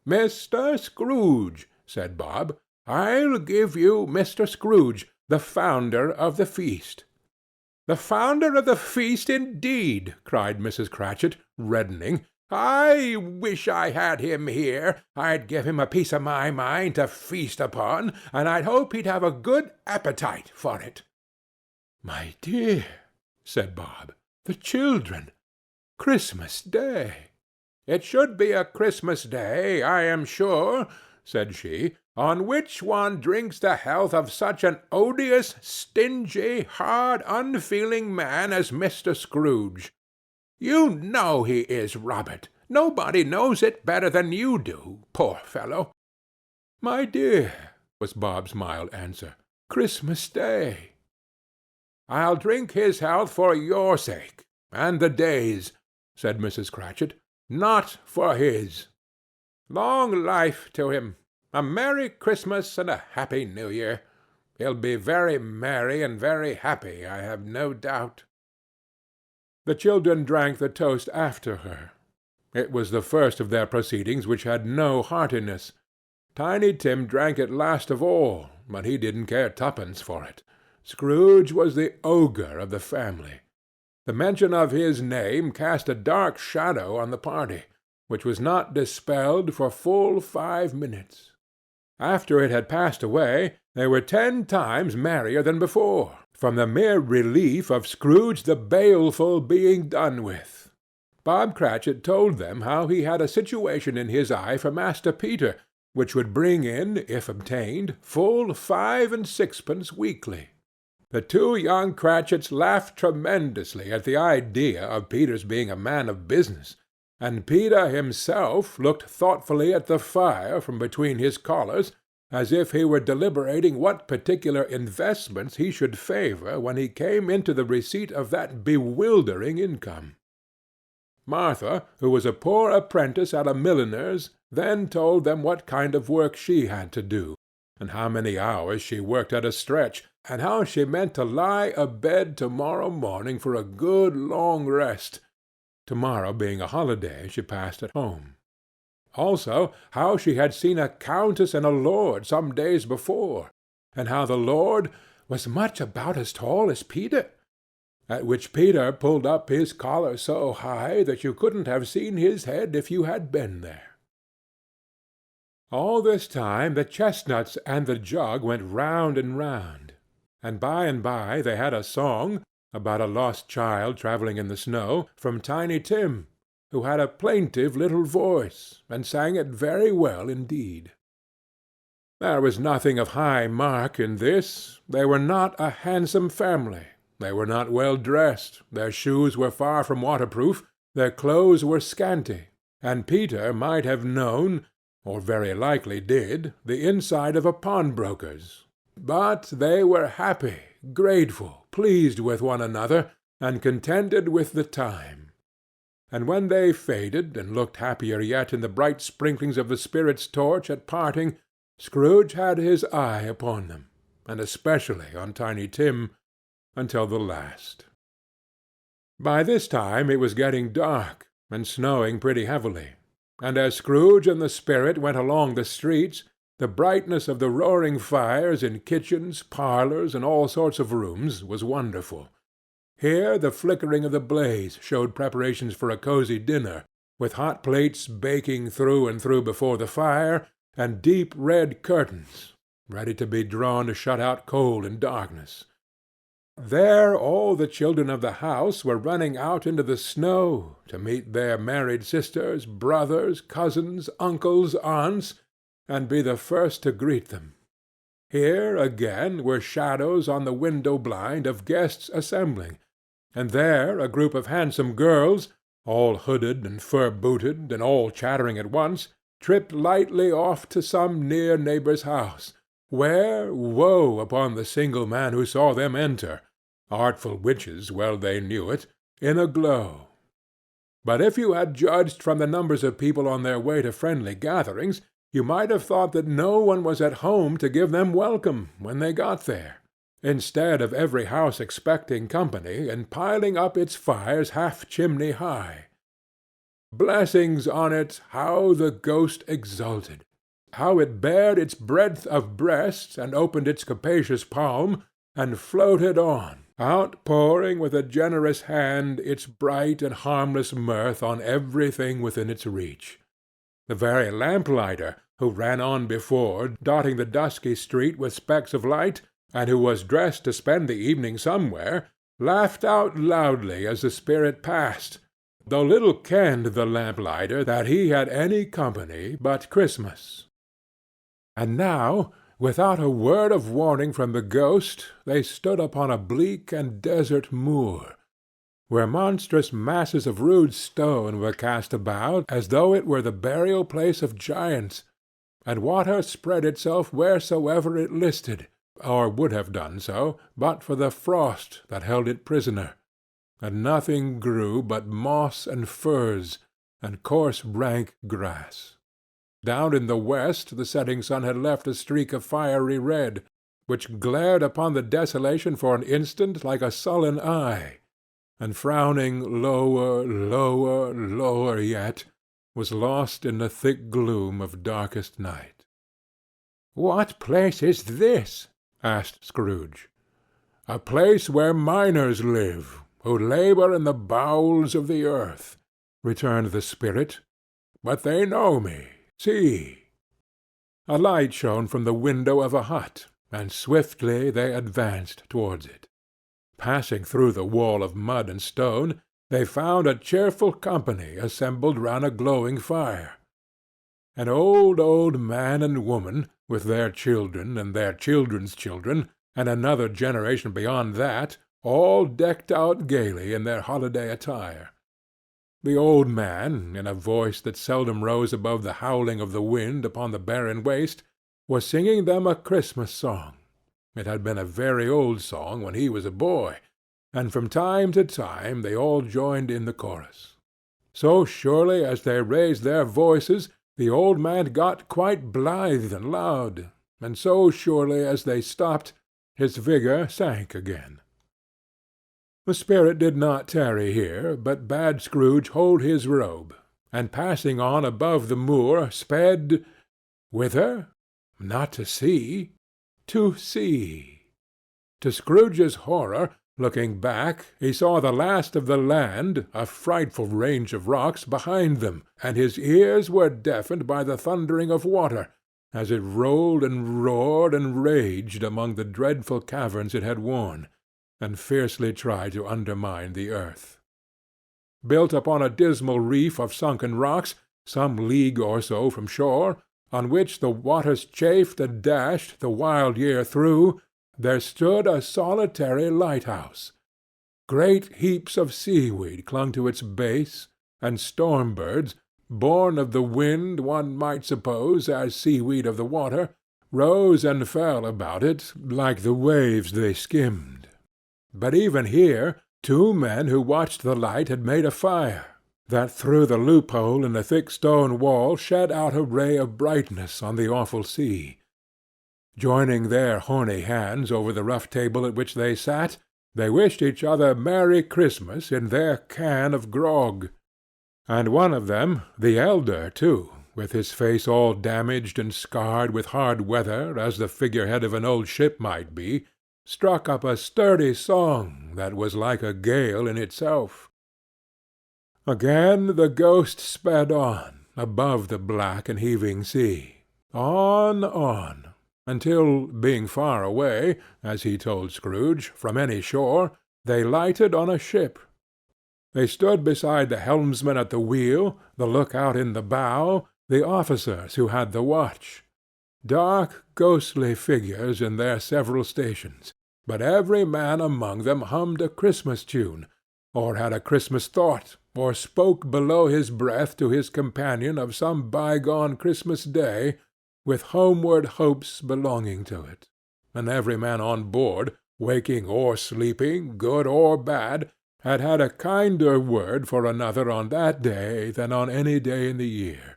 "Mr. Scrooge," said Bob. "I'll give you Mr. Scrooge, the founder of the feast." "The founder of the feast, indeed!" cried Mrs. Cratchit, reddening. "I wish I had him here. I'd give him a piece of my mind to feast upon, and I'd hope he'd have a good appetite for it." "My dear," said Bob, "the children! Christmas Day!" "It should be a Christmas Day, I am sure," said she, "on which one drinks the health of such an odious, stingy, hard, unfeeling man as Mr. Scrooge. You know he is, Robert. Nobody knows it better than you do, poor fellow." "My dear," was Bob's mild answer, "Christmas Day." "I'll drink his health for your sake, and the Day's," said Mrs. Cratchit, "not for his. Long life to him! A Merry Christmas and a Happy New Year! He'll be very merry and very happy, I have no doubt." The children drank the toast after her. It was the first of their proceedings which had no heartiness. Tiny Tim drank it last of all, but he didn't care twopence for it. Scrooge was the ogre of the family. The mention of his name cast a dark shadow on the party, which was not dispelled for full 5 minutes. After it had passed away, they were 10 times merrier than before, from the mere relief of Scrooge the Baleful being done with. Bob Cratchit told them how he had a situation in his eye for Master Peter, which would bring in, if obtained, full 5 and 6pence weekly. The 2 young Cratchits laughed tremendously at the idea of Peter's being a man of business, and Peter himself looked thoughtfully at the fire from between his collars, as if he were deliberating what particular investments he should favor when he came into the receipt of that bewildering income. Martha, who was a poor apprentice at a milliner's, then told them what kind of work she had to do, and how many hours she worked at a stretch, and how she meant to lie abed tomorrow morning for a good long rest, tomorrow being a holiday she passed at home. Also, how she had seen a countess and a lord some days before, and how the lord was much about as tall as Peter, at which Peter pulled up his collar so high that you couldn't have seen his head if you had been there. All this time the chestnuts and the jug went round and round, and by they had a song, about a lost child travelling in the snow, from Tiny Tim, who had a plaintive little voice, and sang it very well indeed. There was nothing of high mark in this. They were not a handsome family. They were not well dressed. Their shoes were far from waterproof. Their clothes were scanty, and Peter might have known, or very likely did, the inside of a pawnbroker's. But they were happy, grateful, pleased with one another, and contented with the time. And when they faded, and looked happier yet in the bright sprinklings of the spirit's torch at parting, Scrooge had his eye upon them, and especially on Tiny Tim, until the last. By this time it was getting dark, and snowing pretty heavily, and as Scrooge and the spirit went along the streets, the brightness of the roaring fires in kitchens, parlours, and all sorts of rooms was wonderful. Here the flickering of the blaze showed preparations for a cosy dinner, with hot plates baking through and through before the fire, and deep red curtains, ready to be drawn to shut out cold and darkness. There all the children of the house were running out into the snow to meet their married sisters, brothers, cousins, uncles, aunts, and be the first to greet them. Here, again, were shadows on the window blind of guests assembling, and there a group of handsome girls, all hooded and fur-booted, and all chattering at once, tripped lightly off to some near neighbour's house, where, woe upon the single man who saw them enter, artful witches well they knew it, in a glow. But if you had judged from the numbers of people on their way to friendly gatherings, you might have thought that no one was at home to give them welcome when they got there, instead of every house expecting company and piling up its fires half chimney high. Blessings on it, how the ghost exulted! How it bared its breadth of breast, and opened its capacious palm, and floated on, outpouring with a generous hand its bright and harmless mirth on everything within its reach. The very lamplighter, who ran on before, dotting the dusky street with specks of light, and who was dressed to spend the evening somewhere, laughed out loudly as the spirit passed, though little kenned the lamplighter that he had any company but Christmas. And now, without a word of warning from the ghost, they stood upon a bleak and desert moor, where monstrous masses of rude stone were cast about as though it were the burial-place of giants, and water spread itself wheresoever it listed, or would have done so, but for the frost that held it prisoner, and nothing grew but moss and furze, and coarse rank grass. Down in the west the setting sun had left a streak of fiery red, which glared upon the desolation for an instant like a sullen eye, and frowning lower, lower, lower yet, was lost in the thick gloom of darkest night. "What place is this?" asked Scrooge. "A place where miners live, who labour in the bowels of the earth," returned the spirit. "But they know me. See!" A light shone from the window of a hut, and swiftly they advanced towards it. Passing through the wall of mud and stone, they found a cheerful company assembled round a glowing fire. An old man and woman, with their children and their children's children, and another generation beyond that, all decked out gaily in their holiday attire. The old man, in a voice that seldom rose above the howling of the wind upon the barren waste, was singing them a Christmas song. It had been a very old song when he was a boy, and from time to time they all joined in the chorus. So surely as they raised their voices, the old man got quite blithe and loud, and so surely as they stopped, his vigour sank again. The spirit did not tarry here, but bade Scrooge hold his robe, and passing on above the moor, sped whither? Not to see, to see. To Scrooge's horror, looking back, he saw the last of the land, a frightful range of rocks, behind them, and his ears were deafened by the thundering of water, as it rolled and roared and raged among the dreadful caverns it had worn, and fiercely tried to undermine the earth. Built upon a dismal reef of sunken rocks, some league or so from shore, on which the waters chafed and dashed the wild year through, there stood a solitary lighthouse. Great heaps of seaweed clung to its base, and storm-birds, born of the wind, one might suppose, as seaweed of the water, rose and fell about it, like the waves they skimmed. But even here, two men who watched the light had made a fire, that through the loophole in the thick stone wall shed out a ray of brightness on the awful sea. Joining their horny hands over the rough table at which they sat, they wished each other Merry Christmas in their can of grog. And one of them, the elder too, with his face all damaged and scarred with hard weather as the figurehead of an old ship might be, struck up a sturdy song that was like a gale in itself. Again the ghost sped on, above the black and heaving sea, on, until, being far away, as he told Scrooge, from any shore, they lighted on a ship. They stood beside the helmsman at the wheel, the lookout in the bow, the officers who had the watch. Dark, ghostly figures in their several stations, but every man among them hummed a Christmas tune, or had a Christmas thought, or spoke below his breath to his companion of some bygone Christmas day, with homeward hopes belonging to it, and every man on board, waking or sleeping, good or bad, had had a kinder word for another on that day than on any day in the year,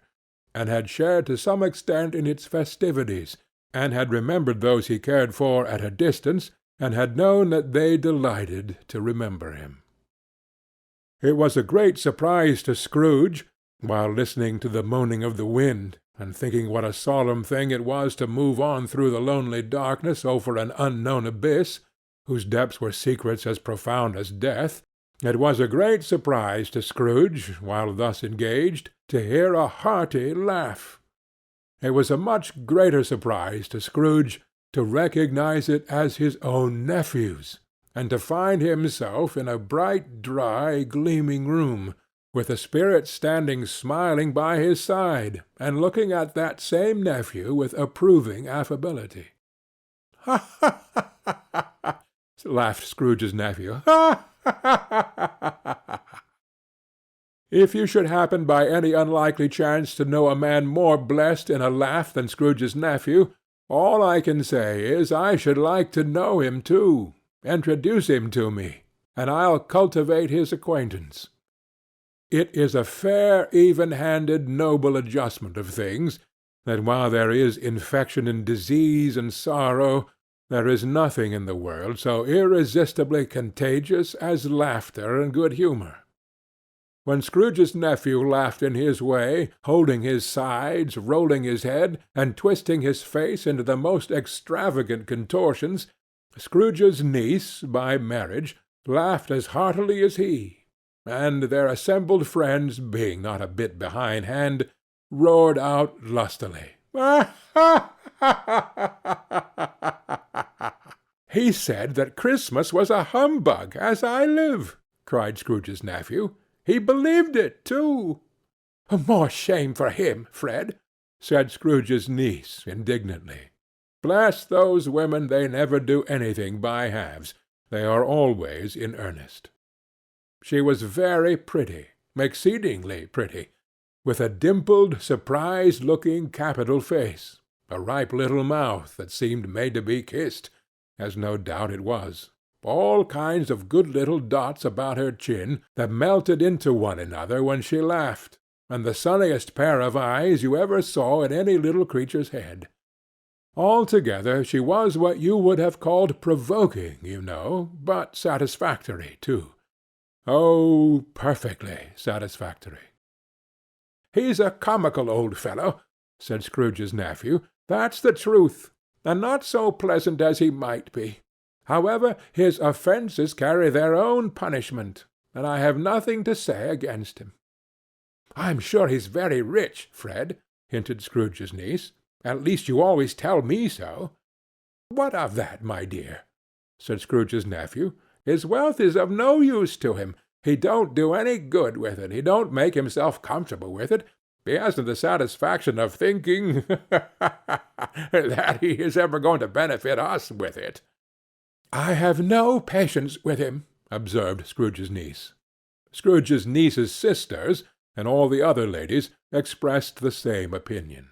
and had shared to some extent in its festivities, and had remembered those he cared for at a distance, and had known that they delighted to remember him. It was a great surprise to Scrooge, while listening to the moaning of the wind, and thinking what a solemn thing it was to move on through the lonely darkness over an unknown abyss, whose depths were secrets as profound as death, it was a great surprise to Scrooge, while thus engaged, to hear a hearty laugh. It was a much greater surprise to Scrooge to recognize it as his own nephew's, and to find himself in a bright, dry, gleaming room, with the spirit standing smiling by his side, and looking at that same nephew with approving affability. "Ha, ha, ha, ha, ha, ha!" laughed Scrooge's nephew. "Ha, ha, ha, ha, ha, ha! If you should happen by any unlikely chance to know a man more blessed in a laugh than Scrooge's nephew, all I can say is I should like to know him too. Introduce him to me, and I'll cultivate his acquaintance. It is a fair, even-handed, noble adjustment of things, that while there is infection and disease and sorrow, there is nothing in the world so irresistibly contagious as laughter and good humour. When Scrooge's nephew laughed in his way, holding his sides, rolling his head, and twisting his face into the most extravagant contortions, Scrooge's niece, by marriage, laughed as heartily as he, and their assembled friends, being not a bit behindhand, roared out lustily, "Ha, ha, ha, ha! He said that Christmas was a humbug, as I live!" cried Scrooge's nephew. "He believed it, too." "More shame for him, Fred," said Scrooge's niece, indignantly. "Bless those women, they never do anything by halves. They are always in earnest." She was very pretty, exceedingly pretty, with a dimpled, surprised-looking, capital face, a ripe little mouth that seemed made to be kissed, as no doubt it was, all kinds of good little dots about her chin that melted into one another when she laughed, and the sunniest pair of eyes you ever saw in any little creature's head. Altogether she was what you would have called provoking, you know, but satisfactory, too. Oh, perfectly satisfactory. "He's a comical old fellow," said Scrooge's nephew. "That's the truth, and not so pleasant as he might be. However, his offences carry their own punishment, and I have nothing to say against him." "I'm sure he's very rich, Fred," hinted Scrooge's niece. "At least you always tell me so." "What of that, my dear?" said Scrooge's nephew. "His wealth is of no use to him. He don't do any good with it. He don't make himself comfortable with it. He hasn't the satisfaction of thinking that he is ever going to benefit us with it." "I have no patience with him," observed Scrooge's niece. Scrooge's niece's sisters, and all the other ladies, expressed the same opinion.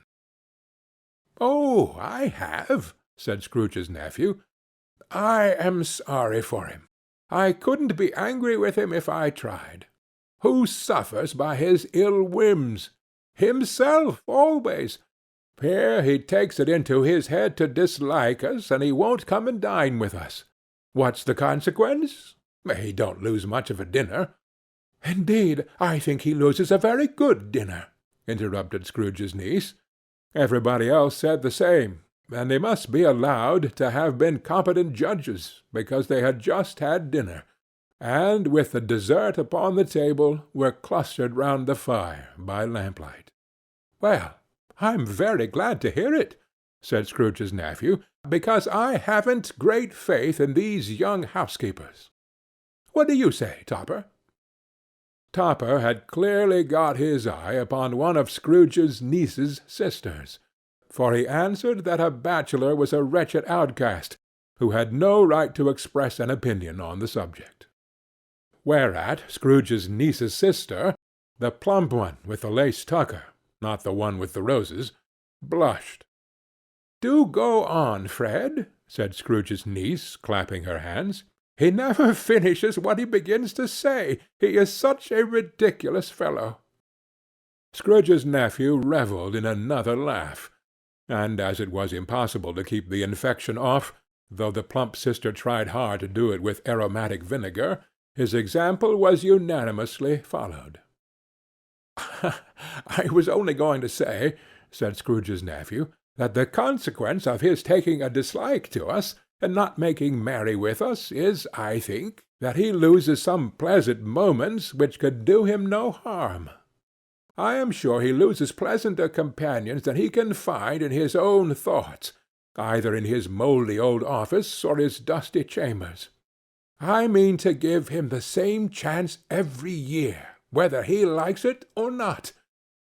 "Oh, I have," said Scrooge's nephew. "I am sorry for him. I couldn't be angry with him if I tried. Who suffers by his ill whims? Himself, always. Here he takes it into his head to dislike us, and he won't come and dine with us. What's the consequence? He don't lose much of a dinner." "Indeed, I think he loses a very good dinner," interrupted Scrooge's niece. Everybody else said the same, and they must be allowed to have been competent judges, because they had just had dinner, and, with the dessert upon the table, were clustered round the fire by lamplight. "Well, I'm very glad to hear it," said Scrooge's nephew, "because I haven't great faith in these young housekeepers. What do you say, Topper?" Topper had clearly got his eye upon one of Scrooge's niece's sisters, for he answered that a bachelor was a wretched outcast, who had no right to express an opinion on the subject. Whereat Scrooge's niece's sister, the plump one with the lace tucker, not the one with the roses, blushed. "Do go on, Fred," said Scrooge's niece, clapping her hands. "He never finishes what he begins to say. He is such a ridiculous fellow." Scrooge's nephew revelled in another laugh, and as it was impossible to keep the infection off, though the plump sister tried hard to do it with aromatic vinegar, his example was unanimously followed. "I was only going to say," said Scrooge's nephew, "that the consequence of his taking a dislike to us, and not making merry with us, is, I think, that he loses some pleasant moments which could do him no harm. I am sure he loses pleasanter companions than he can find in his own thoughts, either in his mouldy old office or his dusty chambers. I mean to give him the same chance every year, whether he likes it or not,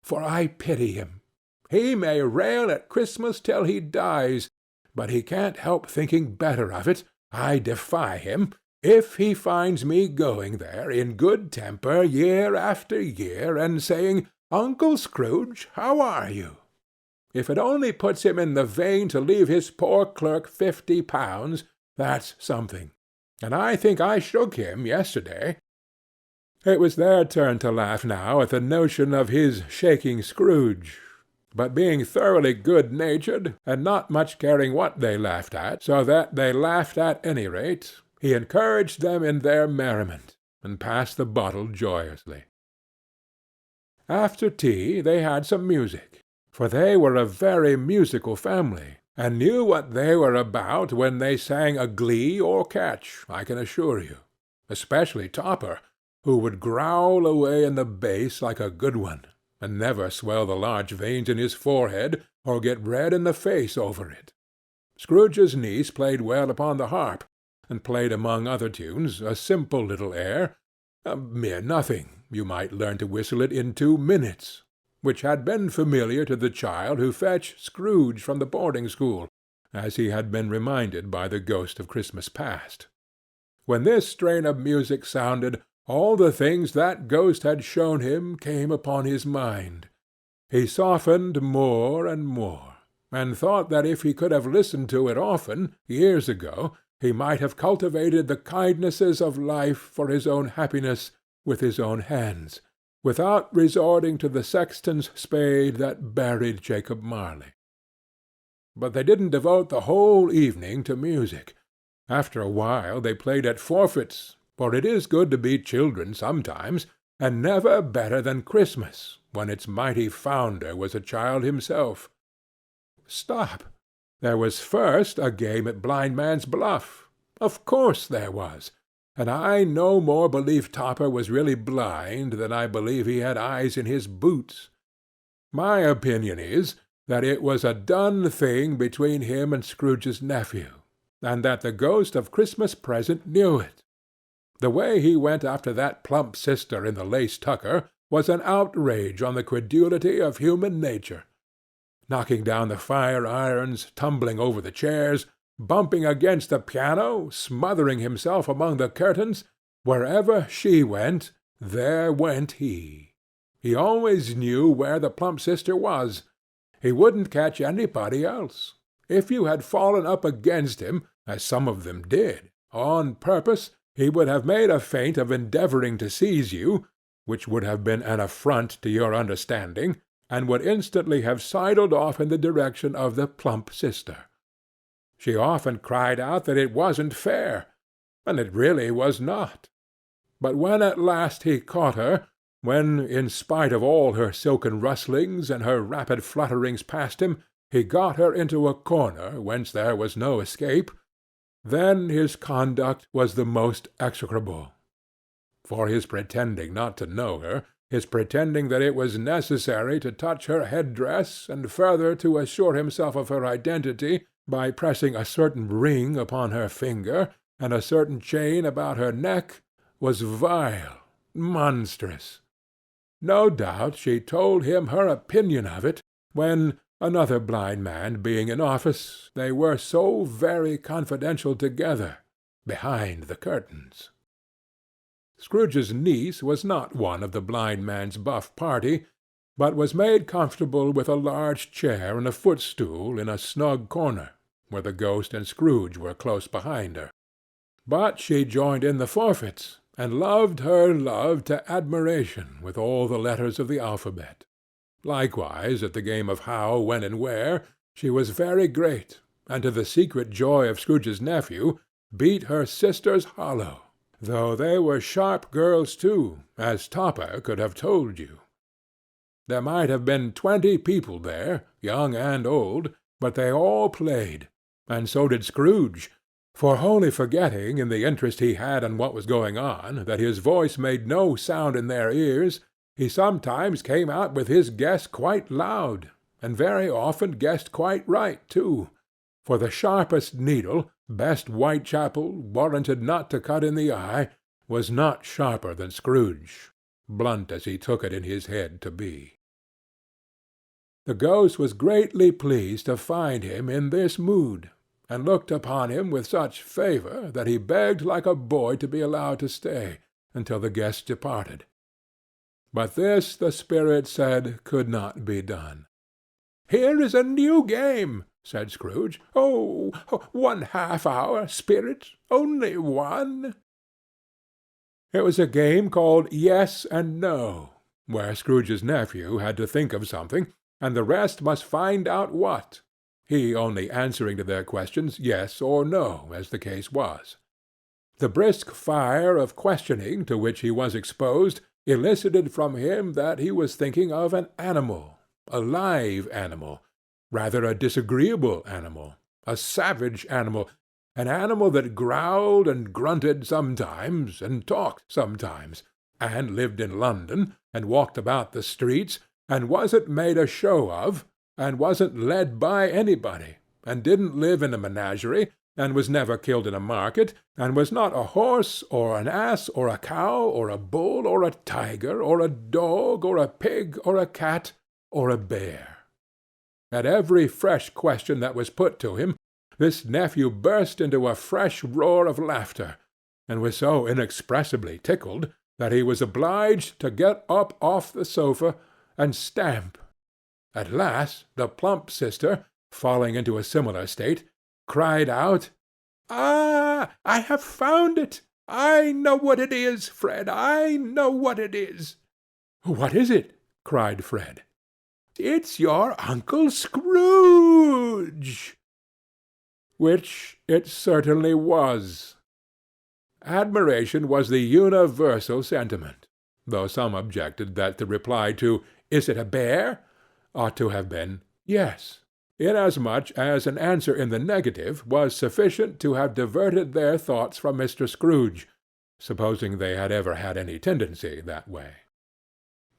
for I pity him. He may rail at Christmas till he dies, but he can't help thinking better of it, I defy him, if he finds me going there in good temper year after year, and saying, 'Uncle Scrooge, how are you?' If it only puts him in the vein to leave his poor clerk £50, that's something. And I think I shook him yesterday." It was their turn to laugh now at the notion of his shaking Scrooge, but being thoroughly good-natured, and not much caring what they laughed at, so that they laughed at any rate, he encouraged them in their merriment, and passed the bottle joyously. After tea they had some music, for they were a very musical family, and knew what they were about when they sang a glee or catch, I can assure you, especially Topper, who would growl away in the bass like a good one, and never swell the large veins in his forehead, or get red in the face over it. Scrooge's niece played well upon the harp, and played among other tunes a simple little air, a mere nothing, you might learn to whistle it in 2 minutes, which had been familiar to the child who fetched Scrooge from the boarding-school, as he had been reminded by the ghost of Christmas past. When this strain of music sounded, all the things that ghost had shown him came upon his mind. He softened more and more, and thought that if he could have listened to it often, years ago, he might have cultivated the kindnesses of life for his own happiness with his own hands, without resorting to the sexton's spade that buried Jacob Marley. But they didn't devote the whole evening to music. After a while they played at forfeits, for it is good to be children sometimes, and never better than Christmas, when its mighty founder was a child himself. Stop! There was first a game at blindman's buff. Of course there was, and I no more believe Topper was really blind than I believe he had eyes in his boots. My opinion is that it was a done thing between him and Scrooge's nephew, and that the ghost of Christmas Present knew it. The way he went after that plump sister in the lace tucker was an outrage on the credulity of human nature. Knocking down the fire-irons, tumbling over the chairs, bumping against the piano, smothering himself among the curtains, wherever she went, there went he. He always knew where the plump sister was. He wouldn't catch anybody else. If you had fallen up against him, as some of them did, on purpose, he would have made a feint of endeavoring to seize you, which would have been an affront to your understanding, and would instantly have sidled off in the direction of the plump sister. She often cried out that it wasn't fair, and it really was not. But when at last he caught her, when, in spite of all her silken rustlings and her rapid flutterings past him, he got her into a corner whence there was no escape, then his conduct was the most execrable. For his pretending not to know her, his pretending that it was necessary to touch her head-dress, and further to assure himself of her identity by pressing a certain ring upon her finger, and a certain chain about her neck, was vile, monstrous. No doubt she told him her opinion of it, when, another blind man being in office, they were so very confidential together, behind the curtains. Scrooge's niece was not one of the blind man's buff party, but was made comfortable with a large chair and a footstool in a snug corner, where the ghost and Scrooge were close behind her. But she joined in the forfeits, and loved her love to admiration with all the letters of the alphabet. Likewise, at the game of How, When, and Where, she was very great, and to the secret joy of Scrooge's nephew, beat her sisters hollow, though they were sharp girls too, as Topper could have told you. There might have been 20 people there, young and old, but they all played, and so did Scrooge, for wholly forgetting, in the interest he had in what was going on, that his voice made no sound in their ears, he sometimes came out with his guess quite loud, and very often guessed quite right too, for the sharpest needle, best Whitechapel, warranted not to cut in the eye, was not sharper than Scrooge, blunt as he took it in his head to be. The ghost was greatly pleased to find him in this mood, and looked upon him with such favour that he begged like a boy to be allowed to stay, until the guests departed. But this, the spirit said, could not be done. "Here is a new game," said Scrooge. "Oh, 1/2 hour, spirit, only one." It was a game called Yes and No, where Scrooge's nephew had to think of something, and the rest must find out what, he only answering to their questions yes or no, as the case was. The brisk fire of questioning to which he was exposed elicited from him that he was thinking of an animal, a live animal, rather a disagreeable animal, a savage animal, an animal that growled and grunted sometimes, and talked sometimes, and lived in London, and walked about the streets, and wasn't made a show of, and wasn't led by anybody, and didn't live in a menagerie, and was never killed in a market, and was not a horse, or an ass, or a cow, or a bull, or a tiger, or a dog, or a pig, or a cat, or a bear. At every fresh question that was put to him, this nephew burst into a fresh roar of laughter, and was so inexpressibly tickled that he was obliged to get up off the sofa and stamp. At last the plump sister, falling into a similar state, cried out, "Ah, I have found it! I know what it is, Fred, I know what it is." "What is it?" cried Fred. "It's your Uncle Scrooge!" Which it certainly was. Admiration was the universal sentiment, though some objected that the reply to "Is it a bear?" ought to have been "Yes," inasmuch as an answer in the negative was sufficient to have diverted their thoughts from Mr. Scrooge, supposing they had ever had any tendency that way.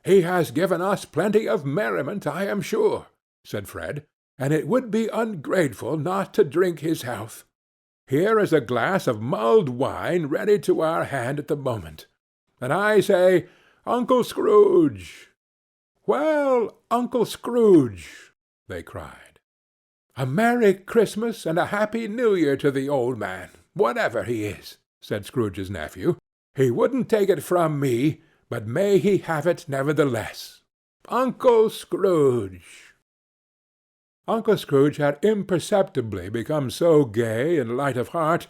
"He has given us plenty of merriment, I am sure," said Fred, "and it would be ungrateful not to drink his health. Here is a glass of mulled wine ready to our hand at the moment, and I say, Uncle Scrooge!" "Well, Uncle Scrooge!" they cried. "A Merry Christmas and a Happy New Year to the old man, whatever he is," said Scrooge's nephew. "He wouldn't take it from me, but may he have it nevertheless. Uncle Scrooge!" Uncle Scrooge had imperceptibly become so gay and light of heart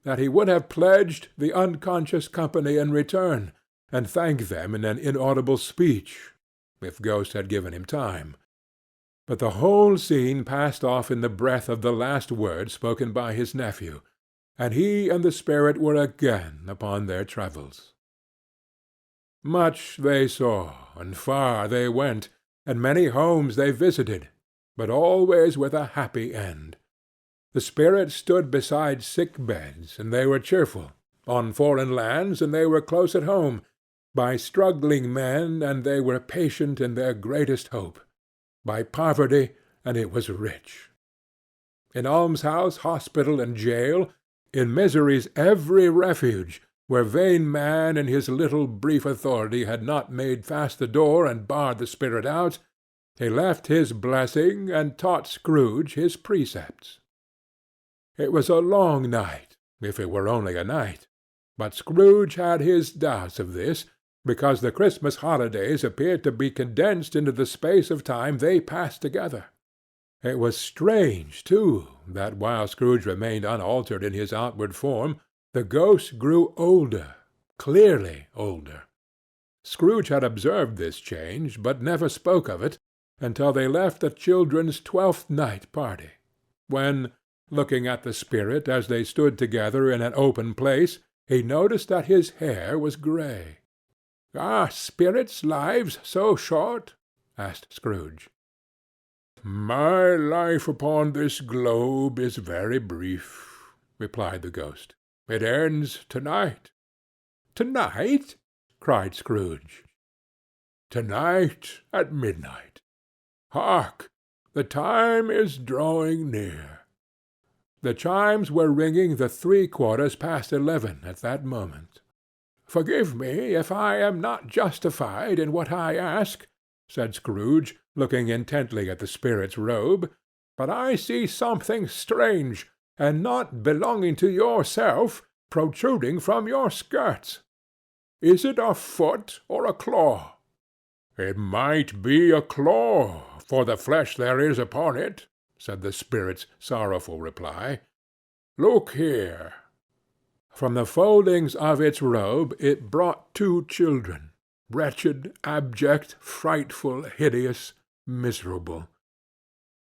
that he would have pledged the unconscious company in return, and thanked them in an inaudible speech, if Ghost had given him time. But the whole scene passed off in the breath of the last word spoken by his nephew, and he and the spirit were again upon their travels. Much they saw, and far they went, and many homes they visited, but always with a happy end. The spirit stood beside sick beds, and they were cheerful, on foreign lands, and they were close at home, by struggling men, and they were patient in their greatest hope, by poverty, and it was rich. In almshouse, hospital, and jail, in misery's every refuge, where vain man in his little brief authority had not made fast the door and barred the spirit out, he left his blessing and taught Scrooge his precepts. It was a long night, if it were only a night, but Scrooge had his doubts of this, because the Christmas holidays appeared to be condensed into the space of time they passed together. It was strange, too, that while Scrooge remained unaltered in his outward form, the ghost grew older, clearly older. Scrooge had observed this change, but never spoke of it until they left the children's 12th night party, when, looking at the spirit as they stood together in an open place, he noticed that his hair was grey. "Are spirits' lives so short?" asked Scrooge. "My life upon this globe is very brief," replied the ghost. "It ends to-night." "To-night?" cried Scrooge. "To-night at midnight. Hark! The time is drawing near." The chimes were ringing the 11:75 at that moment. "Forgive me if I am not justified in what I ask," said Scrooge, looking intently at the spirit's robe, "but I see something strange, and not belonging to yourself, protruding from your skirts. Is it a foot or a claw?" "It might be a claw, for the flesh there is upon it," said the spirit's sorrowful reply. "Look here." From the foldings of its robe it brought 2 children, wretched, abject, frightful, hideous, miserable.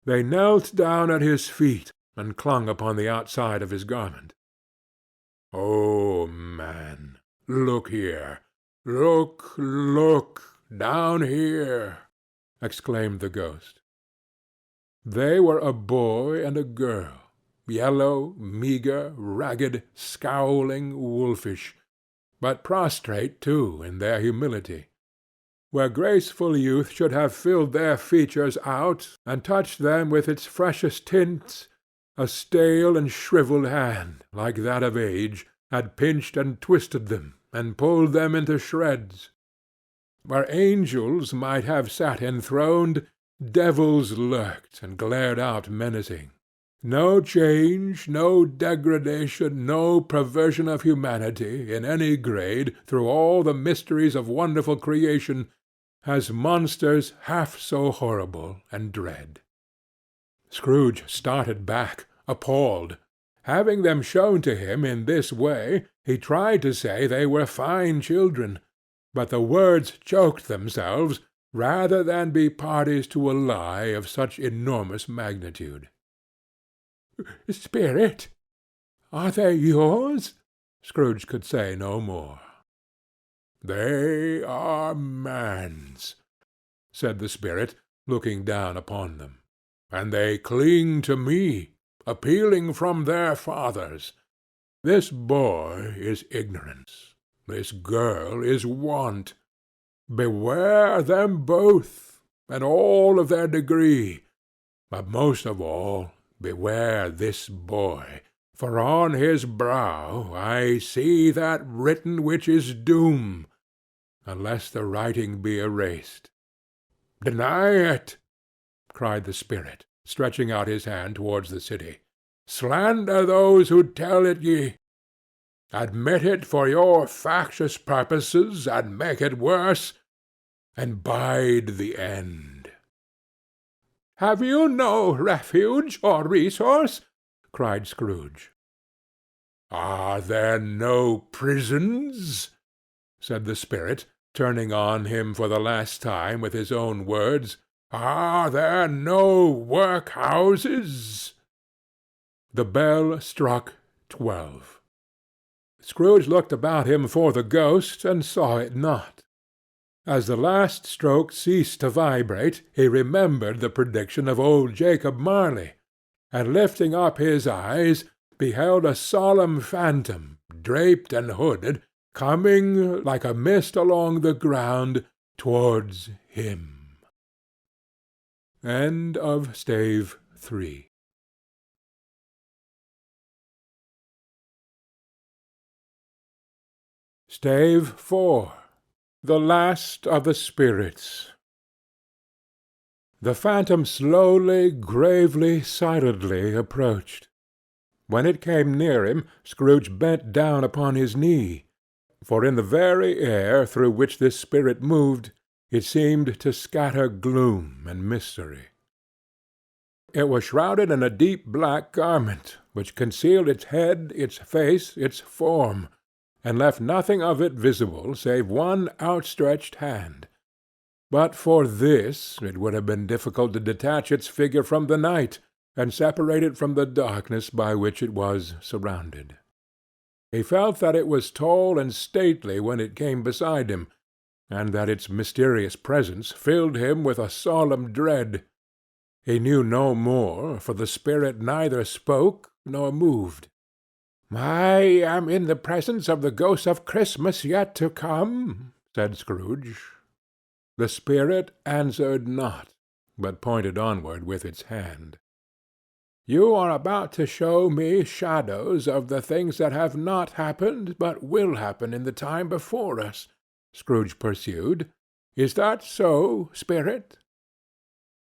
They knelt down at his feet, and clung upon the outside of his garment. "Oh, man, look here! Look, look! Down here!" exclaimed the ghost. They were a boy and a girl, yellow, meagre, ragged, scowling, wolfish, but prostrate, too, in their humility. Where graceful youth should have filled their features out, and touched them with its freshest tints, a stale and shrivelled hand, like that of age, had pinched and twisted them, and pulled them into shreds. Where angels might have sat enthroned, devils lurked and glared out menacing. No change, no degradation, no perversion of humanity, in any grade, through all the mysteries of wonderful creation, has monsters half so horrible and dread. Scrooge started back, appalled. Having them shown to him in this way, he tried to say they were fine children, but the words choked themselves, rather than be parties to a lie of such enormous magnitude. "Spirit, are they yours?" Scrooge could say no more. "They are man's," said the spirit, looking down upon them, "and they cling to me, appealing from their fathers. This boy is ignorance. This girl is want. Beware them both, and all of their degree, but most of all beware this boy, for on his brow I see that written which is doom, unless the writing be erased. Deny it!" cried the spirit, stretching out his hand towards the city. "Slander those who tell it ye. Admit it for your factious purposes, and make it worse, and bide the end." "Have you no refuge or resource?" cried Scrooge. "Are there no prisons?" said the spirit, turning on him for the last time with his own words, "are there no workhouses?" The bell struck 12. Scrooge looked about him for the ghost, and saw it not. As the last stroke ceased to vibrate, he remembered the prediction of old Jacob Marley, and lifting up his eyes, beheld a solemn phantom, draped and hooded, coming, like a mist along the ground, towards him. End of Stave 3. Stave 4. The Last of the Spirits. The phantom slowly, gravely, silently approached. When it came near him, Scrooge bent down upon his knee, for in the very air through which this spirit moved, it seemed to scatter gloom and mystery. It was shrouded in a deep black garment, which concealed its head, its face, its form, and left nothing of it visible save one outstretched hand. But for this it would have been difficult to detach its figure from the night, and separate it from the darkness by which it was surrounded. He felt that it was tall and stately when it came beside him, and that its mysterious presence filled him with a solemn dread. He knew no more, for the spirit neither spoke nor moved. "I am in the presence of the ghost of Christmas yet to come," said Scrooge. The spirit answered not, but pointed onward with its hand. "You are about to show me shadows of the things that have not happened, but will happen in the time before us," Scrooge pursued. "Is that so, spirit?"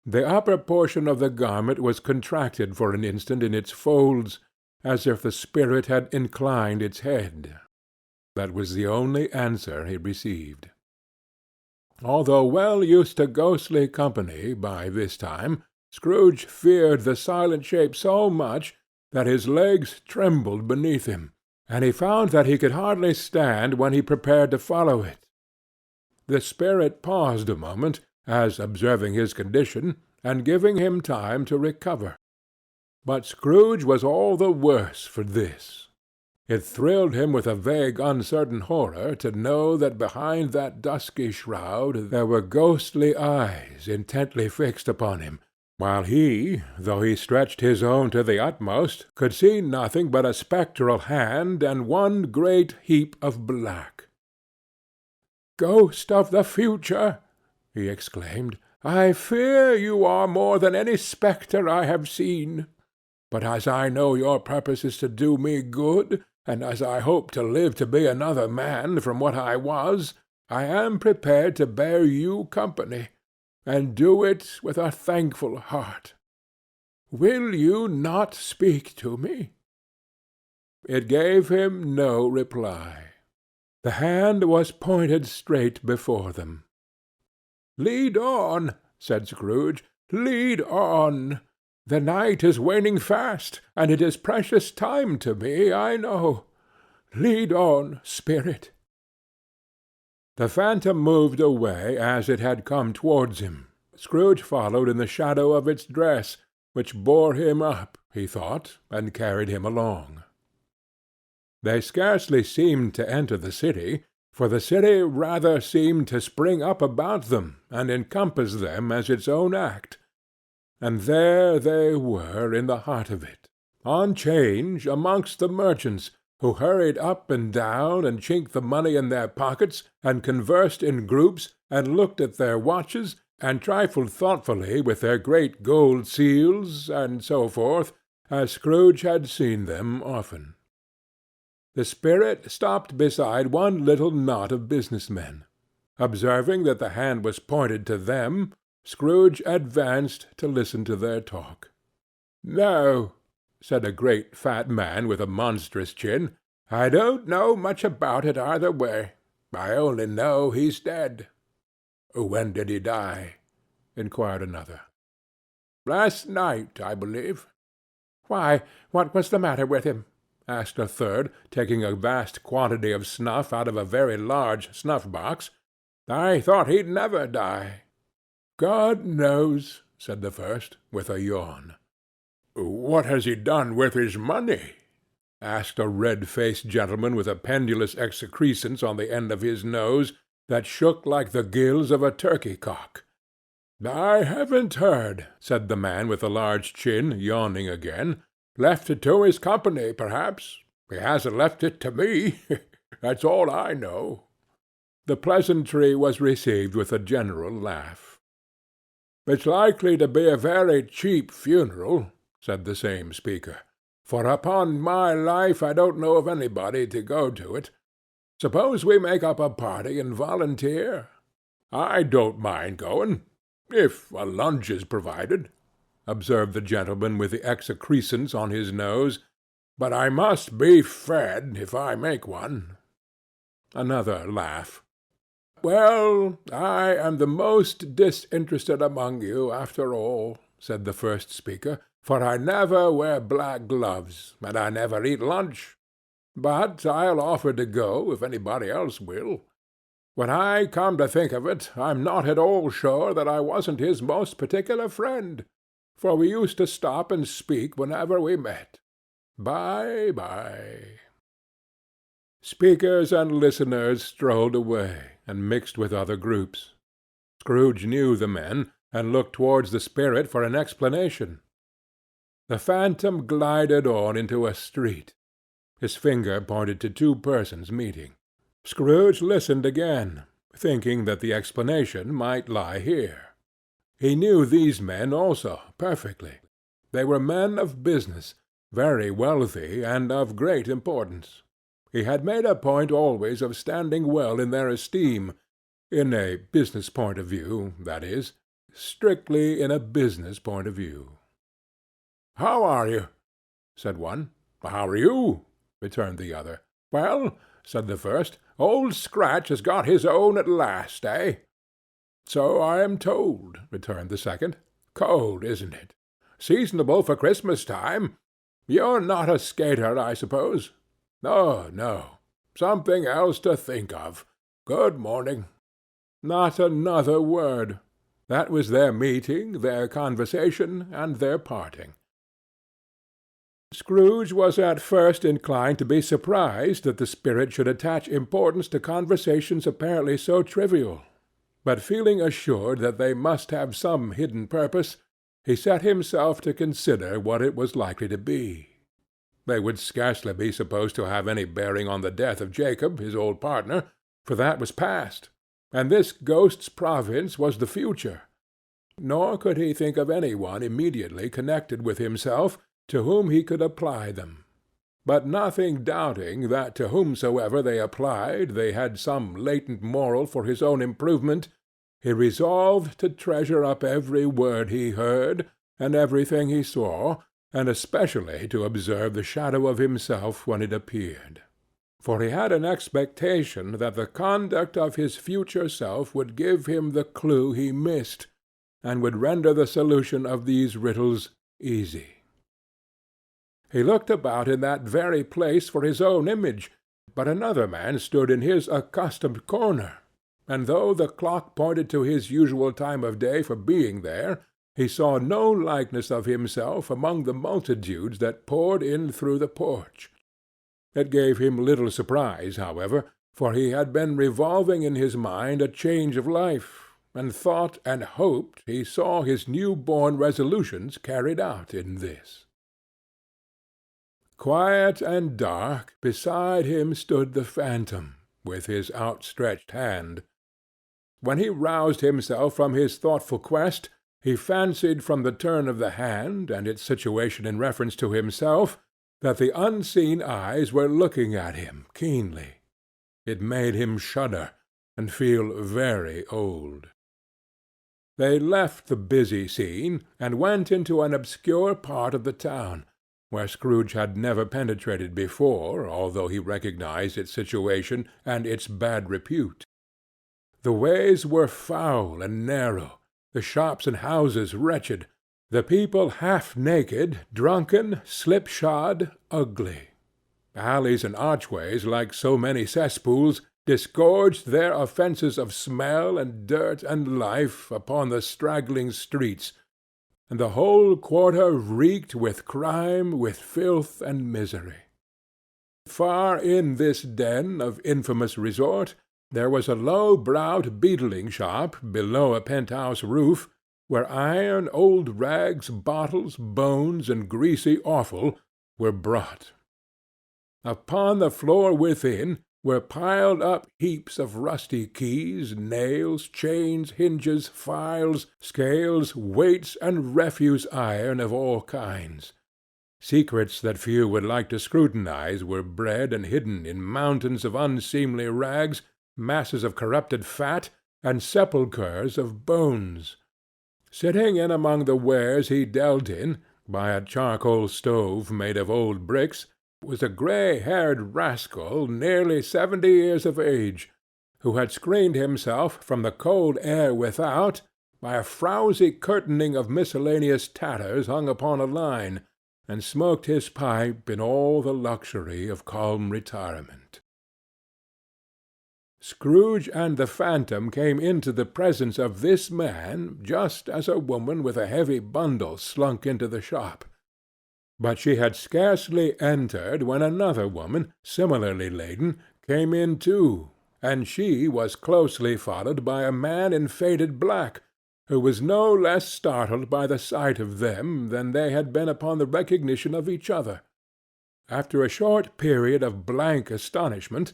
The upper portion of the garment was contracted for an instant in its folds, as if the spirit had inclined its head. That was the only answer he received. Although well used to ghostly company by this time, Scrooge feared the silent shape so much that his legs trembled beneath him, and he found that he could hardly stand when he prepared to follow it. The spirit paused a moment, as observing his condition, and giving him time to recover. But Scrooge was all the worse for this. It thrilled him with a vague, uncertain horror to know that behind that dusky shroud there were ghostly eyes intently fixed upon him, while he, though he stretched his own to the utmost, could see nothing but a spectral hand and one great heap of black. "Ghost of the future!" he exclaimed, "I fear you are more than any spectre I have seen. But as I know your purpose is to do me good, and as I hope to live to be another man from what I was, I am prepared to bear you company, and do it with a thankful heart. Will you not speak to me?" It gave him no reply. The hand was pointed straight before them. "Lead on," said Scrooge. "Lead on. The night is waning fast, and it is precious time to me, I know. Lead on, spirit." The phantom moved away as it had come towards him. Scrooge followed in the shadow of its dress, which bore him up, he thought, and carried him along. They scarcely seemed to enter the city, for the city rather seemed to spring up about them and encompass them as its own act. And there they were in the heart of it, on 'change amongst the merchants, who hurried up and down, and chinked the money in their pockets, and conversed in groups, and looked at their watches, and trifled thoughtfully with their great gold seals, and so forth, as Scrooge had seen them often. The spirit stopped beside one little knot of business men. Observing that the hand was pointed to them, Scrooge advanced to listen to their talk. "No," said a great fat man with a monstrous chin, "I don't know much about it either way. I only know he's dead." "When did he die?" inquired another. "Last night, I believe." "Why, what was the matter with him?" asked a third, taking a vast quantity of snuff out of a very large snuff-box, I thought he'd never die." "God knows," said the first, with a yawn. "What has he done with his money?" asked a red-faced gentleman with a pendulous excrescence on the end of his nose that shook like the gills of a turkey-cock. "I haven't heard," said the man with the large chin, yawning again. "Left it to his company, perhaps. He hasn't left it to me. That's all I know." The pleasantry was received with a general laugh. "It's likely to be a very cheap funeral," said the same speaker, "for upon my life I don't know of anybody to go to it. Suppose we make up a party and volunteer? I don't mind going, if a lunch is provided," observed the gentleman with the excrescence on his nose, "but I must be fed if I make one." Another laugh. "Well, I am the most disinterested among you, after all," said the first speaker, "for I never wear black gloves, and I never eat lunch. But I'll offer to go if anybody else will. When I come to think of it, I'm not at all sure that I wasn't his most particular friend, for we used to stop and speak whenever we met. Bye-bye." Speakers and listeners strolled away, and mixed with other groups. Scrooge knew the men, and looked towards the spirit for an explanation. The phantom glided on into a street. His finger pointed to two persons meeting. Scrooge listened again, thinking that the explanation might lie here. He knew these men also perfectly. They were men of business, very wealthy, and of great importance. He had made a point always of standing well in their esteem, in a business point of view, that is, strictly in a business point of view. "How are you?" said one. "How are you?" returned the other. "Well," said the first, "Old Scratch has got his own at last, eh?" "So I am told," returned the second. "Cold, isn't it? Seasonable for Christmas time. You're not a skater, I suppose?" "No, no. Something else to think of. Good morning." Not another word. That was their meeting, their conversation, and their parting. Scrooge was at first inclined to be surprised that the spirit should attach importance to conversations apparently so trivial, but feeling assured that they must have some hidden purpose, he set himself to consider what it was likely to be. They would scarcely be supposed to have any bearing on the death of Jacob, his old partner, for that was past, and this ghost's province was the future. Nor could he think of any one immediately connected with himself to whom he could apply them. But nothing doubting that to whomsoever they applied they had some latent moral for his own improvement, he resolved to treasure up every word he heard, and everything he saw, and especially to observe the shadow of himself when it appeared. For he had an expectation that the conduct of his future self would give him the clue he missed, and would render the solution of these riddles easy. He looked about in that very place for his own image, but another man stood in his accustomed corner, and though the clock pointed to his usual time of day for being there, he saw no likeness of himself among the multitudes that poured in through the porch. It gave him little surprise, however, for he had been revolving in his mind a change of life, and thought and hoped he saw his new-born resolutions carried out in this. Quiet and dark, beside him stood the phantom, with his outstretched hand. When he roused himself from his thoughtful quest, he fancied from the turn of the hand, and its situation in reference to himself, that the unseen eyes were looking at him keenly. It made him shudder, and feel very old. They left the busy scene, and went into an obscure part of the town, where Scrooge had never penetrated before, although he recognized its situation and its bad repute. The ways were foul and narrow, the shops and houses wretched, the people half naked, drunken, slipshod, ugly. Alleys and archways like so many cesspools, disgorged their offences of smell and dirt and life upon the straggling streets, and the whole quarter reeked with crime, with filth and misery. Far in this den of infamous resort there was a low-browed beetling shop below a penthouse roof, where iron, old rags, bottles, bones, and greasy offal were brought. Upon the floor within were piled up heaps of rusty keys, nails, chains, hinges, files, scales, weights, and refuse iron of all kinds. Secrets that few would like to scrutinize were bred and hidden in mountains of unseemly rags, masses of corrupted fat, and sepulchres of bones. Sitting in among the wares he dealt in, by a charcoal stove made of old bricks, was a grey-haired rascal nearly 70 years of age, who had screened himself from the cold air without by a frowsy curtaining of miscellaneous tatters hung upon a line, and smoked his pipe in all the luxury of calm retirement. Scrooge and the phantom came into the presence of this man just as a woman with a heavy bundle slunk into the shop. But she had scarcely entered when another woman, similarly laden, came in too, and she was closely followed by a man in faded black, who was no less startled by the sight of them than they had been upon the recognition of each other. After a short period of blank astonishment,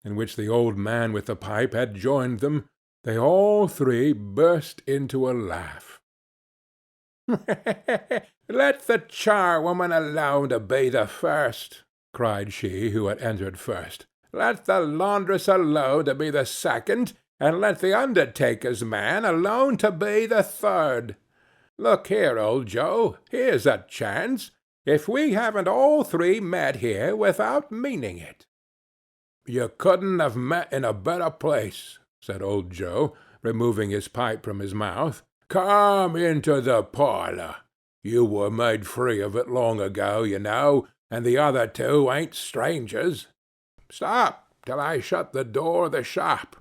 in which the old man with the pipe had joined them, they all three burst into a laugh. "Let the charwoman alone to be the first," cried she who had entered first. "Let the laundress alone to be the second, and let the undertaker's man alone to be the third. Look here, old Joe, here's a chance, if we haven't all three met here without meaning it." "You couldn't have met in a better place," said old Joe, removing his pipe from his mouth. "Come into the parlour. You were made free of it long ago, you know, and the other two ain't strangers. Stop till I shut the door of the shop.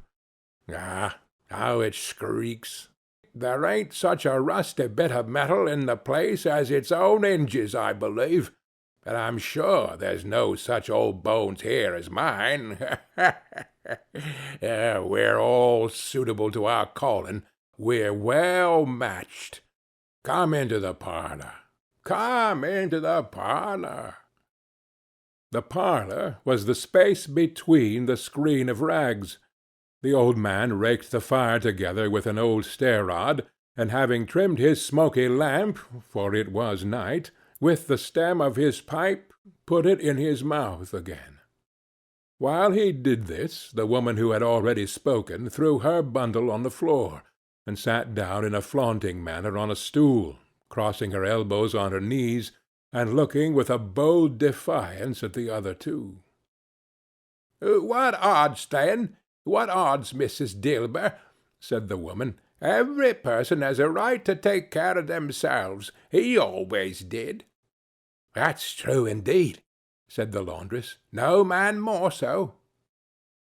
Ah, how it skreeks! There ain't such a rusty bit of metal in the place as its own hinges, I believe, and I'm sure there's no such old bones here as mine. We're all suitable to our calling. We're well matched. Come into the parlour. Come into the parlour." The parlour was the space between the screen of rags. The old man raked the fire together with an old stair-rod, and having trimmed his smoky lamp, for it was night, with the stem of his pipe, put it in his mouth again. While he did this, the woman who had already spoken threw her bundle on the floor, and sat down in a flaunting manner on a stool, crossing her elbows on her knees, and looking with a bold defiance at the other two. "What odds, then? What odds, Mrs. Dilber?" said the woman. "Every person has a right to take care of themselves. He always did." "That's true, indeed," said the laundress. "No man more so."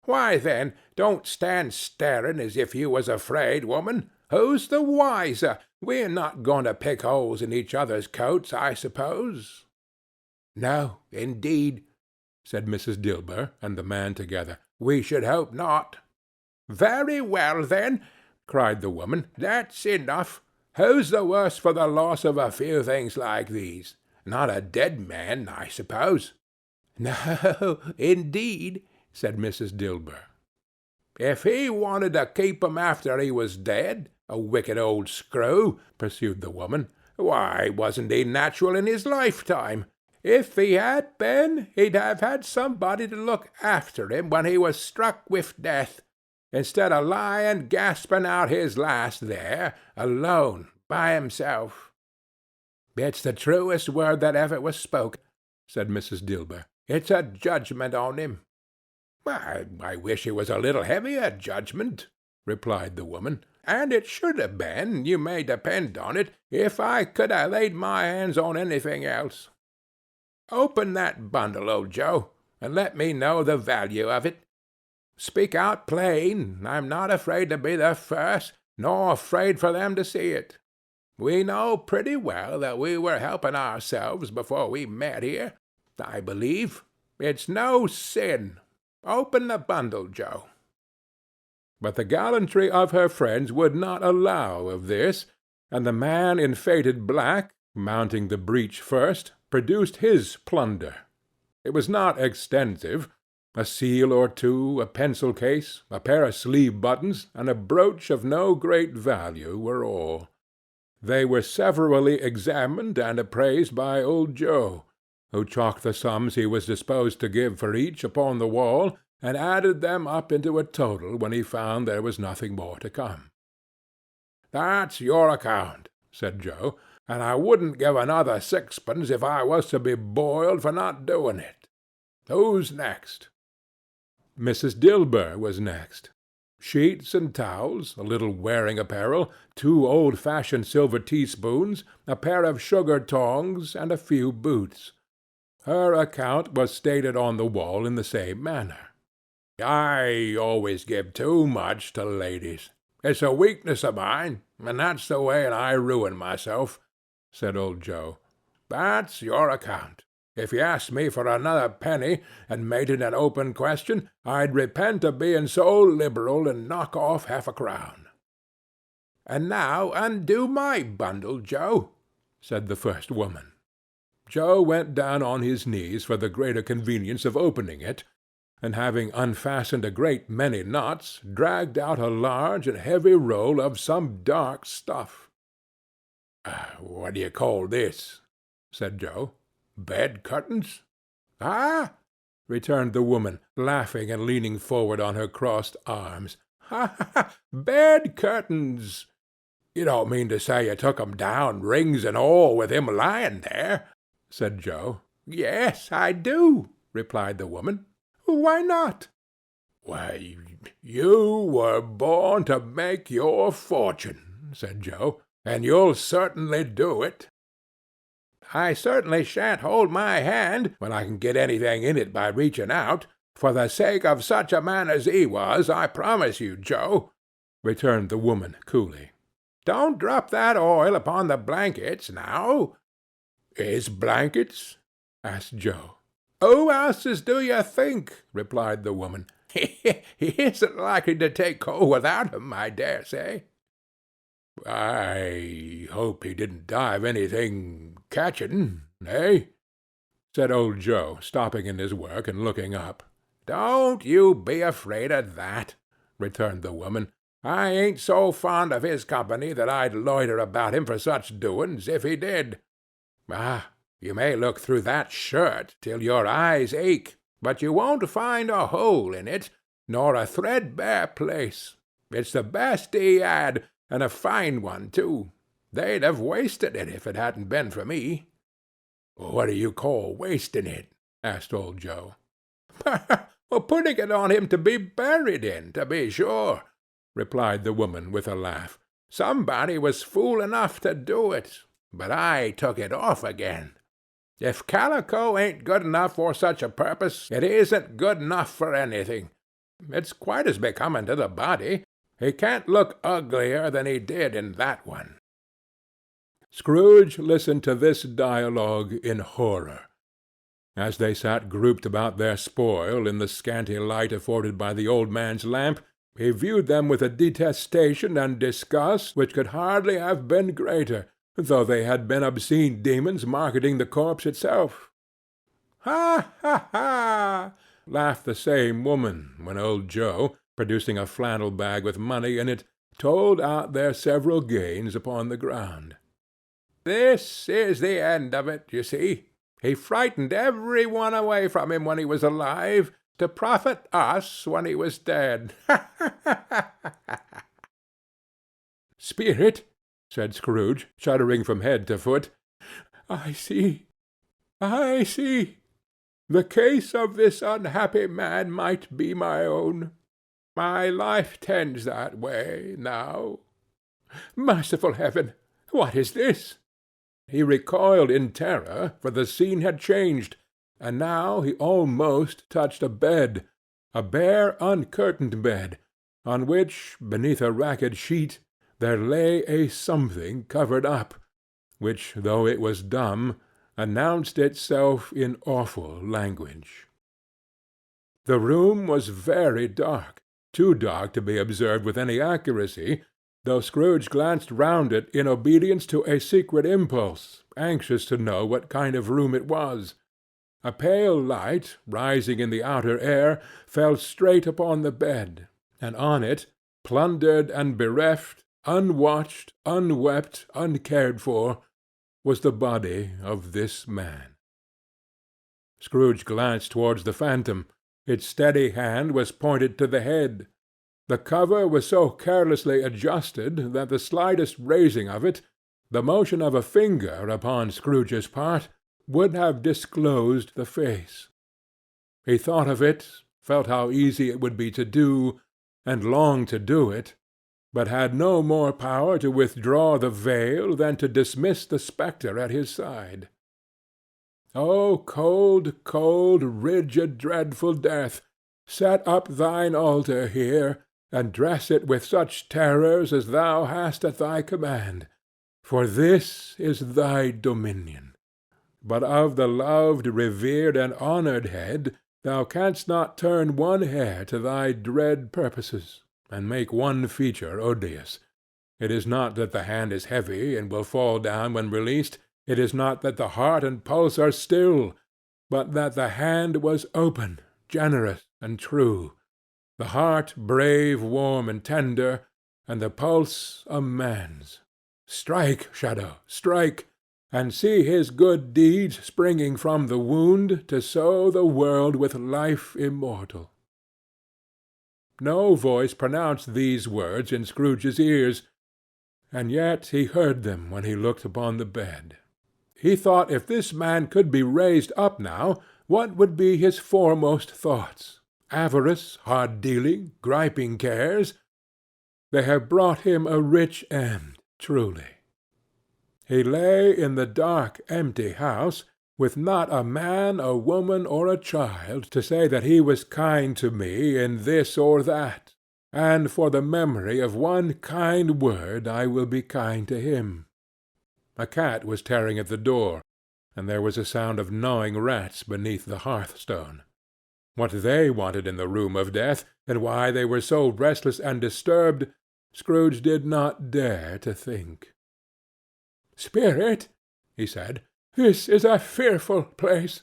"Why, then, don't stand staring as if you was afraid, woman. Who's the wiser? We're not going to pick holes in each other's coats, I suppose." "No, indeed," said Mrs. Dilber and the man together. "We should hope not." "Very well, then," cried the woman. "That's enough. Who's the worse for the loss of a few things like these? Not a dead man, I suppose." "No, indeed," said Mrs. Dilber. "If he wanted to keep 'em after he was dead, a wicked old screw," pursued the woman, "why, wasn't he natural in his lifetime? If he had been, he'd have had somebody to look after him when he was struck with death, instead of lying gasping out his last there, alone, by himself." "It's the truest word that ever was spoken," said Mrs. Dilber. "It's a judgment on him." "I wish it was a little heavier judgment," replied the woman. "And it should have been, you may depend on it, if I could have laid my hands on anything else. Open that bundle, old Joe, and let me know the value of it." Speak out plain. I'm not afraid to be the first, nor afraid for them to see it. We know pretty well that we were helping ourselves before we met here, I believe. It's no sin. Open the bundle, Joe." But the gallantry of her friends would not allow of this, and the man in faded black, mounting the breach first, produced his plunder. It was not extensive. A seal or two, a pencil case, a pair of sleeve buttons, and a brooch of no great value were all. They were severally examined and appraised by old Joe, who chalked the sums he was disposed to give for each upon the wall, and added them up into a total when he found there was nothing more to come. "That's your account," said Joe, "and I wouldn't give another sixpence if I was to be boiled for not doing it. Who's next?" Mrs. Dilber was next. Sheets and towels, a little wearing apparel, 2 old-fashioned silver teaspoons, a pair of sugar tongs, and a few boots. Her account was stated on the wall in the same manner. "I always give too much to ladies. It's a weakness of mine, and that's the way I ruin myself," said old Joe. "That's your account. If you asked me for another penny, and made it an open question, I'd repent of being so liberal and knock off half a crown." "And now undo my bundle, Joe," said the first woman. Joe went down on his knees for the greater convenience of opening it, and having unfastened a great many knots, dragged out a large and heavy roll of some dark stuff. "What do you call this?" said Joe. "Bed curtains?" "Ah!" returned the woman, laughing and leaning forward on her crossed arms. "Ha, ha, ha! Bed curtains!" "You don't mean to say you took 'em down, rings and all, with him lying there?" said Joe. "Yes, I do," replied the woman. "Why not?" "Why, you were born to make your fortune," said Joe, "and you'll certainly do it." "I certainly shan't hold my hand, when I can get anything in it by reaching out, for the sake of such a man as he was, I promise you, Joe," returned the woman coolly. "Don't drop that oil upon the blankets, now." "His blankets?" asked Joe. "Who else's do you think?" replied the woman. "He isn't likely to take cold without 'em, I dare say." "I hope he didn't die of anything catching, eh?" said old Joe, stopping in his work and looking up. "Don't you be afraid of that," returned the woman. "I ain't so fond of his company that I'd loiter about him for such doings, if he did. Ah, you may look through that shirt till your eyes ache, but you won't find a hole in it, nor a threadbare place. It's the best he had, and a fine one, too. They'd have wasted it if it hadn't been for me." "What do you call wasting it?" asked old Joe. "Putting it on him to be buried in, to be sure," replied the woman with a laugh. "Somebody was fool enough to do it, but I took it off again. If calico ain't good enough for such a purpose, it isn't good enough for anything. It's quite as becoming to the body. He can't look uglier than he did in that one." Scrooge listened to this dialogue in horror. As they sat grouped about their spoil in the scanty light afforded by the old man's lamp, he viewed them with a detestation and disgust which could hardly have been greater, though they had been obscene demons marketing the corpse itself. "Ha, ha, ha!" laughed the same woman, when old Joe, producing a flannel bag with money in it, told out their several gains upon the ground. "This is the end of it, you see. He frightened every one away from him when he was alive, to profit us when he was dead. Ha, ha, ha, ha!" "Spirit," said Scrooge, shuddering from head to foot, I see. The case of this unhappy man might be my own. My life tends that way now. Merciful heaven! What is this?" He recoiled in terror, for the scene had changed, and now he almost touched a bed, a bare uncurtained bed, on which, beneath a ragged sheet, there lay a something covered up, which, though it was dumb, announced itself in awful language. The room was very dark, too dark to be observed with any accuracy, though Scrooge glanced round it in obedience to a secret impulse, anxious to know what kind of room it was. A pale light, rising in the outer air, fell straight upon the bed, and on it, plundered and bereft, unwatched, unwept, uncared for, was the body of this man. Scrooge glanced towards the phantom. Its steady hand was pointed to the head. The cover was so carelessly adjusted that the slightest raising of it, the motion of a finger upon Scrooge's part, would have disclosed the face. He thought of it, felt how easy it would be to do, and longed to do it, but had no more power to withdraw the veil than to dismiss the spectre at his side. O cold, cold, rigid, dreadful death, set up thine altar here, and dress it with such terrors as thou hast at thy command, for this is thy dominion. But of the loved, revered, and honoured head thou canst not turn one hair to thy dread purposes, and make one feature odious. It is not that the hand is heavy, and will fall down when released. It is not that the heart and pulse are still, but that the hand was open, generous, and true, the heart brave, warm, and tender, and the pulse a man's. Strike, Shadow, strike, and see his good deeds springing from the wound to sow the world with life immortal. No voice pronounced these words in Scrooge's ears, and yet he heard them when he looked upon the bed. He thought if this man could be raised up now, what would be his foremost thoughts? Avarice, hard-dealing, griping cares? They have brought him a rich end, truly. He lay in the dark, empty house, with not a man, a woman, or a child to say that he was kind to me in this or that, and for the memory of one kind word I will be kind to him. A cat was tearing at the door, and there was a sound of gnawing rats beneath the hearthstone. What they wanted in the room of death, and why they were so restless and disturbed, Scrooge did not dare to think. "Spirit," he said, "this is a fearful place.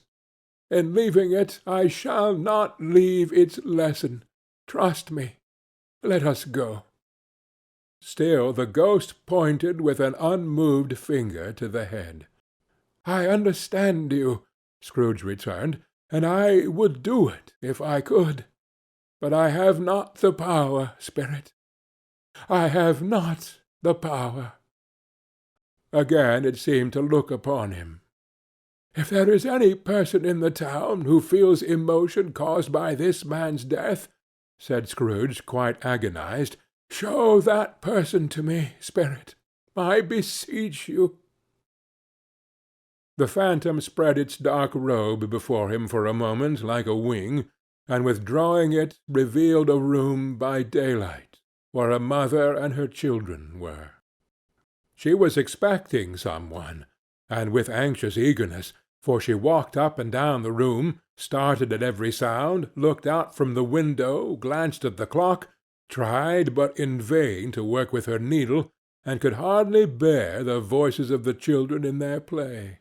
In leaving it, I shall not leave its lesson. Trust me. Let us go." Still the ghost pointed with an unmoved finger to the head. "I understand you," Scrooge returned, "and I would do it if I could. But I have not the power, Spirit. I have not the power." Again it seemed to look upon him. "If there is any person in the town who feels emotion caused by this man's death," said Scrooge, quite agonized, "show that person to me, Spirit. I beseech you." The phantom spread its dark robe before him for a moment like a wing, and withdrawing it revealed a room by daylight, where a mother and her children were. She was expecting some one, and with anxious eagerness, for she walked up and down the room, started at every sound, looked out from the window, glanced at the clock, tried but in vain to work with her needle, and could hardly bear the voices of the children in their play.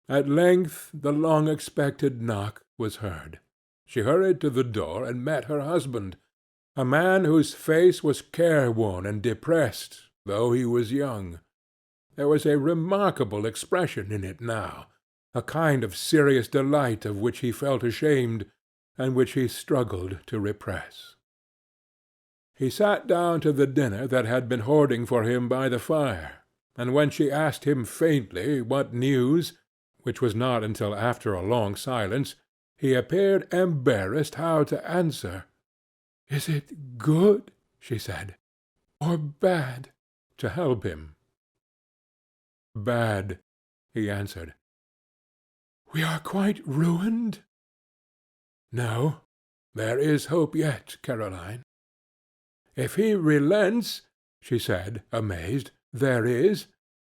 At length the long-expected knock was heard. She hurried to the door and met her husband, a man whose face was careworn and depressed, though he was young. There was a remarkable expression in it now, a kind of serious delight of which he felt ashamed, and which he struggled to repress. He sat down to the dinner that had been hoarding for him by the fire, and when she asked him faintly what news, which was not until after a long silence, he appeared embarrassed how to answer. "Is it good," she said, "or bad?" to help him. "Bad," he answered. "We are quite ruined?" "No, There is hope yet, Caroline." "If he relents," she said, amazed, "there is.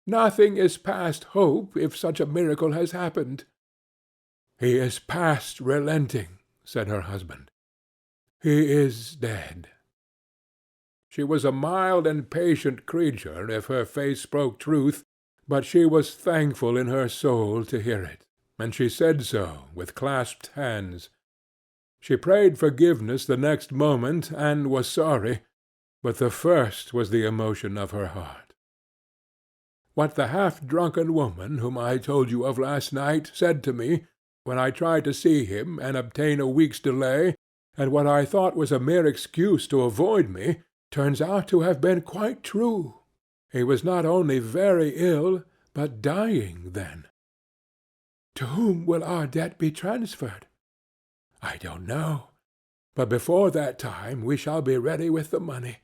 Nothing is past hope, if such a miracle has happened." "He is past relenting," said her husband. "He is dead." She was a mild and patient creature, if her face spoke truth, but she was thankful in her soul to hear it, and she said so, with clasped hands. She prayed forgiveness the next moment, and was sorry, but the first was the emotion of her heart. What the half-drunken woman whom I told you of last night said to me, when I tried to see him and obtain a week's delay, and what I thought was a mere excuse to avoid me, turns out to have been quite true. He was not only very ill, but dying then. To whom will our debt be transferred? I don't know, but before that time we shall be ready with the money,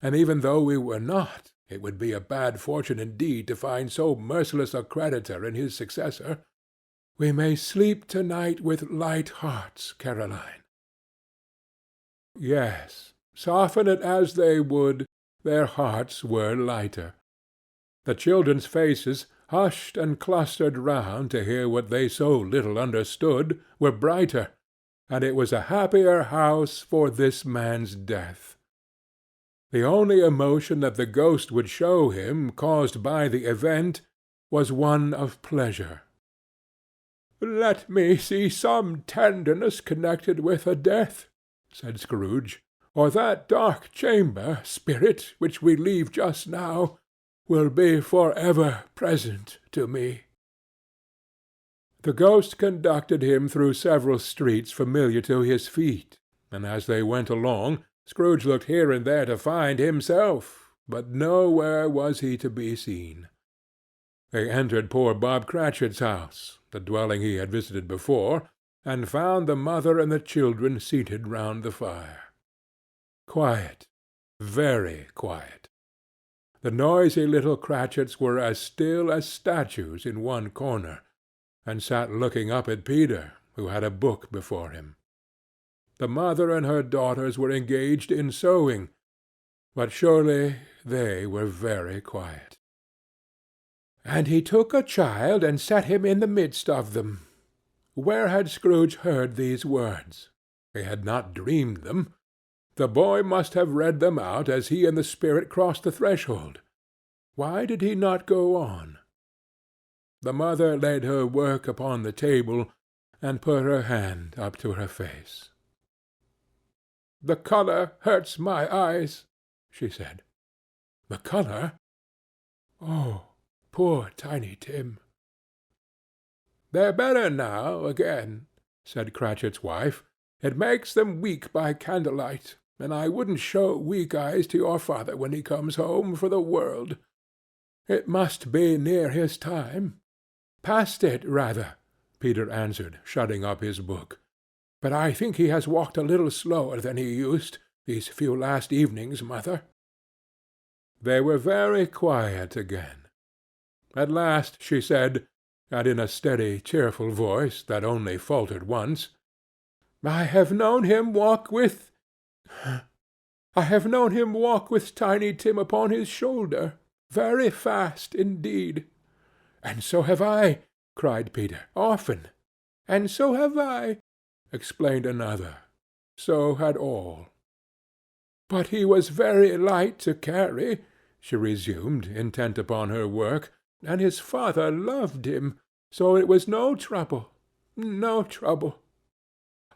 and even though we were not, it would be a bad fortune indeed to find so merciless a creditor in his successor. We may sleep to-night with light hearts, Caroline. Yes, soften it as they would, their hearts were lighter. The children's faces, hushed and clustered round to hear what they so little understood, were brighter, and it was a happier house for this man's death. The only emotion that the ghost would show him, caused by the event, was one of pleasure. "Let me see some tenderness connected with a death," said Scrooge, "or that dark chamber, spirit, which we leave just now, will be for ever present to me." The ghost conducted him through several streets familiar to his feet, and as they went along, Scrooge looked here and there to find himself, but nowhere was he to be seen. They entered poor Bob Cratchit's house, the dwelling he had visited before, and found the mother and the children seated round the fire. Quiet, very quiet. The noisy little Cratchits were as still as statues in one corner, and sat looking up at Peter, who had a book before him. The mother and her daughters were engaged in sewing, but surely they were very quiet. "And he took a child and set him in the midst of them." Where had Scrooge heard these words? He had not dreamed them. The boy must have read them out as he and the spirit crossed the threshold. Why did he not go on? The mother laid her work upon the table, and put her hand up to her face. "The colour hurts my eyes," she said. "The colour? Oh, poor Tiny Tim!" "They're better now again," said Cratchit's wife. "It makes them weak by candlelight, and I wouldn't show weak eyes to your father when he comes home for the world. It must be near his time." "Past it, rather," Peter answered, shutting up his book. "But I think he has walked a little slower than he used, these few last evenings, mother." They were very quiet again. At last she said, and in a steady, cheerful voice that only faltered once, I have known him walk with Tiny Tim upon his shoulder, very fast indeed." "And so have I," cried Peter, "often." "And so have I," explained another. So had all. "But he was very light to carry," she resumed, intent upon her work, "and his father loved him, so it was no trouble, no trouble.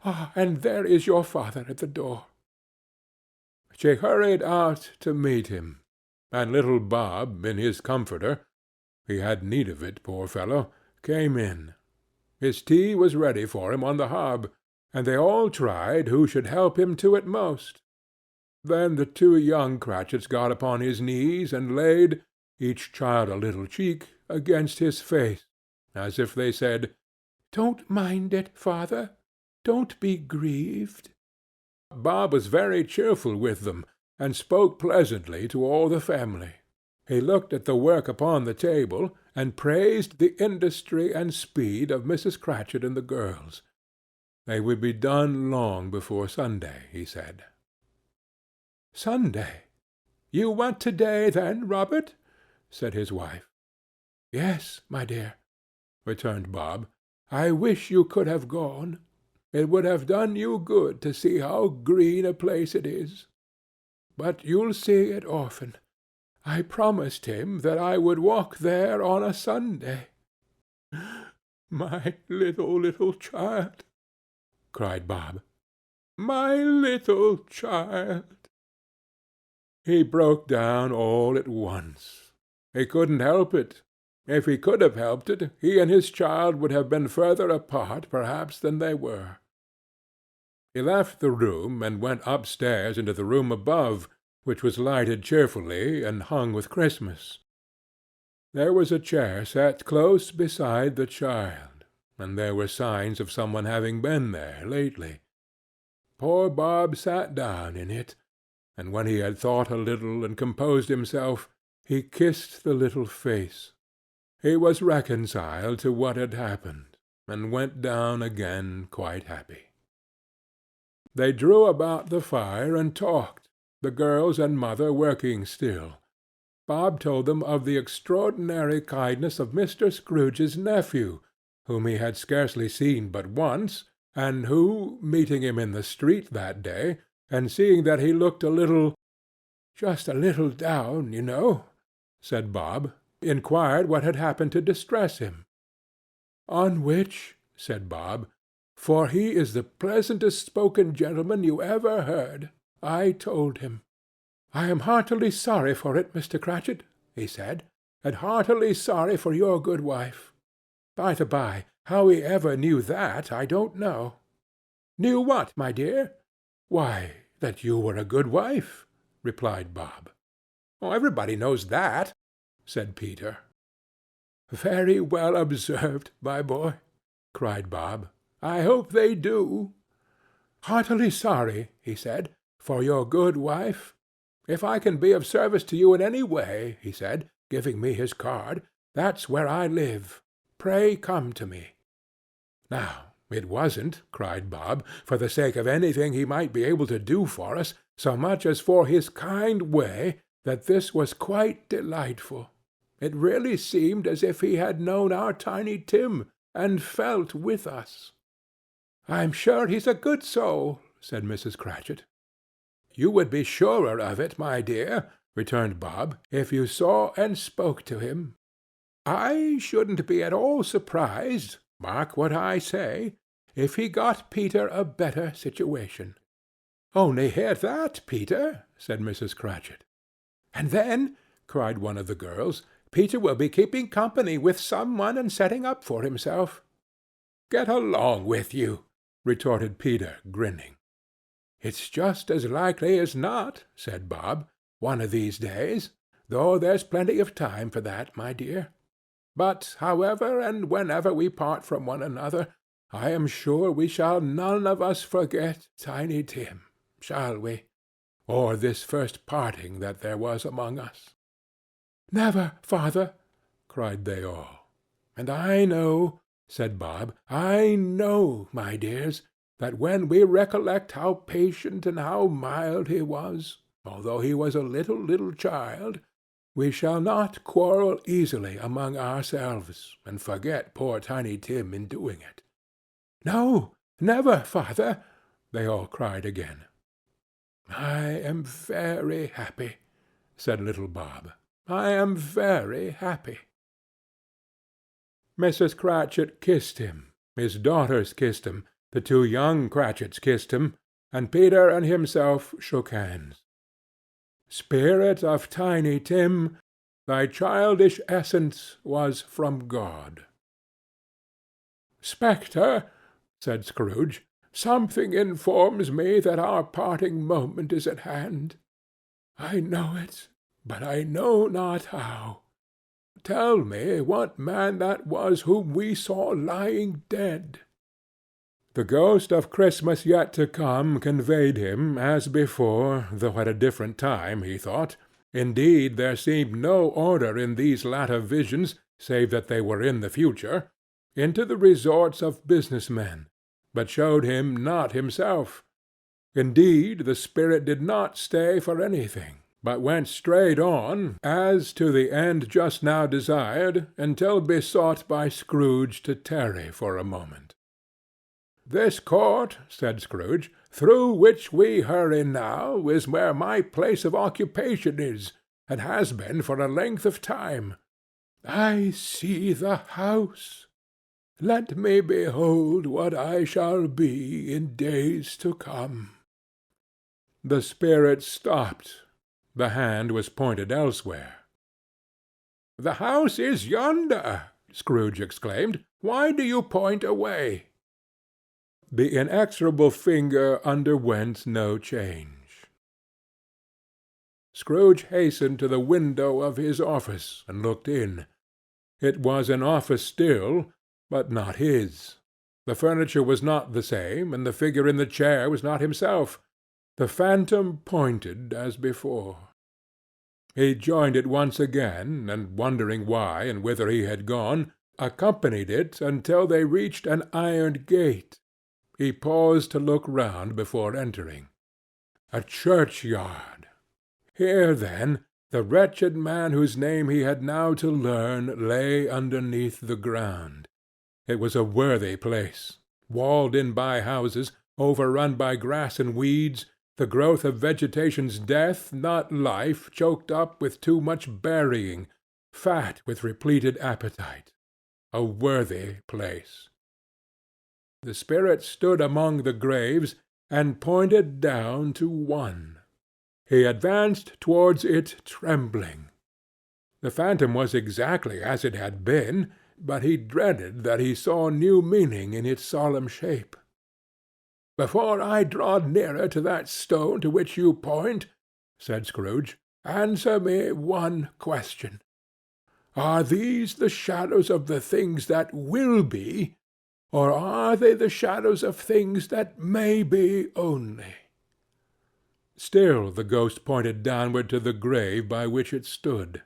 Ah, and there is your father at the door." She hurried out to meet him, and little Bob, in his comforter—he had need of it, poor fellow—came in. His tea was ready for him on the hob, and they all tried who should help him to it most. Then the two young Cratchits got upon his knees, and laid, each child a little cheek, against his face, as if they said, "Don't mind it, father. Don't be grieved." Bob was very cheerful with them, and spoke pleasantly to all the family. He looked at the work upon the table, and praised the industry and speed of Mrs. Cratchit and the girls. They would be done long before Sunday, he said. Sunday? You went to-day, then, Robert? said his wife. Yes, my dear, returned Bob. I wish you could have gone. It would have done you good to see how green a place it is. But you'll see it often. I promised him that I would walk there on a Sunday. My little child, cried Bob. My little child. He broke down all at once. He couldn't help it. If he could have helped it, he and his child would have been further apart, perhaps, than they were. He left the room and went upstairs into the room above, which was lighted cheerfully and hung with Christmas. There was a chair set close beside the child, and there were signs of someone having been there lately. Poor Bob sat down in it, and when he had thought a little and composed himself, he kissed the little face. He was reconciled to what had happened, and went down again quite happy. They drew about the fire and talked, the girls and mother working still. Bob told them of the extraordinary kindness of Mr. Scrooge's nephew, whom he had scarcely seen but once, and who, meeting him in the street that day, and seeing that he looked just a little down, you know, said Bob, inquired what had happened to distress him. On which, said Bob, for he is the pleasantest spoken gentleman you ever heard, I told him. I am heartily sorry for it, Mr. Cratchit, he said, and heartily sorry for your good wife. By the by, how he ever knew that, I don't know. Knew what, my dear? Why, that you were a good wife, replied Bob. Oh, everybody knows that, said Peter. Very well observed, my boy, cried Bob. I hope they do. Heartily sorry, he said, for your good wife. If I can be of service to you in any way, he said, giving me his card, that's where I live. Pray come to me. Now, it wasn't, cried Bob, for the sake of anything he might be able to do for us, so much as for his kind way, that this was quite delightful. It really seemed as if he had known our Tiny Tim, and felt with us. I'm sure he's a good soul, said Mrs. Cratchit. You would be surer of it, my dear, returned Bob, if you saw and spoke to him. I shouldn't be at all surprised, mark what I say, if he got Peter a better situation. Only hear that, Peter, said Mrs. Cratchit. And then, cried one of the girls, Peter will be keeping company with some one and setting up for himself. Get along with you, retorted Peter, grinning. It's just as likely as not, said Bob, one of these days, though there's plenty of time for that, my dear. But however and whenever we part from one another, I am sure we shall none of us forget Tiny Tim, shall we? Or this first parting that there was among us. Never, father, cried they all. And I know, said Bob, I know, my dears, that when we recollect how patient and how mild he was, although he was a little child, we shall not quarrel easily among ourselves, and forget poor Tiny Tim in doing it. No, never, father, they all cried again. I am very happy, said little Bob. I am very happy. Mrs. Cratchit kissed him, his daughters kissed him, the two young Cratchits kissed him, and Peter and himself shook hands. Spirit of Tiny Tim, thy childish essence was from God. Spectre, said Scrooge, something informs me that our parting moment is at hand. I know it, but I know not how. Tell me what man that was whom we saw lying dead. The ghost of Christmas yet to come conveyed him, as before, though at a different time, he thought. Indeed, there seemed no order in these latter visions, save that they were in the future, into the resorts of business men, but showed him not himself. Indeed, the spirit did not stay for anything, but went straight on, as to the end just now desired, until besought by Scrooge to tarry for a moment. "This court," said Scrooge, "through which we hurry now, is where my place of occupation is, and has been for a length of time. I see the house. Let me behold what I shall be in days to come." The spirit stopped. The hand was pointed elsewhere. "The house is yonder," Scrooge exclaimed. "Why do you point away?" The inexorable finger underwent no change. Scrooge hastened to the window of his office, and looked in. It was an office still, but not his. The furniture was not the same, and the figure in the chair was not himself. The phantom pointed as before. He joined it once again, and wondering why and whither he had gone, accompanied it until they reached an iron gate. He paused to look round before entering. A churchyard. Here, then, the wretched man whose name he had now to learn lay underneath the ground. It was a worthy place, walled in by houses, overrun by grass and weeds, the growth of vegetation's death, not life, choked up with too much burying, fat with repleted appetite. A worthy place. The spirit stood among the graves, and pointed down to one. He advanced towards it trembling. The phantom was exactly as it had been, but he dreaded that he saw new meaning in its solemn shape. "Before I draw nearer to that stone to which you point," said Scrooge, "answer me one question. Are these the shadows of the things that will be, or are they the shadows of things that may be only?" Still the ghost pointed downward to the grave by which it stood.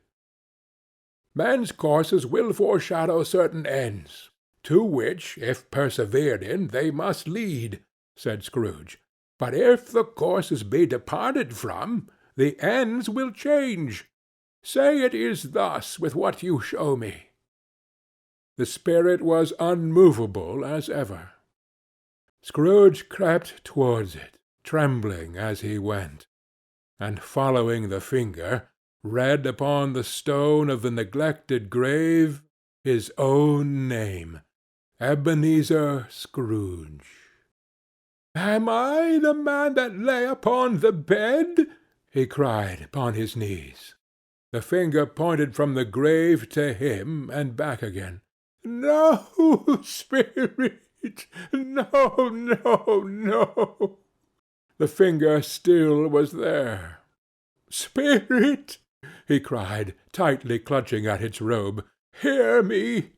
"Men's courses will foreshadow certain ends, to which, if persevered in, they must lead," said Scrooge. "But if the courses be departed from, the ends will change. Say it is thus with what you show me." The spirit was unmovable as ever. Scrooge crept towards it, trembling as he went, and following the finger, read upon the stone of the neglected grave his own name, Ebenezer Scrooge. "Am I the man that lay upon the bed?" he cried upon his knees. The finger pointed from the grave to him and back again. "No, spirit! No, no, no!" The finger still was there. "Spirit!" he cried, tightly clutching at its robe. "Hear me!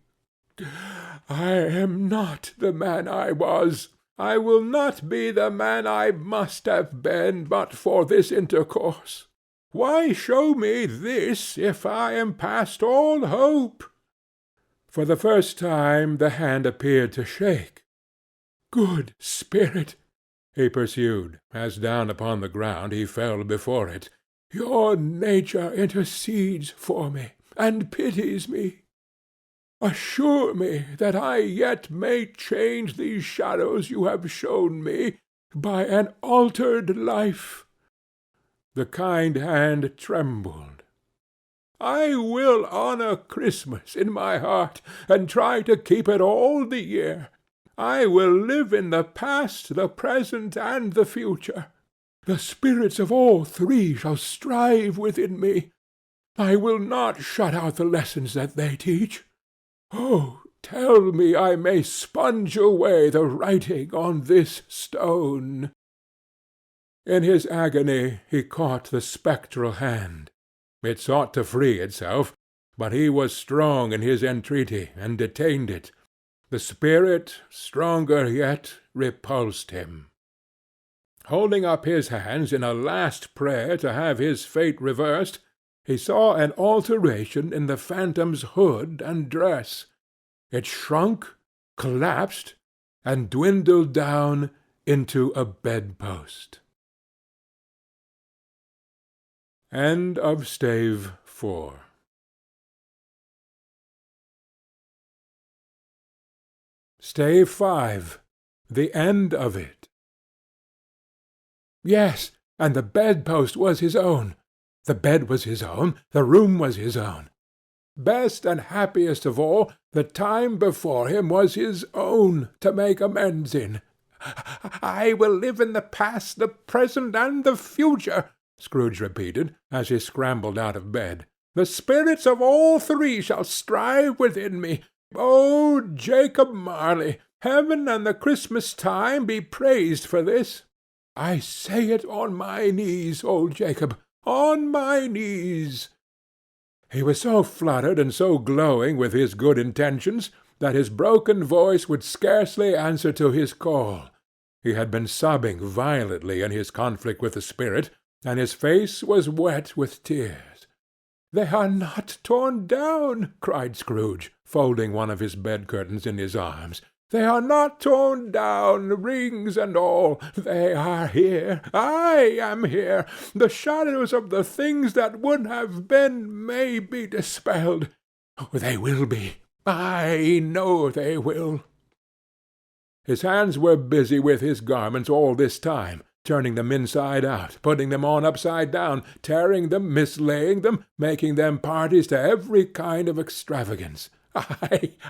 I am not the man I was. I will not be the man I must have been but for this intercourse. Why show me this, if I am past all hope?" For the first time the hand appeared to shake. "Good spirit," he pursued, as down upon the ground he fell before it, "your nature intercedes for me, and pities me. Assure me that I yet may change these shadows you have shown me, by an altered life." The kind hand trembled. "I will honor Christmas in my heart, and try to keep it all the year. I will live in the past, the present, and the future. The spirits of all three shall strive within me. I will not shut out the lessons that they teach. Oh, tell me I may sponge away the writing on this stone." In his agony he caught the spectral hand. It sought to free itself, but he was strong in his entreaty, and detained it. The spirit, stronger yet, repulsed him. Holding up his hands in a last prayer to have his fate reversed, he saw an alteration in the phantom's hood and dress. It shrunk, collapsed, and dwindled down into a bedpost. End of Stave 4. Stave 5. The end of it. Yes, and the bedpost was his own. The bed was his own. The room was his own. Best and happiest of all, the time before him was his own to make amends in. "I will live in the past, the present, and the future," Scrooge repeated, as he scrambled out of bed. "The spirits of all three shall strive within me. Oh, Jacob Marley, heaven and the Christmas time be praised for this. I say it on my knees, old Jacob, on my knees." He was so fluttered and so glowing with his good intentions that his broken voice would scarcely answer to his call. He had been sobbing violently in his conflict with the spirit, and his face was wet with tears. "They are not torn down," cried Scrooge, folding one of his bed-curtains in his arms. "They are not torn down, rings and all. They are here. I am here. The shadows of the things that would have been may be dispelled. They will be. I know they will." His hands were busy with his garments all this time, turning them inside out, putting them on upside down, tearing them, mislaying them, making them parties to every kind of extravagance.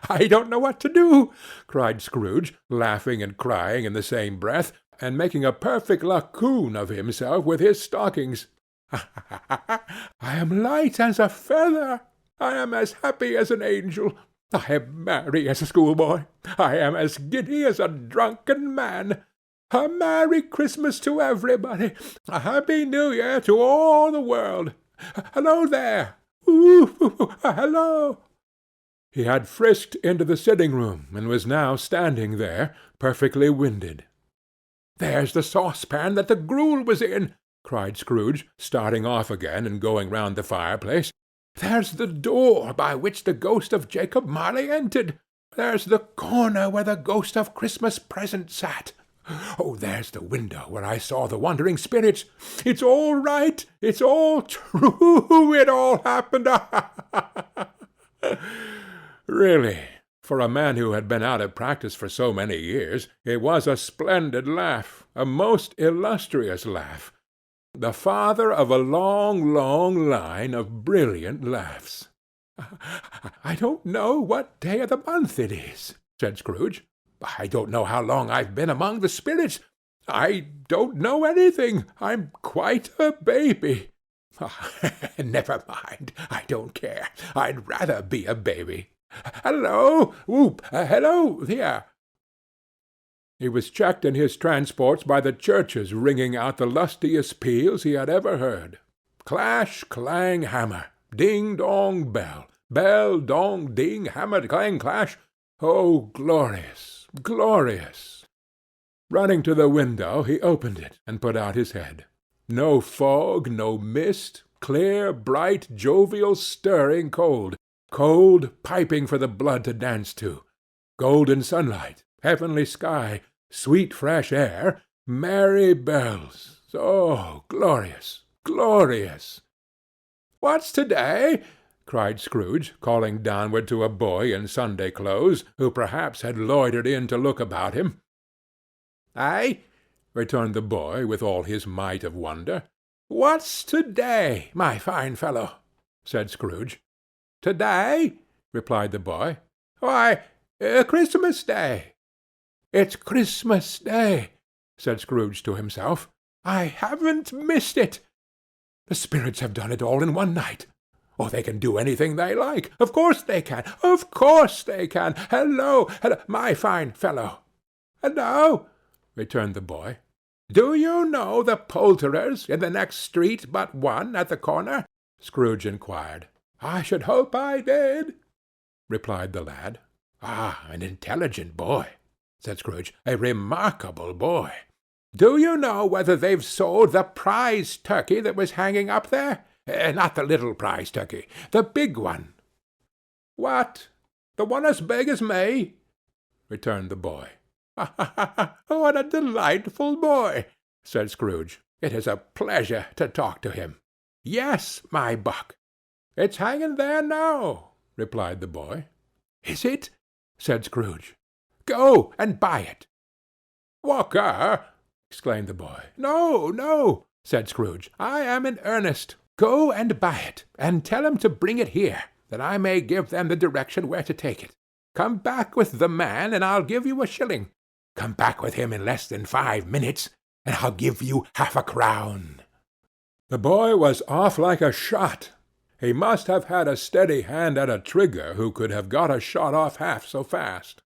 I don't know what to do," cried Scrooge, laughing and crying in the same breath, and making a perfect raccoon of himself with his stockings. "I am light as a feather. I am as happy as an angel. I am merry as a schoolboy. I am as giddy as a drunken man. A Merry Christmas to everybody. A Happy New Year to all the world. Hello there! Hello!" He had frisked into the sitting-room, and was now standing there, perfectly winded. "There's the saucepan that the gruel was in," cried Scrooge, starting off again and going round the fireplace. "There's the door by which the ghost of Jacob Marley entered. There's the corner where the ghost of Christmas Present sat. Oh, there's the window where I saw the wandering spirits. It's all right. It's all true. It all happened. Really, for a man who had been out of practice for so many years, it was a splendid laugh, a most illustrious laugh, the father of a long, long line of brilliant laughs. "I don't know what day of the month it is," said Scrooge. "I don't know how long I've been among the spirits. I don't know anything. I'm quite a baby. Never mind. I don't care. I'd rather be a baby. Hello! Whoop! Hello there!" He was checked in his transports by the churches ringing out the lustiest peals he had ever heard. Clash, clang, hammer! Ding, dong, bell! Bell, dong, ding, hammer, clang, clash! Oh, glorious, glorious! Running to the window, he opened it and put out his head. No fog, no mist, clear, bright, jovial, stirring cold, cold, piping for the blood to dance to, golden sunlight, heavenly sky, sweet fresh air, merry bells. Oh, glorious, glorious! "What's to-day?" cried Scrooge, calling downward to a boy in Sunday clothes, who perhaps had loitered in to look about him. "Aye," returned the boy, with all his might of wonder. "What's to-day, my fine fellow?" said Scrooge. "To-day?" replied the boy. "Why, Christmas Day." "It's Christmas Day," said Scrooge to himself. "I haven't missed it. The spirits have done it all in one night. Oh, they can do anything they like. Of course they can. Of course they can. Hello, hello, my fine fellow." "Hello," returned the boy. "Do you know the poulterers in the next street but one at the corner?" Scrooge inquired. "I should hope I did," replied the lad. "Ah, an intelligent boy," said Scrooge. "A remarkable boy. Do you know whether they've sold the prize turkey that was hanging up there? Not the little prize turkey, the big one." "What, the one as big as me?" returned the boy. "Ha, ha, ha, ha! What a delightful boy!" said Scrooge. "It is a pleasure to talk to him. Yes, my buck." "It's hanging there now," replied the boy. "Is it?" said Scrooge. "Go and buy it." "Walker!" exclaimed the boy. "No, no," said Scrooge. "I am in earnest. Go and buy it, and tell him to bring it here, that I may give them the direction where to take it. Come back with the man, and I'll give you a shilling. Come back with him in less than 5 minutes, and I'll give you half-a-crown." The boy was off like a shot. He must have had a steady hand at a trigger who could have got a shot off half so fast.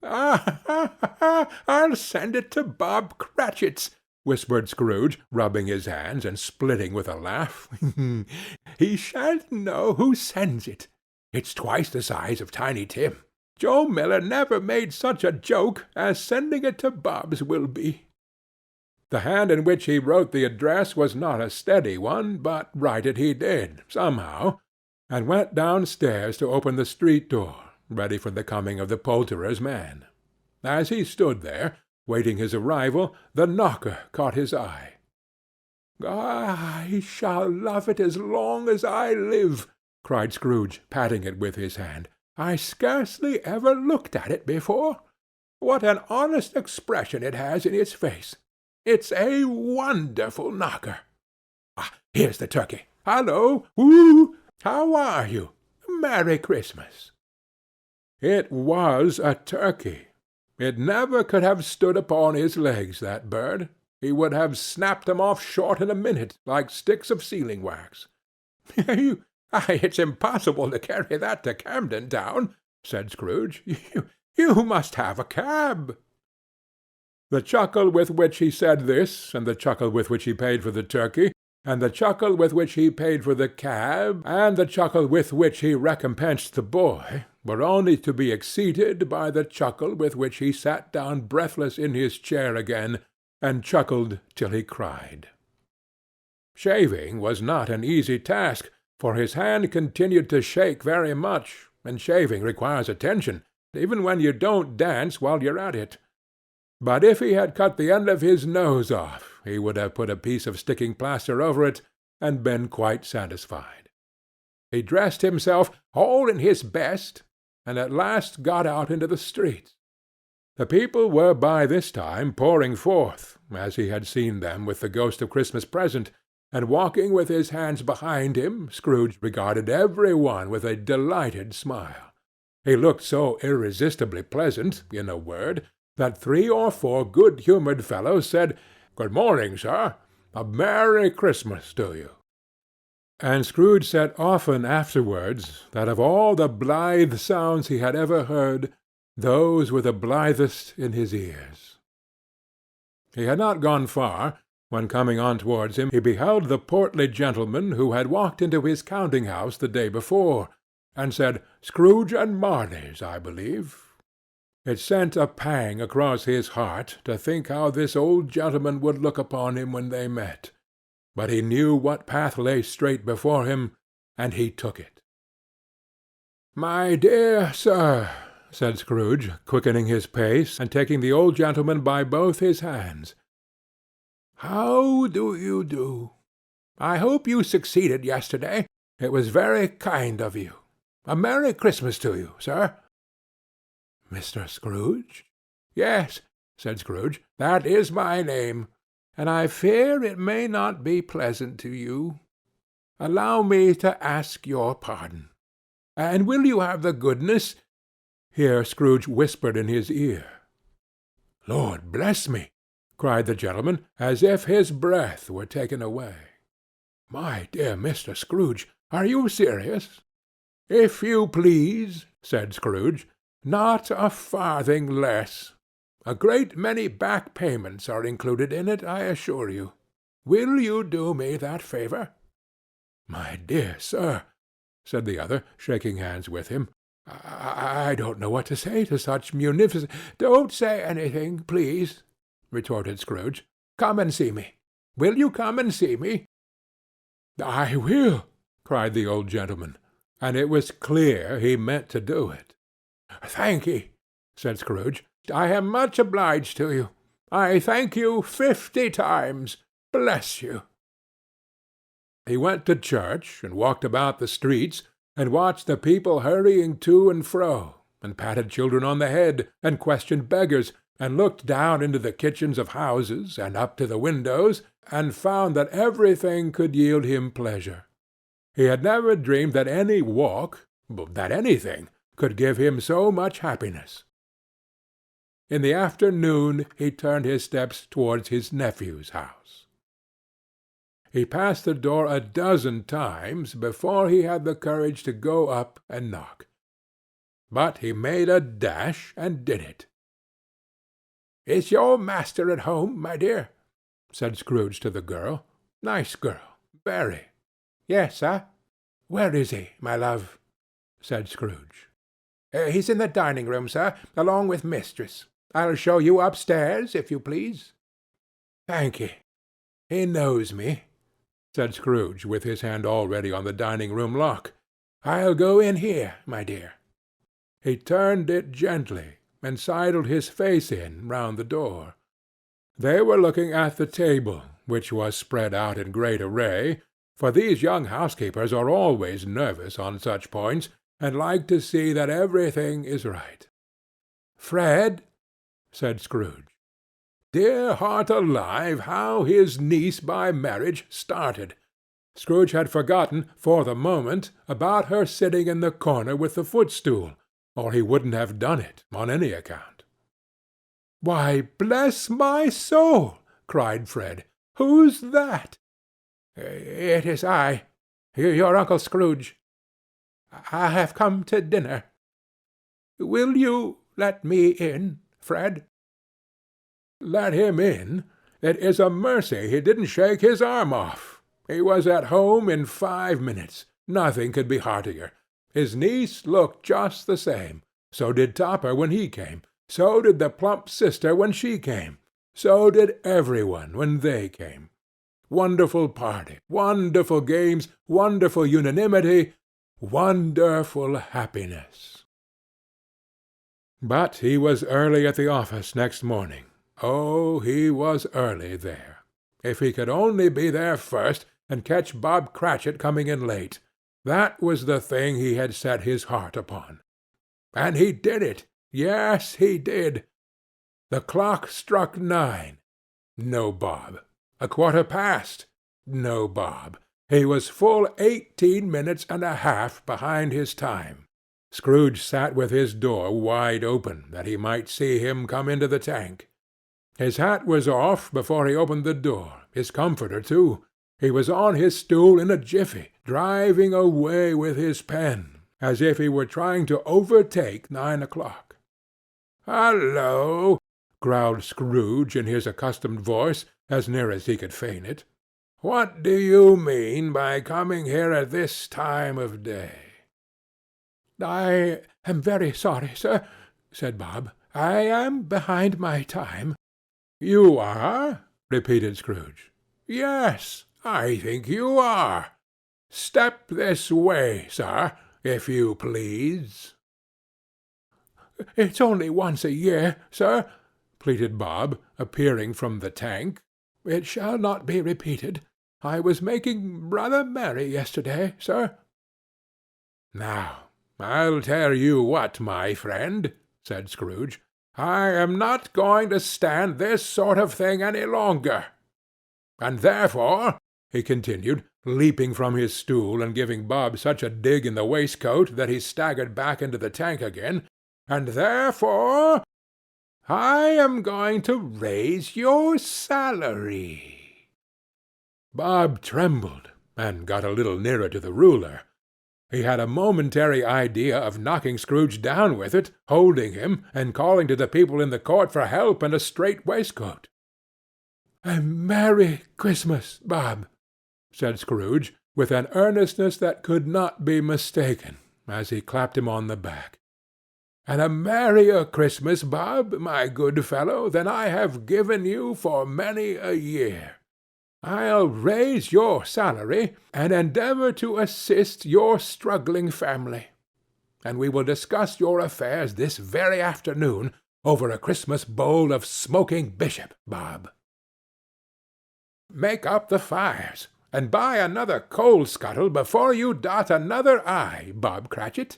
"I'll send it to Bob Cratchit's," whispered Scrooge, rubbing his hands and splitting with a laugh. "He shan't know who sends it. It's twice the size of Tiny Tim. Joe Miller never made such a joke as sending it to Bob's will be." The hand in which he wrote the address was not a steady one, but write it he did, somehow, and went downstairs to open the street door, ready for the coming of the poulterer's man. As he stood there, waiting his arrival, the knocker caught his eye. "I shall love it as long as I live," cried Scrooge, patting it with his hand. "I scarcely ever looked at it before. What an honest expression it has in its face! It's a wonderful knocker. Here's the turkey. Hallo! Whoo! How are you? Merry Christmas!" It was a turkey. It never could have stood upon his legs, that bird. He would have snapped them off short in a minute, like sticks of sealing wax. "It's impossible to carry that to Camden Town," said Scrooge. You must have a cab." The chuckle with which he said this, and the chuckle with which he paid for the turkey, and the chuckle with which he paid for the cab, and the chuckle with which he recompensed the boy, were only to be exceeded by the chuckle with which he sat down breathless in his chair again, and chuckled till he cried. Shaving was not an easy task, for his hand continued to shake very much, and shaving requires attention, even when you don't dance while you're at it. But if he had cut the end of his nose off, he would have put a piece of sticking plaster over it, and been quite satisfied. He dressed himself all in his best, and at last got out into the streets. The people were by this time pouring forth, as he had seen them with the ghost of Christmas Present, and walking with his hands behind him, Scrooge regarded every one with a delighted smile. He looked so irresistibly pleasant, in a word, that 3 or 4 good-humoured fellows said, "Good morning, sir. A Merry Christmas to you." And Scrooge said often afterwards that of all the blithe sounds he had ever heard, those were the blithest in his ears. He had not gone far, when coming on towards him he beheld the portly gentleman who had walked into his counting-house the day before, and said, "Scrooge and Marley's, I believe." It sent a pang across his heart to think how this old gentleman would look upon him when they met, but he knew what path lay straight before him, and he took it. "My dear sir," said Scrooge, quickening his pace, and taking the old gentleman by both his hands, "how do you do? I hope you succeeded yesterday. It was very kind of you. A Merry Christmas to you, sir." "Mr. Scrooge?" "Yes," said Scrooge, "that is my name, and I fear it may not be pleasant to you. Allow me to ask your pardon. And will you have the goodness—" Here Scrooge whispered in his ear. "Lord bless me!" cried the gentleman, as if his breath were taken away. "My dear Mr. Scrooge, are you serious?" "If you please," said Scrooge. "Not a farthing less. A great many back payments are included in it, I assure you. Will you do me that favour?" "My dear sir," said the other, shaking hands with him, I don't know what to say to such munificent—" "Don't say anything, please," retorted Scrooge. "Come and see me. Will you come and see me?" "I will," cried the old gentleman, and it was clear he meant to do it. "Thank'ee," said Scrooge. I am much obliged to you. I thank you 50 times. Bless you." He went to church, and walked about the streets, and watched the people hurrying to and fro, and patted children on the head, and questioned beggars, and looked down into the kitchens of houses, and up to the windows, and found that everything could yield him pleasure. He had never dreamed that any walk, that anything, could give him so much happiness. In the afternoon he turned his steps towards his nephew's house. He passed the door a dozen times before he had the courage to go up and knock. But he made a dash and did it. "Is your master at home, my dear?" said Scrooge to the girl. "Nice girl, very." "Yes, sir." "Where is he, my love?" said Scrooge. "He's in the dining-room, sir, along with mistress. I'll show you upstairs, if you please." "Thank ye. He knows me," said Scrooge, with his hand already on the dining-room lock. "I'll go in here, my dear." He turned it gently, and sidled his face in round the door. They were looking at the table, which was spread out in great array, for these young housekeepers are always nervous on such points, and like to see that everything is right. "Fred," said Scrooge. Dear heart alive, how his niece by marriage started! Scrooge had forgotten, for the moment, about her sitting in the corner with the footstool, or he wouldn't have done it on any account. "Why, bless my soul!" cried Fred. "Who's that?" "It is I, your Uncle Scrooge. I have come to dinner. Will you let me in, Fred?" "Let him in? It is a mercy he didn't shake his arm off. He was at home in 5 minutes. Nothing could be heartier. His niece looked just the same. So did Topper when he came. So did the plump sister when she came. So did everyone when they came. Wonderful party, wonderful games, wonderful unanimity, wonderful happiness." But he was early at the office next morning. Oh, he was early there. If he could only be there first, and catch Bob Cratchit coming in late, that was the thing he had set his heart upon. And he did it. Yes, he did. The clock struck 9. No Bob. 1/4 past. No Bob. He was full 18 minutes and a half behind his time. Scrooge sat with his door wide open, that he might see him come into the tank. His hat was off before he opened the door, his comforter too. He was on his stool in a jiffy, driving away with his pen, as if he were trying to overtake 9 o'clock. "Hallo!" growled Scrooge in his accustomed voice, as near as he could feign it. "What do you mean by coming here at this time of day?" "I am very sorry, sir," said Bob. "I am behind my time." "You are?" repeated Scrooge. "Yes, I think you are. Step this way, sir, if you please." "It's only once a year, sir," pleaded Bob, appearing from the tank. "It shall not be repeated. I was making rather merry yesterday, sir." "Now, I'll tell you what, my friend," said Scrooge. "I am not going to stand this sort of thing any longer. And therefore," he continued, leaping from his stool and giving Bob such a dig in the waistcoat that he staggered back into the tank again, "and therefore I am going to raise your salary." Bob trembled, and got a little nearer to the ruler. He had a momentary idea of knocking Scrooge down with it, holding him, and calling to the people in the court for help and a strait waistcoat. "A Merry Christmas, Bob," said Scrooge, with an earnestness that could not be mistaken, as he clapped him on the back. "And a merrier Christmas, Bob, my good fellow, than I have given you for many a year. I'll raise your salary, and endeavor to assist your struggling family. And we will discuss your affairs this very afternoon, over a Christmas bowl of smoking bishop, Bob. Make up the fires, and buy another coal-scuttle before you dot another I, Bob Cratchit."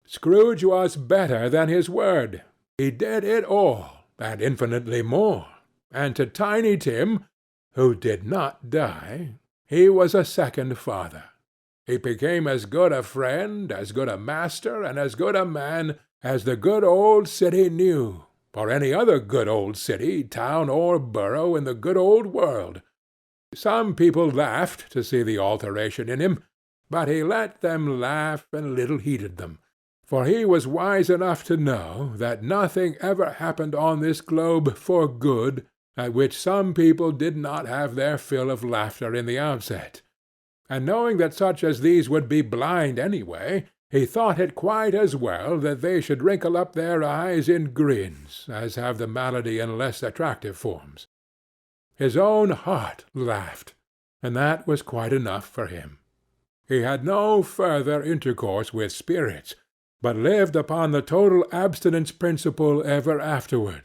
Scrooge was better than his word. He did it all, and infinitely more, and to Tiny Tim, who did not die, he was a second father. He became as good a friend, as good a master, and as good a man as the good old city knew, or any other good old city, town, or borough in the good old world. Some people laughed to see the alteration in him, but he let them laugh and little heeded them, for he was wise enough to know that nothing ever happened on this globe for good at which some people did not have their fill of laughter in the outset, and knowing that such as these would be blind anyway, he thought it quite as well that they should wrinkle up their eyes in grins as have the malady in less attractive forms. His own heart laughed, and that was quite enough for him. He had no further intercourse with spirits, but lived upon the total abstinence principle ever afterwards,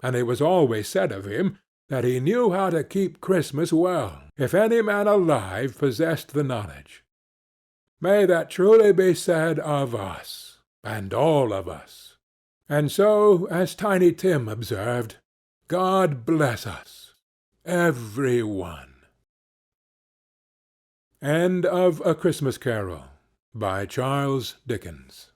and it was always said of him that he knew how to keep Christmas well, if any man alive possessed the knowledge. May that truly be said of us, and all of us. And so, as Tiny Tim observed, God bless us, every one. End of A Christmas Carol, by Charles Dickens.